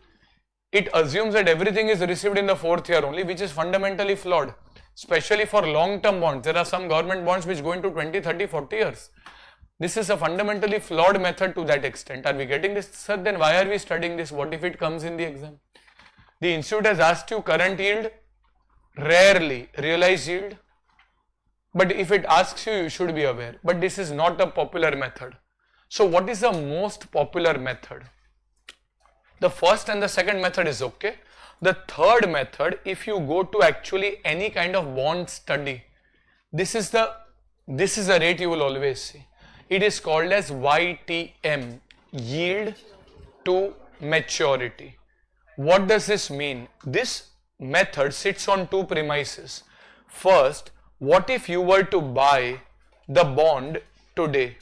It assumes that everything is received in the fourth year only, which is fundamentally flawed. Especially for long-term bonds. There are some government bonds which go into 20, 30, 40 years. This is a fundamentally flawed method to that extent. Are we getting this? Sir, then why are we studying this? What if it comes in the exam? The institute has asked you current yield, rarely realized yield. But if it asks you, you should be aware. But this is not a popular method. So what is the most popular method? The first and the second method is okay. The third method, if you go to actually any kind of bond study, this is the rate you will always see. It is called as YTM, yield to maturity. What does this mean? This method sits on two premises. First, what if you were to buy the bond today?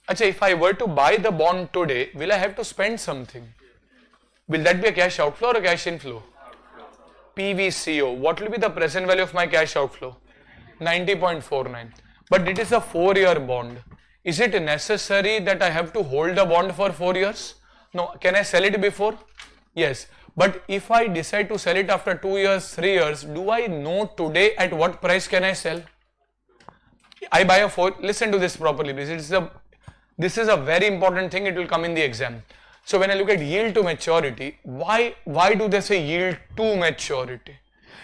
Achha, if I were to buy the bond today, will I have to spend something? Will that be a cash outflow or a cash inflow? PVCO. What will be the present value of my cash outflow? 90.49. But it is a 4-year bond. Is it necessary that I have to hold the bond for 4 years? No. Can I sell it before? Yes. But if I decide to sell it after 2 years, 3 years, do I know today at what price can I sell? I buy a 4, listen to this properly. This is a very important thing. It will come in the exam. So when I look at yield to maturity, why do they say yield to maturity?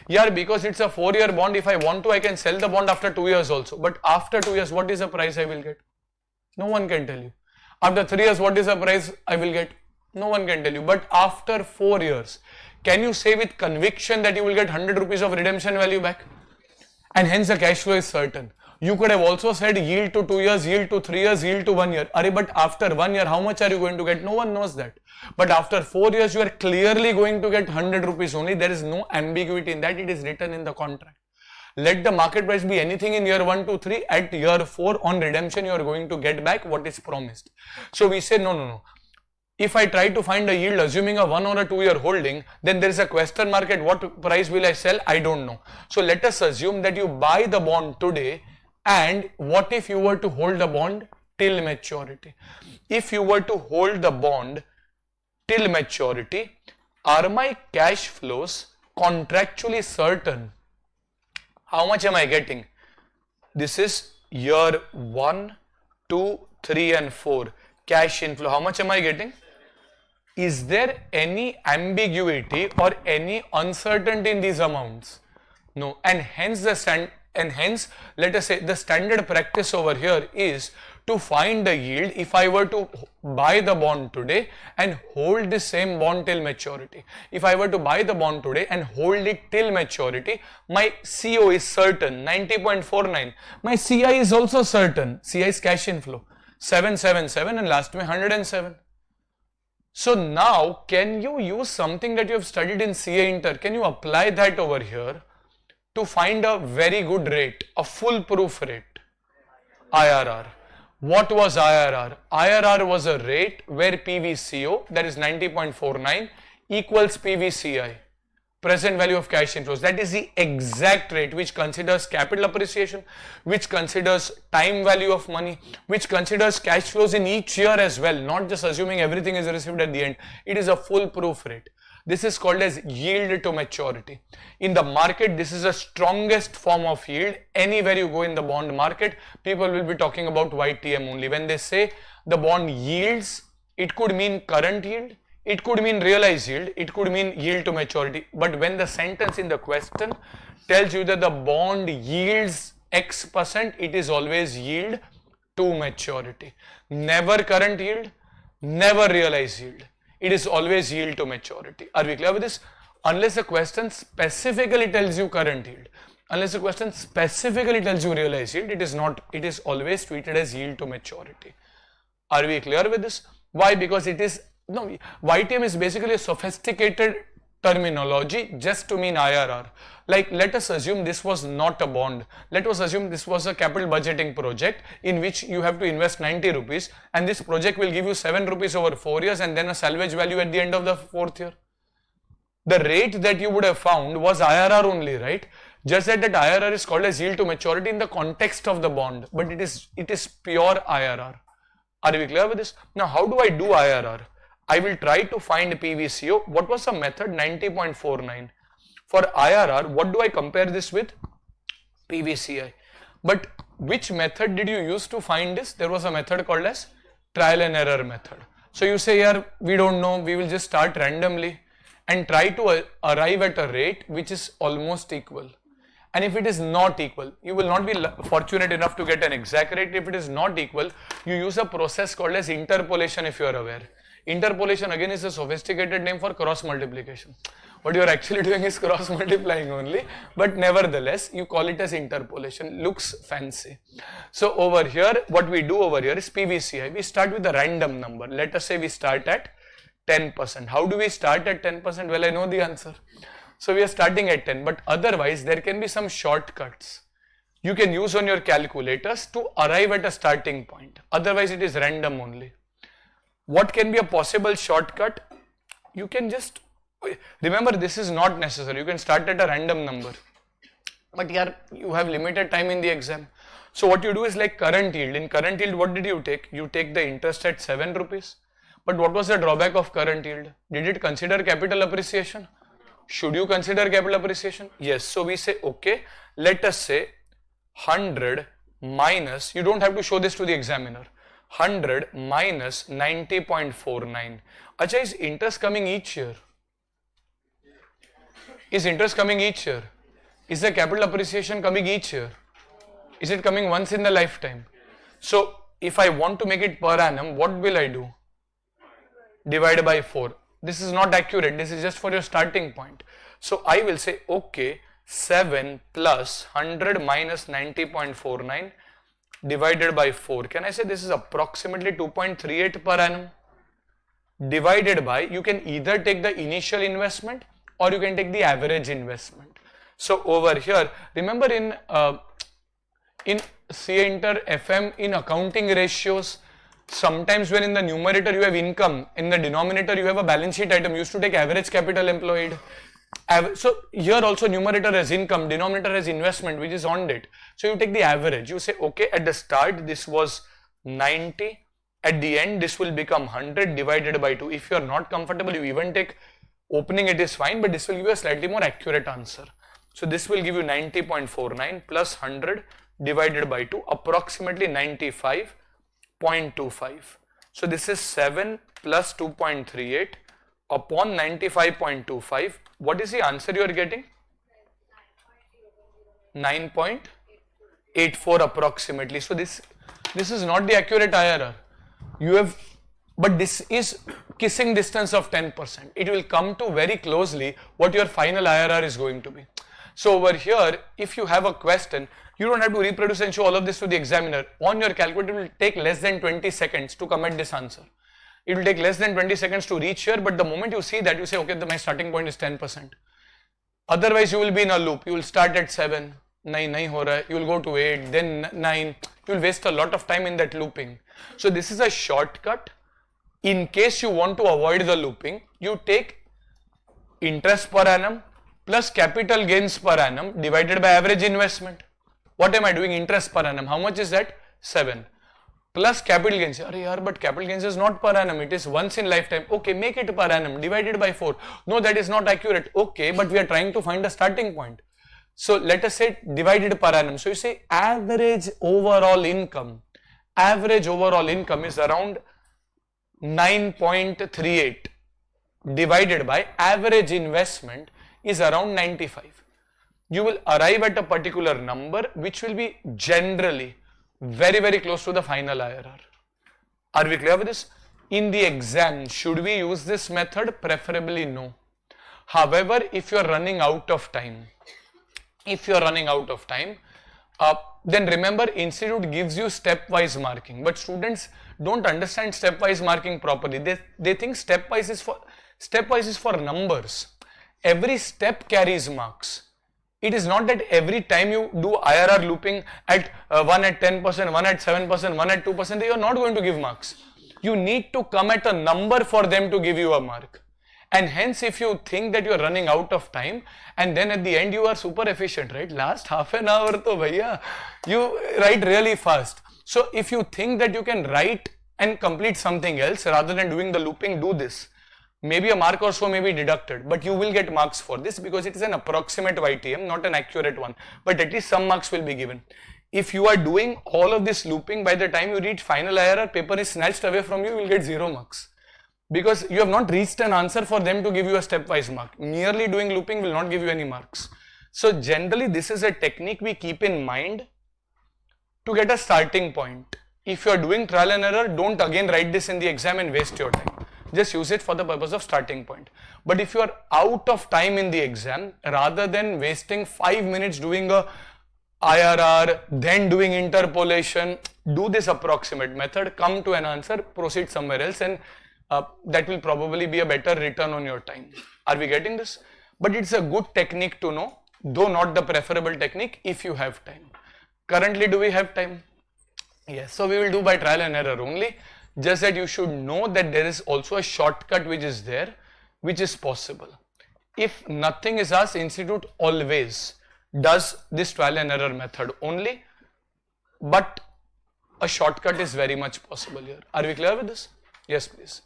Yeah, because it's a 4-year bond. If I want to, I can sell the bond after 2 years also. But after 2 years, what is the price I will get? No one can tell you. After 3 years, what is the price I will get? No one can tell you. But after 4 years, can you say with conviction that you will get 100 rupees of redemption value back? And hence the cash flow is certain. You could have also said yield to 2 years, yield to 3 years, yield to 1 year. But after 1 year, how much are you going to get? No one knows that. But after 4 years, you are clearly going to get 100 rupees only. There is no ambiguity in that. It is written in the contract. Let the market price be anything in year 1 to 3. At year 4 on redemption, you are going to get back what is promised. So we say no. If I try to find a yield assuming a 1 or a 2 year holding, then there is a question mark at what price will I sell? I don't know. So let us assume that you buy the bond today. And what if you were to hold the bond till maturity? If you were to hold the bond till maturity, are my cash flows contractually certain? How much am I getting? This is year 1, 2, 3 and 4. Cash inflow. How much am I getting? Is there any ambiguity or any uncertainty in these amounts? No. And hence let us say the standard practice over here is to find the yield if I were to buy the bond today and hold the same bond till maturity. If I were to buy the bond today and hold it till maturity, my CO is certain, 90.49. My CI is also certain. CI is cash inflow, 777, and last mein 107. So now, can you use something that you have studied in CA Inter? Can you apply that over here to find a very good rate, a foolproof rate? IRR. What was IRR? IRR was a rate where PVCO, that is 90.49, equals PVCI, present value of cash inflows. That is the exact rate which considers capital appreciation, which considers time value of money, which considers cash flows in each year as well, not just assuming everything is received at the end. It is a foolproof rate. This is called as yield to maturity. In the market, this is the strongest form of yield. Anywhere you go in the bond market, people will be talking about YTM only. When they say the bond yields, it could mean current yield, it could mean realized yield, it could mean yield to maturity. But when the sentence in the question tells you that the bond yields X%, it is always yield to maturity. Never current yield, never realized yield. It is always yield to maturity. Are we clear with this? Unless the question specifically tells you current yield, unless the question specifically tells you realized yield, it is not, it is always treated as yield to maturity. Are we clear with this? Why? Because it is, no, YTM is basically a sophisticated terminology just to mean IRR. Like, let us assume this was not a bond. Let us assume this was a capital budgeting project in which you have to invest 90 rupees and this project will give you 7 rupees over 4 years and then a salvage value at the end of the 4th year. The rate that you would have found was IRR only, right? Just that IRR is called as yield to maturity in the context of the bond, but it is pure IRR. Are we clear with this? Now, how do I do IRR? I will try to find PVCO. What was the method? 90.49. For IRR, what do I compare this with? PVCI. But which method did you use to find this? There was a method called as trial and error method. So you say, yeah, we don't know, we will just start randomly and try to arrive at a rate which is almost equal. And if it is not equal, you will not be fortunate enough to get an exact rate. If it is not equal, you use a process called as interpolation, if you are aware. Interpolation again is a sophisticated name for cross multiplication. What you are actually doing is cross multiplying only, but nevertheless you call it as interpolation. Looks fancy. So over here, what we do over here is PVCI. We start with a random number. Let us say we start at 10%. How do we start at 10%? Well, I know the answer. So we are starting at 10, but otherwise there can be some shortcuts you can use on your calculators to arrive at a starting point. Otherwise it is random only. What can be a possible shortcut? You can just, remember, this is not necessary. You can start at a random number. But yeah, you have limited time in the exam. So what you do is like current yield. In current yield, what did you take? You take the interest at 7 rupees. But what was the drawback of current yield? Did it consider capital appreciation? Should you consider capital appreciation? Yes. So we say, okay, let us say 100 minus, you don't have to show this to the examiner. 100 minus 90.49. Acha, is interest coming each year? Is interest coming each year? Is the capital appreciation coming each year? Is it coming once in the lifetime? So, if I want to make it per annum, what will I do? Divide by 4. This is not accurate. This is just for your starting point. So, I will say, okay, 7 plus 100 minus 90.49 divided by 4. Can I say this is approximately 2.38 per annum? Divided by, you can either take the initial investment or you can take the average investment. So over here, remember in CA Inter FM, in accounting ratios, sometimes when in the numerator you have income, in the denominator you have a balance sheet item, you used to take average capital employed. So here also numerator has income, denominator has investment, which is on date. So you take the average. You say, okay, at the start this was 90. At the end this will become 100 divided by 2. If you are not comfortable, you even take opening, it is fine, but this will give you a slightly more accurate answer. So this will give you 90.49 plus 100 divided by 2, approximately 95.25. So this is 7 plus 2.38 upon 95.25. What is the answer you are getting? 9.84 approximately. So this This is not the accurate IRR. You have, but this is kissing distance of 10%. It will come to very closely what your final IRR is going to be. So over here, if you have a question, you don't have to reproduce and show all of this to the examiner. On your calculator, it will take less than 20 seconds to come at this answer. It will take less than 20 seconds to reach here, but the moment you see that, you say, okay, my starting point is 10%. Otherwise, you will be in a loop. You will start at 7, 9, 9 ho raha hai. You will go to 8, then 9. You will waste a lot of time in that looping. So this is a shortcut. In case you want to avoid the looping, you take interest per annum plus capital gains per annum divided by average investment. What am I doing? Interest per annum. How much is that? 7. Plus capital gains. But capital gains is not per annum. It is once in lifetime. Okay, make it per annum divided by 4. No, that is not accurate. Okay, but we are trying to find a starting point. So let us say divided per annum. So you say average overall income. Average overall income is around 9.38 divided by average investment is around 95. You will arrive at a particular number which will be generally very, very close to the final IRR. Are we clear with this? In the exam, should we use this method? Preferably no. However, if you are running out of time, then remember, institute gives you stepwise marking, but students don't understand stepwise marking properly. They think stepwise is for numbers. Every step carries marks. It is not that every time you do IRR looping at 1 at 10%, 1 at 7%, 1 at 2%, they are not going to give marks. You need to come at a number for them to give you a mark. And hence, if you think that you are running out of time and then at the end you are super efficient, right? Last half an hour, to bhaiya, you write really fast. So if you think that you can write and complete something else rather than doing the looping, do this. Maybe a mark or so may be deducted, but you will get marks for this because it is an approximate YTM, not an accurate one. But at least some marks will be given. If you are doing all of this looping, by the time you reach final IRR, paper is snatched away from you, you will get 0 marks. Because you have not reached an answer for them to give you a stepwise mark. Merely doing looping will not give you any marks. So generally, this is a technique we keep in mind to get a starting point. If you are doing trial and error, don't again write this in the exam and waste your time. Just use it for the purpose of starting point. But if you are out of time in the exam, rather than wasting 5 minutes doing a IRR, then doing interpolation, do this approximate method, come to an answer, proceed somewhere else, and that will probably be a better return on your time. Are we getting this? But it's a good technique to know, though not the preferable technique if you have time. Currently, do we have time? Yes, so we will do by trial and error only. Just that you should know that there is also a shortcut which is there, which is possible. If nothing is asked, institute always does this trial and error method only, but a shortcut is very much possible here. Are we clear with this? Yes, please.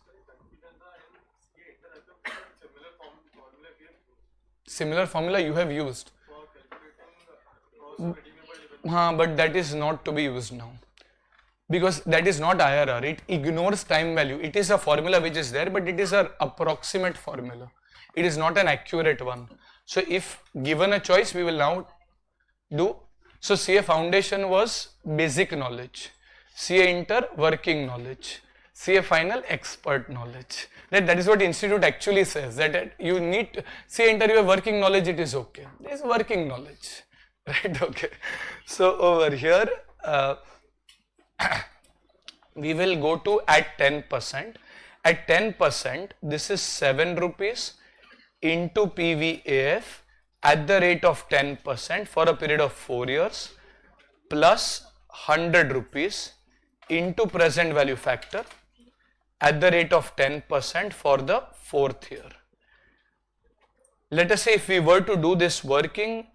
Similar formula you have used. But that is not to be used now. Because that is not IRR, it ignores time value. It is a formula which is there, but it is an approximate formula. It is not an accurate one. So if given a choice, we will now do. So CA foundation was basic knowledge, CA inter working knowledge, CA final expert knowledge. That is what institute actually says, that you need, CA inter your working knowledge, it is okay. There is working knowledge, right? Okay. So over here, we will go to at 10%. At 10%, this is 7 rupees into PVAF at the rate of 10% for a period of 4 years plus 100 rupees into present value factor at the rate of 10% for the 4th year. Let us say if we were to do this working,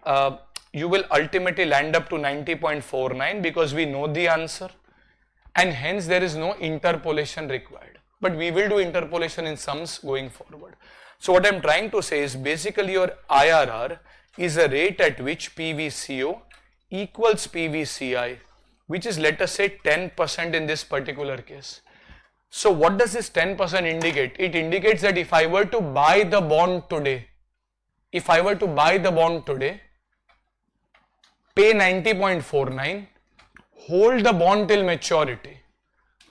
you will ultimately land up to 90.49 because we know the answer. And hence there is no interpolation required. But we will do interpolation in sums going forward. So what I am trying to say is basically your IRR is a rate at which PVCO equals PVCI, which is, let us say, 10% in this particular case. So what does this 10% indicate? It indicates that if I were to buy the bond today, pay 90.49, hold the bond till maturity,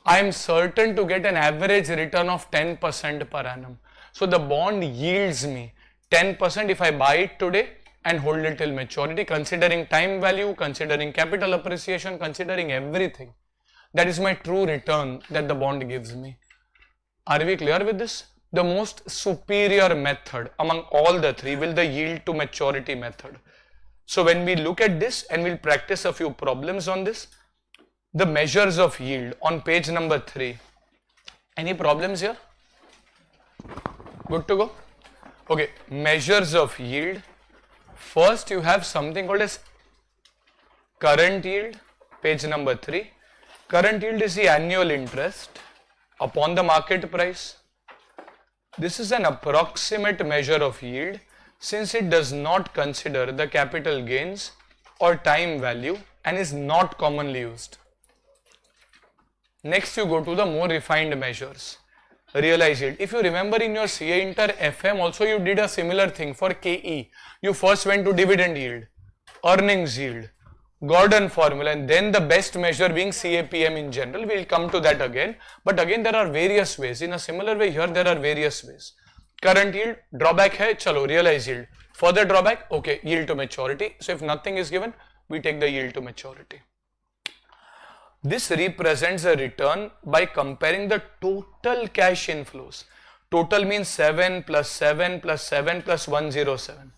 I am certain to get an average return of 10% per annum. So the bond yields me 10% if I buy it today and hold it till maturity, considering time value, considering capital appreciation, considering everything. That is my true return that the bond gives me. Are we clear with this? The most superior method among all the three will the yield to maturity method. So when we look at this and we'll practice a few problems on this, the measures of yield on page number 3. Any problems here? Good to go? Okay, measures of yield. First you have something called as current yield, page number 3. Current yield is the annual interest upon the market price. This is an approximate measure of yield since it does not consider the capital gains or time value and is not commonly used. Next you go to the more refined measures. Realized yield. If you remember in your CA Inter FM also you did a similar thing for KE. You first went to dividend yield, earnings yield, Gordon formula, and then the best measure being CAPM in general. We will come to that again. But again there are various ways. In a similar way here there are various ways. Current yield, drawback hai, chalo, realized yield. Further drawback, okay, yield to maturity. So if nothing is given, we take the yield to maturity. This represents a return by comparing the total cash inflows. Total means 7 plus 7 plus 7 plus 107.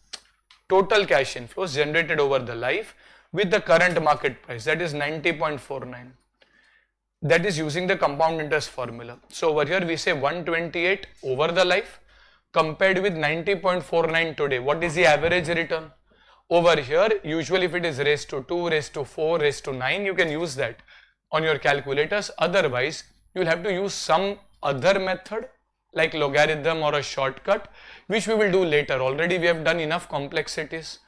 Total cash inflows generated over the life with the current market price, that is 90.49. That is using the compound interest formula. So over here we say 128 over the life compared with 90.49 today. What is the average return? Over here, usually if it is raised to 2, raised to 4, raised to 9, you can use that on your calculators. Otherwise, you will have to use some other method like logarithm or a shortcut, which we will do later. Already we have done enough complexities.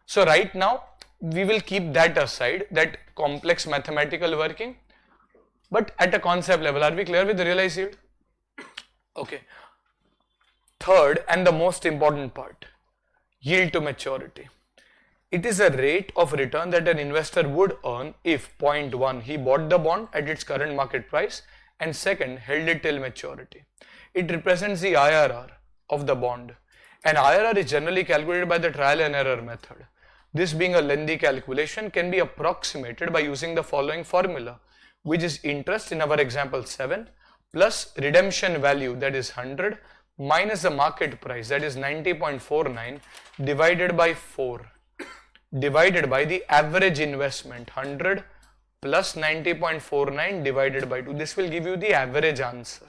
So right now, we will keep that aside, that complex mathematical working. But at a concept level, are we clear with the realized yield? Okay. Third and the most important part, yield to maturity. It is a rate of return that an investor would earn if point 1, he bought the bond at its current market price, and second, held it till maturity. It represents the IRR of the bond, and IRR is generally calculated by the trial and error method. This being a lengthy calculation can be approximated by using the following formula, which is interest in our example 7 plus redemption value, that is 100, minus the market price, that is 90.49, divided by 4, divided by the average investment 100 plus 90.49 divided by 2. This will give you the average answer.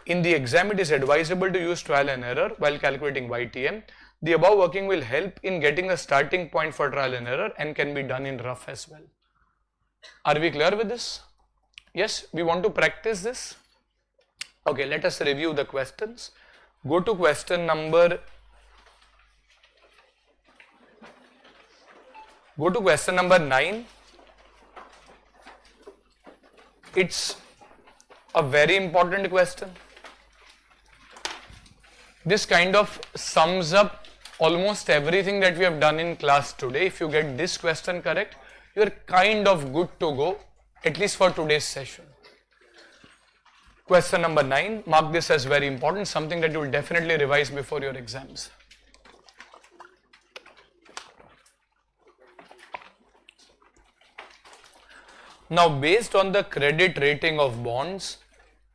In the exam, it is advisable to use trial and error while calculating YTM. The above working will help in getting a starting point for trial and error and can be done in rough as well. Are we clear with this? Yes, we want to practice this. Okay, let us review the questions. Go to question number 9. It's a very important question. This kind of sums up almost everything that we have done in class today. If you get this question correct, you are kind of good to go, at least for today's session. Question number 9, mark this as very important, something that you will definitely revise before your exams. Now, based on the credit rating of bonds,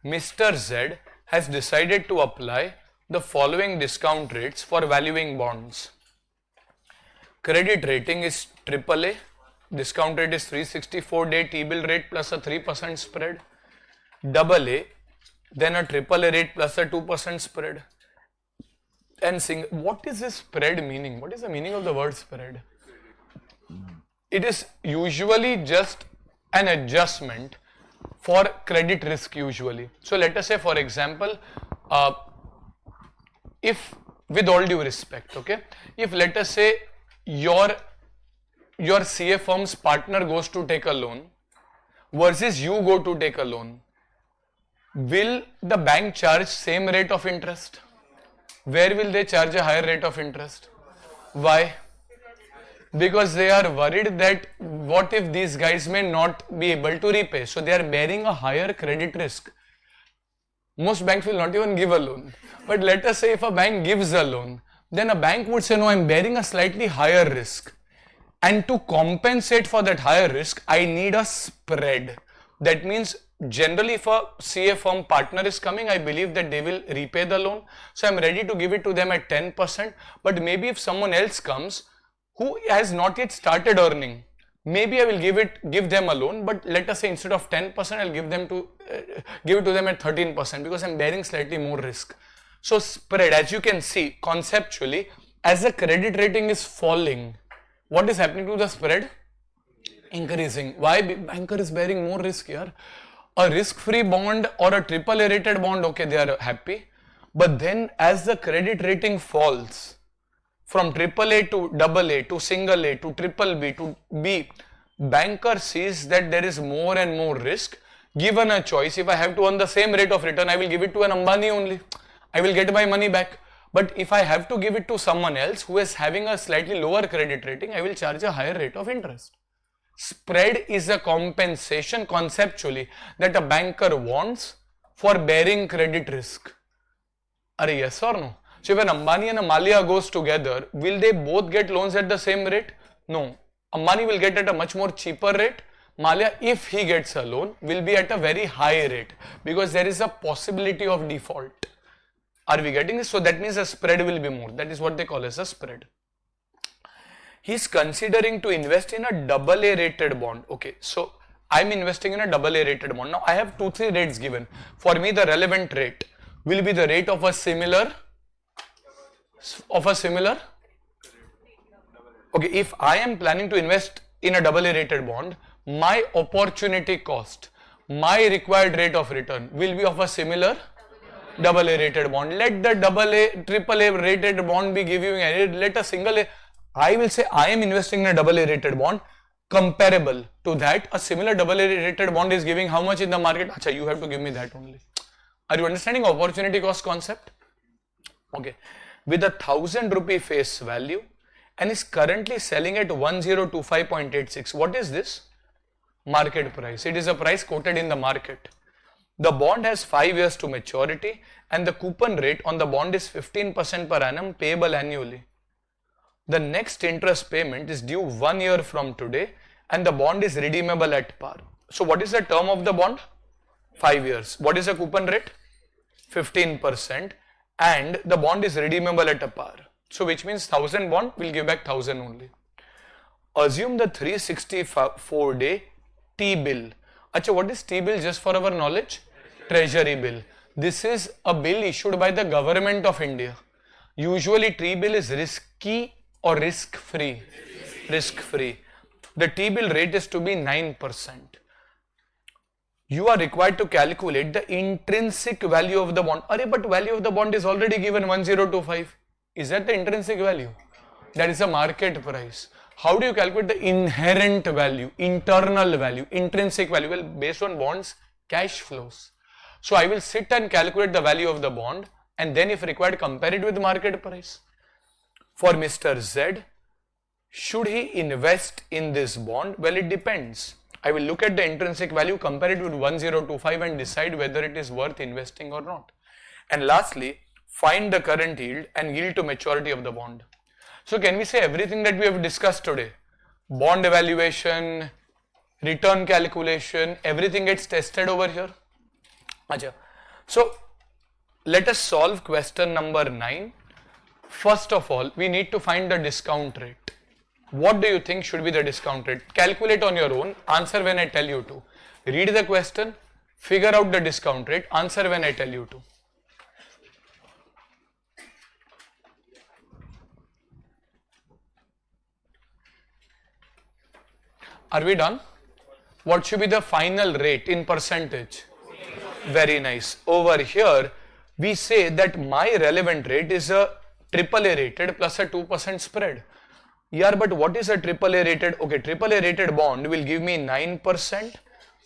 Mr. Z has decided to apply the following discount rates for valuing bonds. Credit rating is AAA, discount rate is 364-day T-bill rate plus a 3% spread. AA, then a AAA rate plus a 2% spread. And what is this spread meaning? What is the meaning of the word spread? It is usually just an adjustment for credit risk usually. So let us say, for example, if, with all due respect, okay, if let us say your CA firm's partner goes to take a loan versus you go to take a loan, will the bank charge same rate of interest? Where will they charge a higher rate of interest? Why? Because they are worried that what if these guys may not be able to repay? So they are bearing a higher credit risk. Most banks will not even give a loan. But let us say if a bank gives a loan, then a bank would say, no, I'm bearing a slightly higher risk. And to compensate for that higher risk, I need a spread. That means generally if a CA firm partner is coming, I believe that they will repay the loan. So I'm ready to give it to them at 10%. But maybe if someone else comes who has not yet started earning, maybe I will give them a loan, but let us say instead of 10%, I'll give it to them at 13% because I'm bearing slightly more risk. So spread, as you can see conceptually, as the credit rating is falling, what is happening to the spread? Increasing. Why? Banker is bearing more risk here. A risk-free bond or a AAA rated bond, okay, they are happy. But then as the credit rating falls from AAA to AA to single A to triple B to B, banker sees that there is more and more risk. Given a choice, if I have to earn the same rate of return, I will give it to an Ambani only. I will get my money back. But if I have to give it to someone else who is having a slightly lower credit rating, I will charge a higher rate of interest. Spread is a compensation conceptually that a banker wants for bearing credit risk. Are yes or no? So if an Ambani and a Malia goes together, will they both get loans at the same rate? No. Ambani will get at a much more cheaper rate. Malia, if he gets a loan, will be at a very high rate because there is a possibility of default. Are we getting this? So that means the spread will be more. That is what they call as a spread. He is considering to invest in a AA rated bond. Okay, so I am investing in a AA rated bond. Now I have 2-3 rates given. For me, the relevant rate will be the rate of a similar. Okay, if I am planning to invest in a AA rated bond, my opportunity cost, my required rate of return will be of a similar AA rated bond. Let the AAA rated bond be giving a rate. Let a single A. I will say I am investing in a AA rated bond comparable to that. A similar AA rated bond is giving how much in the market? Achha, you have to give me that only. Are you understanding opportunity cost concept? Okay. With 1,000 rupee face value and is currently selling at 1025.86. What is this? Market price. It is a price quoted in the market. The bond has 5 years to maturity and the coupon rate on the bond is 15% per annum payable annually. The next interest payment is due 1 year from today and the bond is redeemable at par. So what is the term of the bond? 5 years. What is the coupon rate? 15% and the bond is redeemable at a par. So which means 1000 bond will give back 1000 only. Assume the 364 day T-bill. Achha, what is T-bill just for our knowledge? Treasury bill. This is a bill issued by the government of India. Usually T-bill is risky or risk-free? Risk-free. The T-bill rate is to be 9%. You are required to calculate the intrinsic value of the bond. But value of the bond is already given 1025. Is that the intrinsic value? That is the market price. How do you calculate the inherent value, internal value, intrinsic value? Well, based on bonds, cash flows. So I will sit and calculate the value of the bond and then if required compare it with the market price. For Mr. Z, should he invest in this bond? Well, it depends. I will look at the intrinsic value, compare it with 1025 and decide whether it is worth investing or not. And lastly, find the current yield and yield to maturity of the bond. So can we say everything that we have discussed today? Bond evaluation, return calculation, everything gets tested over here. Achha. So let us solve question number 9. First of all, we need to find the discount rate. What do you think should be the discount rate? Calculate on your own, answer when I tell you to. Read the question, figure out the discount rate, answer when I tell you to. Are we done? What should be the final rate in percentage? Very nice. Over here, we say that my relevant rate is a AAA rated plus a 2% spread. Yeah, but what is a AAA rated? Okay, AAA rated bond will give me 9%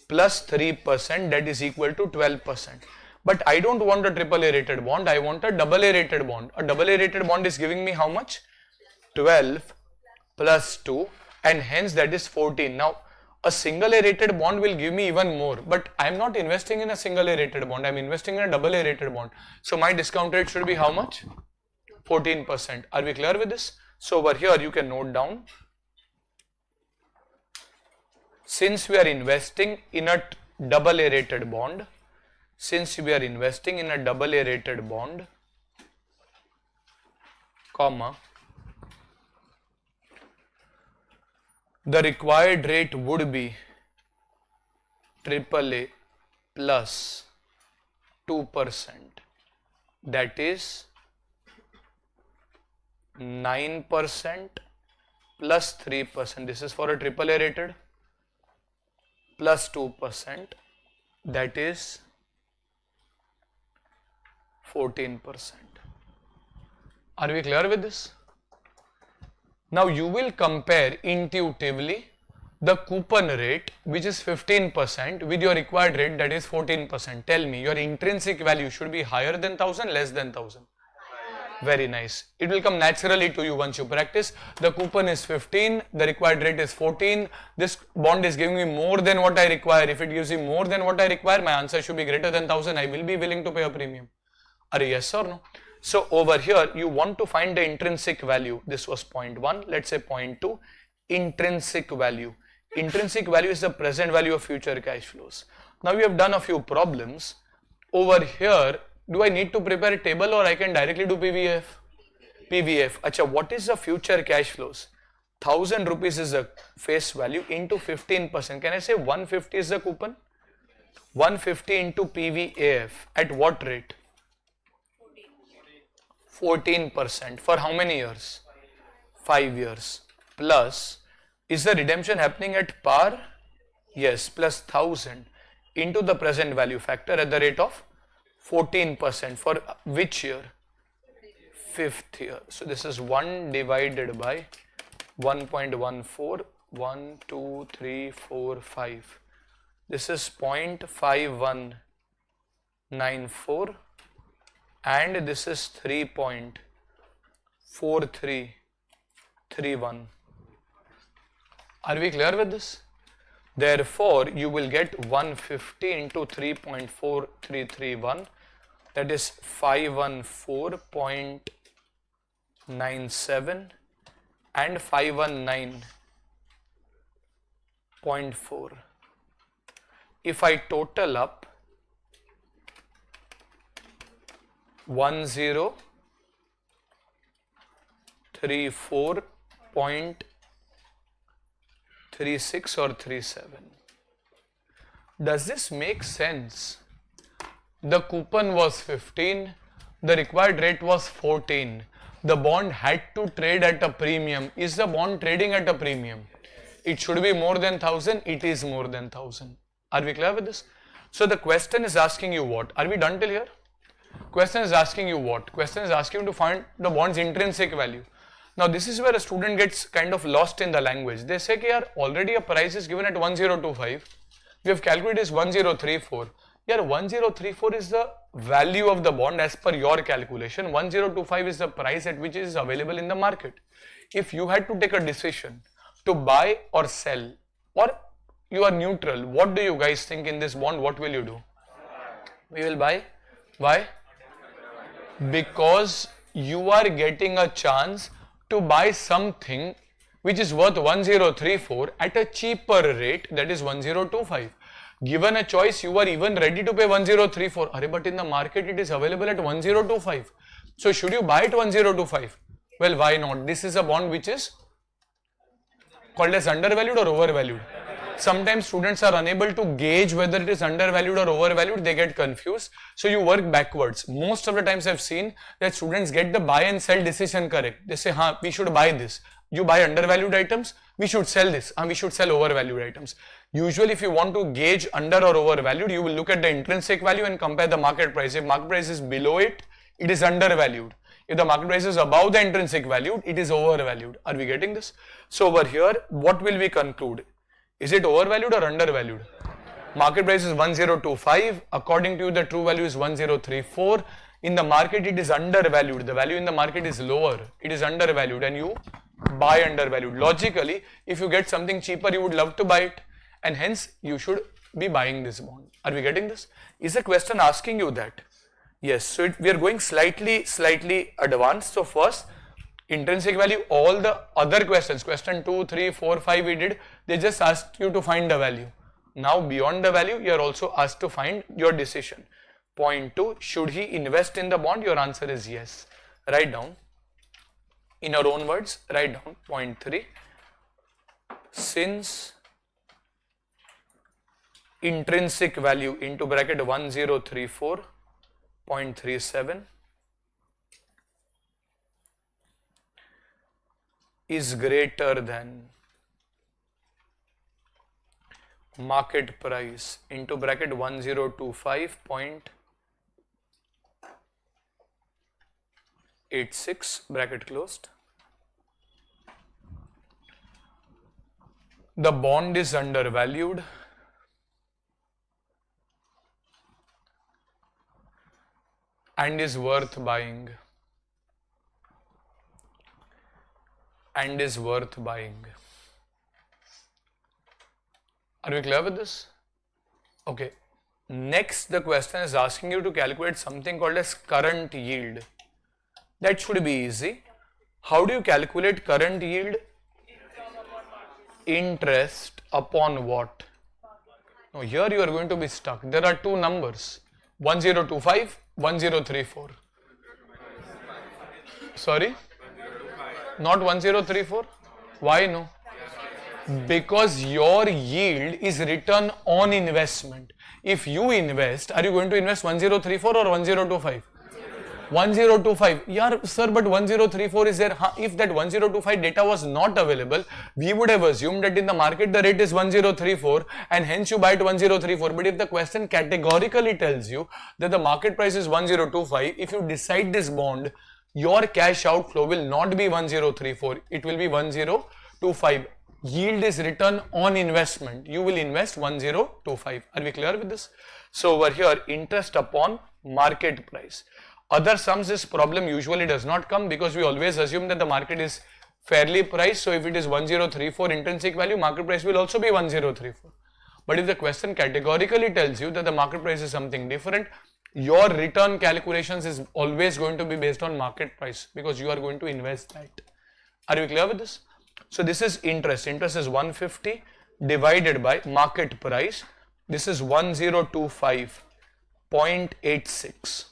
plus 3%, that is equal to 12%. But I don't want a AAA rated bond, I want a AA rated bond. A AA rated bond is giving me how much? 12 plus 2, and hence that is 14. Now a single A rated bond will give me even more, but I am not investing in a single A rated bond, I am investing in a double A rated bond. So my discount rate should be how much? 14%. Are we clear with this? So over here you can note down, since we are investing in a double A rated bond, comma, the required rate would be AAA plus 2%, that is 9% plus 3%, this is for a AAA rated, plus 2%, that is 14%. Are we clear with this? Now you will compare intuitively the coupon rate, which is 15%, with your required rate, that is 14%. Tell me, your intrinsic value should be higher than 1000, less than 1000? Very nice. It will come naturally to you once you practice. The coupon is 15, the required rate is 14. This bond is giving me more than what I require. If it gives me more than what I require, my answer should be greater than 1000. I will be willing to pay a premium. Are you yes or no? So over here, you want to find the intrinsic value. This was 0.1, let's say 0.2. Intrinsic value. Intrinsic value is the present value of future cash flows. Now we have done a few problems. Over here, do I need to prepare a table or I can directly do PVF? PVF. Acha, what is the future cash flows? 1000 rupees is the face value into 15%. Can I say 150 is the coupon? 150 into PVAF at what rate? 14%. For how many years? 5 years. Plus, is the redemption happening at par? Yes, plus 1000 into the present value factor at the rate of 14%. For which year? 5th year. So this is 1 divided by 1.14, 1, 2, 3, 4, 5. This is 0.5194 and this is 3.4331. Are we clear with this? Therefore, you will get 150 into 3.4331, that is 514.97 and 519.4. If I total up 1034.36 or 37. Does this make sense? The coupon was 15, the required rate was 14. The bond had to trade at a premium. Is the bond trading at a premium? It should be more than 1000, it is more than 1000. Are we clear with this? So the question is asking you what? Are we done till here? Question is asking you what? Question is asking you to find the bond's intrinsic value. Now this is where a student gets kind of lost in the language. They say, yaar, already a price is given at 1025. We have calculated is 1034. Yaar, 1034 is the value of the bond as per your calculation. 1025 is the price at which it is available in the market. If you had to take a decision to buy or sell, or you are neutral, what do you guys think in this bond? What will you do? We will buy. Why? Because you are getting a chance to buy something which is worth 1034 at a cheaper rate, that is 1025. Given a choice, you are even ready to pay 1034. But in the market it is available at 1025. So should you buy it 1025? Well, why not? This is a bond which is called as undervalued or overvalued. Sometimes students are unable to gauge whether it is undervalued or overvalued. They get confused. So you work backwards. Most of the times I've seen that students get the buy and sell decision correct. They say, we should buy this. You buy undervalued items, we should sell this. We should sell overvalued items. Usually if you want to gauge under or overvalued, you will look at the intrinsic value and compare the market price. If market price is below it, it is undervalued. If the market price is above the intrinsic value, it is overvalued. Are we getting this? So over here, what will we conclude? Is it overvalued or undervalued? Market price is 1025. According to you, the true value is 1034. In the market, it is undervalued. The value in the market is lower. It is undervalued and you buy undervalued. Logically, if you get something cheaper, you would love to buy it, and hence you should be buying this bond. Are we getting this? Is the question asking you that? Yes. So we are going slightly advanced. So first, intrinsic value, all the other questions, question 2, 3, 4, 5 we did, they just asked you to find the value. Now beyond the value, you are also asked to find your decision. Point 2, should he invest in the bond? Your answer is yes. Write down. In your own words, write down. Point 3, since intrinsic value into bracket 1034.37 is greater than market price into bracket 1025.86 bracket closed. The bond is undervalued and is worth buying. And is worth buying. Are we clear with this? Okay. Next, the question is asking you to calculate something called as current yield. That should be easy. How do you calculate current yield? Interest upon what? Now here you are going to be stuck. There are two numbers, 1025, 1034. Sorry? Not 1034? Why no? Because your yield is return on investment. If you invest, are you going to invest 1034 or 1025? 1025. Yeah, sir, but 1034 is there. If that 1025 data was not available, we would have assumed that in the market the rate is 1034 and hence you buy at 1034. But if the question categorically tells you that the market price is 1025, if you decide this bond, your cash outflow will not be 1034, it will be 1025. Yield is return on investment. You will invest 1025. Are we clear with this? So over here, interest upon market price. Other sums, this problem usually does not come because we always assume that the market is fairly priced. So if it is 1034 intrinsic value, market price will also be 1034. But if the question categorically tells you that the market price is something different, your return calculations is always going to be based on market price because you are going to invest that. Are you clear with this? So this is interest. Interest is 150 divided by market price. This is 1025.86.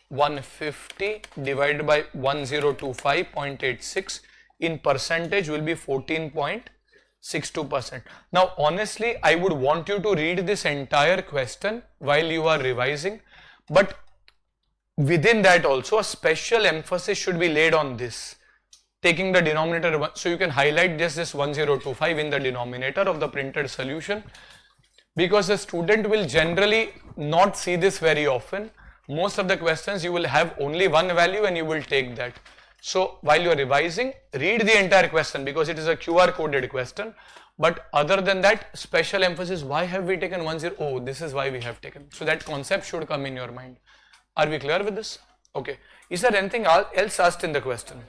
150 divided by 1025.86 in percentage will be 14.62%. Now honestly, I would want you to read this entire question while you are revising, but within that also a special emphasis should be laid on this, taking the denominator, so you can highlight just this 1025 in the denominator of the printed solution, because the student will generally not see this very often. Most of the questions you will have only one value and you will take that. So while you are revising, read the entire question because it is a QR coded question. But other than that, special emphasis, why have we taken 10? Oh, this is why we have taken. So that concept should come in your mind. Are we clear with this? Okay. Is there anything else asked in the question?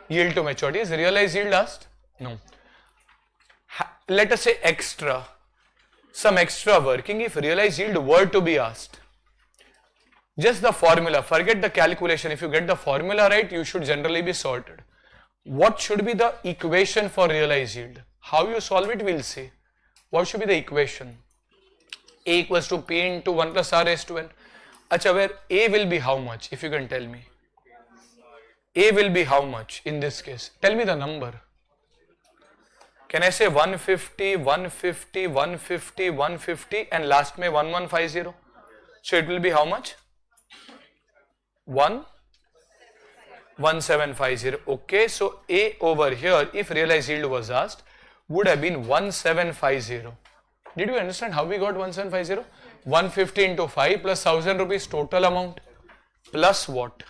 Yield to maturity. Is realized yield asked? No. Let us say extra. Some extra working if realized yield were to be asked. Just the formula, forget the calculation. If you get the formula right, you should generally be sorted. What should be the equation for realized yield? How you solve it, we'll see. What should be the equation? A equals to P into 1 plus R raised to N. Acha, where A will be how much, if you can tell me? A will be how much in this case? Tell me the number. Can I say 150, 150, 150, 150 and last may 1150? So it will be how much? 1750. Okay, so A over here, if realized yield was asked, would have been 1750. Did you understand how we got 1750? 150 into 5 plus 1000 rupees total amount plus what?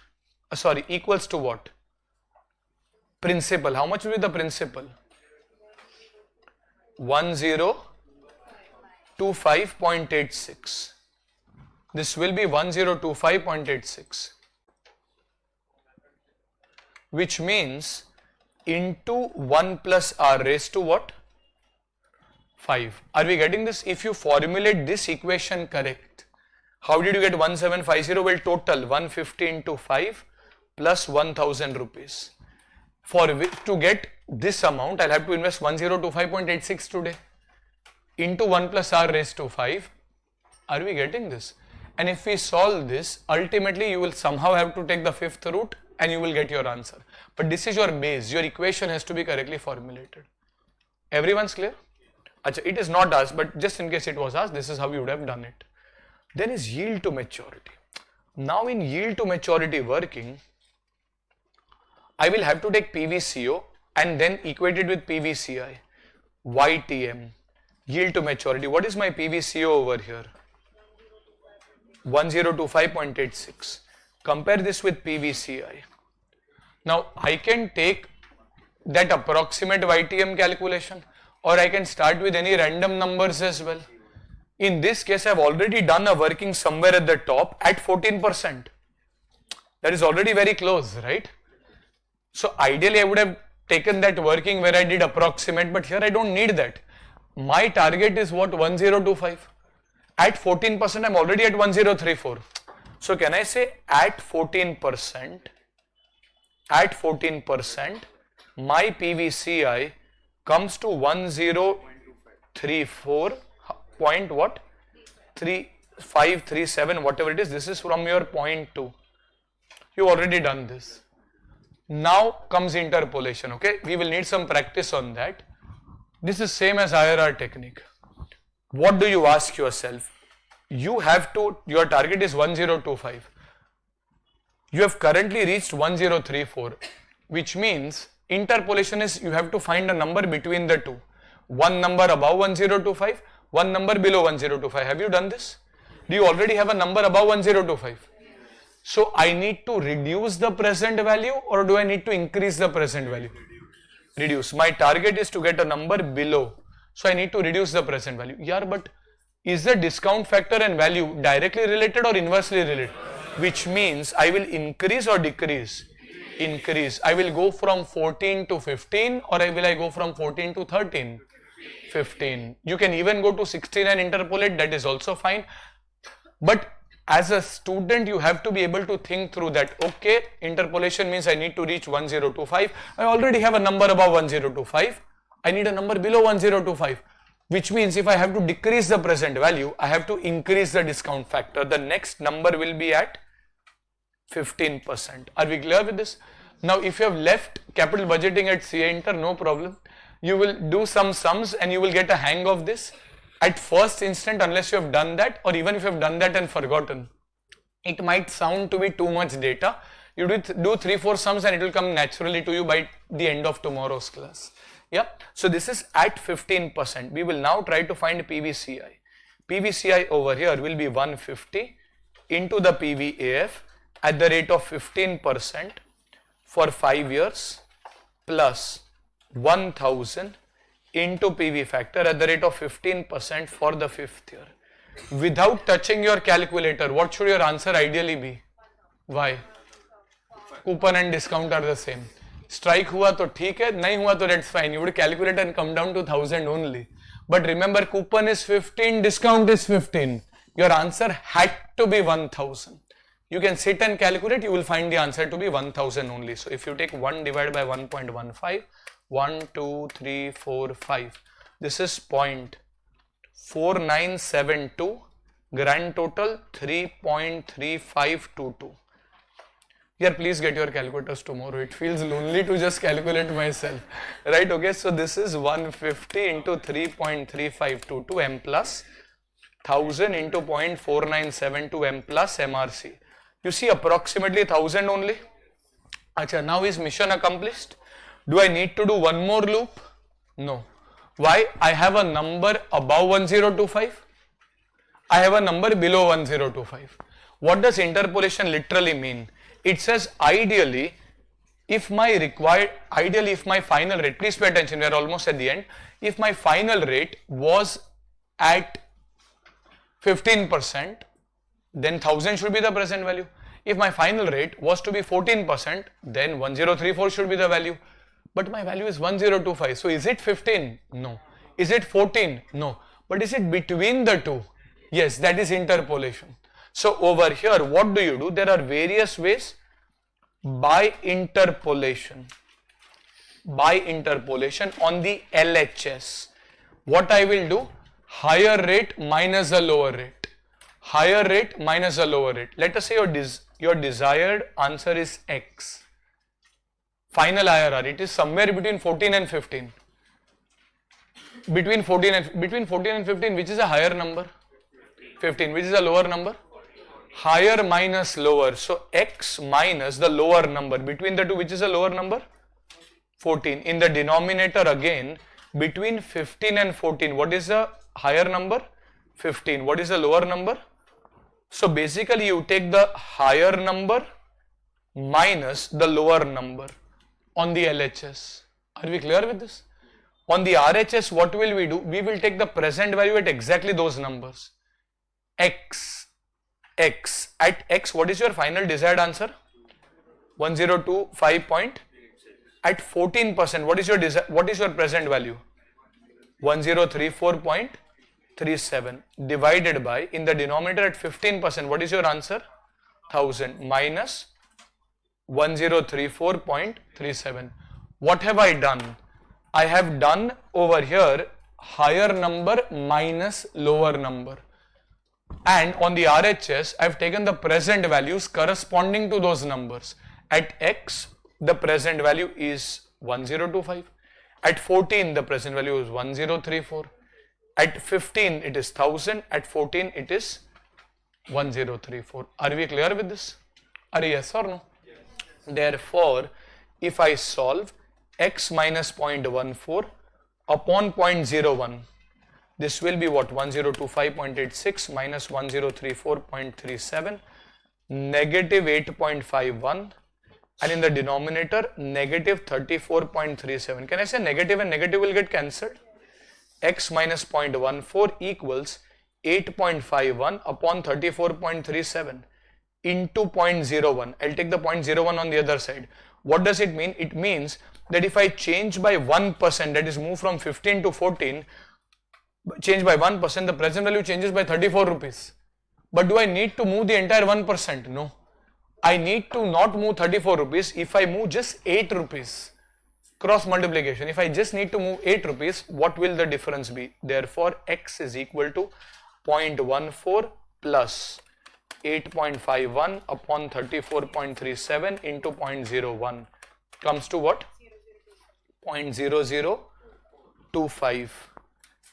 Sorry, equals to what? Principal. How much will be the principal? 1025.86. This will be 1025.86. Which means into 1 plus r raised to what? 5. Are we getting this? If you formulate this equation correct, how did you get 1750? Well, total 150 into 5 plus 1000 rupees. For which to get this amount, I'll have to invest 1025.86 today into 1 plus r raised to 5. Are we getting this? And if we solve this, ultimately you will somehow have to take the fifth root and you will get your answer. But this is your base. Your equation has to be correctly formulated. Everyone's clear? Achha, it is not asked, but just in case it was asked, this is how you would have done it. Then is yield to maturity. Now in yield to maturity working, I will have to take PVCO and then equate it with PVCI. YTM, yield to maturity. What is my PVCO over here? 1025.86. Compare this with PVCI. Now I can take that approximate YTM calculation, or I can start with any random numbers as well. In this case, I have already done a working somewhere at the top at 14%. That is already very close, right? So ideally I would have taken that working where I did approximate, but here I don't need that. My target is what? 1025. At 14% I am already at 1034. So can I say at 14%, my PVCI comes to 1034 point what? 3537, whatever it is. This is from your point 2. You already done this. Now comes interpolation. Okay, we will need some practice on that. This is same as IRR technique. What do you ask yourself? You have to, your target is 1025. You have currently reached 1034, which means interpolation is you have to find a number between the two. One number above 1025, one number below 1025. Have you done this? Do you already have a number above 1025? So I need to reduce the present value, or do I need to increase the present value? Reduce. My target is to get a number below. So I need to reduce the present value. Yeah, but is the discount factor and value directly related or inversely related? Which means I will increase or decrease? Increase. I will go from 14 to 15, or will I go from 14 to 13? 15. You can even go to 16 and interpolate, that is also fine. But as a student, you have to be able to think through that. Okay, interpolation means I need to reach 1025. I already have a number above 1025. I need a number below 1025. Which means if I have to decrease the present value, I have to increase the discount factor. The next number will be at 15%. Are we clear with this? Now, if you have left capital budgeting at CA Inter, no problem. You will do some sums and you will get a hang of this. At first instant, unless you have done that, or even if you have done that and forgotten, it might sound to be too much data. You do 3-4 sums and it will come naturally to you by the end of tomorrow's class. Yeah. So this is at 15%. We will now try to find PVCI. PVCI over here will be 150 into the PVAF at the rate of 15% for 5 years plus 1000 into PV factor at the rate of 15% for the 5th year. Without touching your calculator, what should your answer ideally be? Why? Coupon and discount are the same. Strike हुआ तो ठीक है, नहीं हुआ तो that's fine. You would calculate and come down to 1000 only. But remember, coupon is 15, discount is 15. Your answer had to be 1000. You can sit and calculate, you will find the answer to be 1000 only. So if you take 1 divided by 1.15, 1, 2, 3, 4, 5. This is 0.4972. Grand total 3.3522. Here, please get your calculators tomorrow. It feels lonely to just calculate myself. Right? Okay. So this is 150 into 3.3522 M plus 1000 into 0.4972 M plus MRC. You see approximately 1000 only. Achha, now is mission accomplished. Do I need to do one more loop? No. Why? I have a number above 1025. I have a number below 1025. What does interpolation literally mean? It says ideally, if my final rate, please pay attention, we are almost at the end. If my final rate was at 15%, then 1000 should be the present value. If my final rate was to be 14%, then 1034 should be the value. But my value is 1025. So is it 15? No. Is it 14? No. But is it between the two? Yes, that is interpolation. So over here, what do? There are various ways. By interpolation on the LHS. What I will do? Higher rate minus a lower rate. Higher rate minus a lower rate. Let us say your desired answer is X. Final IRR, it is somewhere between 14 and 15. Between 14 and 15, which is a higher number? 15. Which is a lower number? Higher minus lower. So X minus the lower number. Between the two, which is a lower number? 14. In the denominator again, between 15 and 14, what is the higher number? 15. What is the lower number? So basically you take the higher number minus the lower number on the LHS. Are we clear with this? On the RHS, what will we do? We will take the present value at exactly those numbers. X. At X, what is your final desired answer? 1025 point. At 14%, what is your present value? 1034.37 divided by, in the denominator at 15%, what is your answer? 1000 minus 1034.37. What have I done? I have done over here higher number minus lower number. And on the RHS, I have taken the present values corresponding to those numbers. At X, the present value is 1025. At 14, the present value is 1034. At 15, it is 1000. At 14, it is 1034. Are we clear with this? Are yes or no? Yes. Therefore, if I solve X minus 0.14 upon 0.01, this will be what? 1025.86 minus 1034.37, negative 8.51, and in the denominator, negative 34.37. Can I say negative and negative will get cancelled? X minus 0.14 equals 8.51 upon 34.37 into 0.01. I'll take the 0.01 on the other side. What does it mean? It means that if I change by 1%, that is move from 15 to 14, change by 1%, the present value changes by 34 rupees. But do I need to move the entire 1%? No. I need to not move 34 rupees. If I move just 8 rupees, cross multiplication, if I just need to move 8 rupees, what will the difference be? Therefore, X is equal to 0.14 plus 8.51 upon 34.37 into 0.01 comes to what? 0.0025,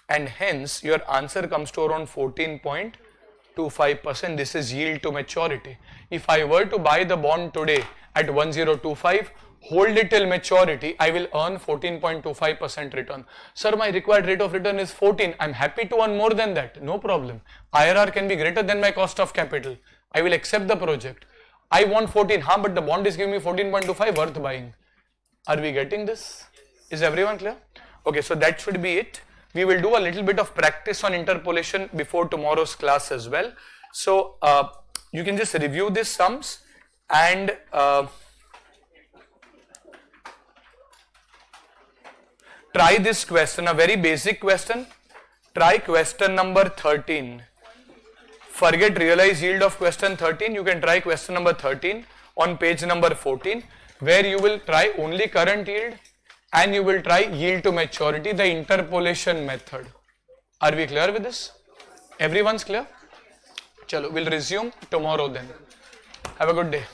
and hence your answer comes to around 14.25%. This is yield to maturity. If I were to buy the bond today at 1025, hold it till maturity, I will earn 14.25% return. Sir, my required rate of return is 14. I'm happy to earn more than that. No problem. IRR can be greater than my cost of capital. I will accept the project. I want 14, but the bond is giving me 14.25, worth buying. Are we getting this? Is everyone clear? Okay, so that should be it. We will do a little bit of practice on interpolation before tomorrow's class as well. So you can just review these sums and try this question, a very basic question. Try question number 13. Forget realized yield of question 13. You can try question number 13 on page number 14, where you will try only current yield and you will try yield to maturity, the interpolation method. Are we clear with this? Everyone's clear? Chalo, we'll resume tomorrow then. Have a good day.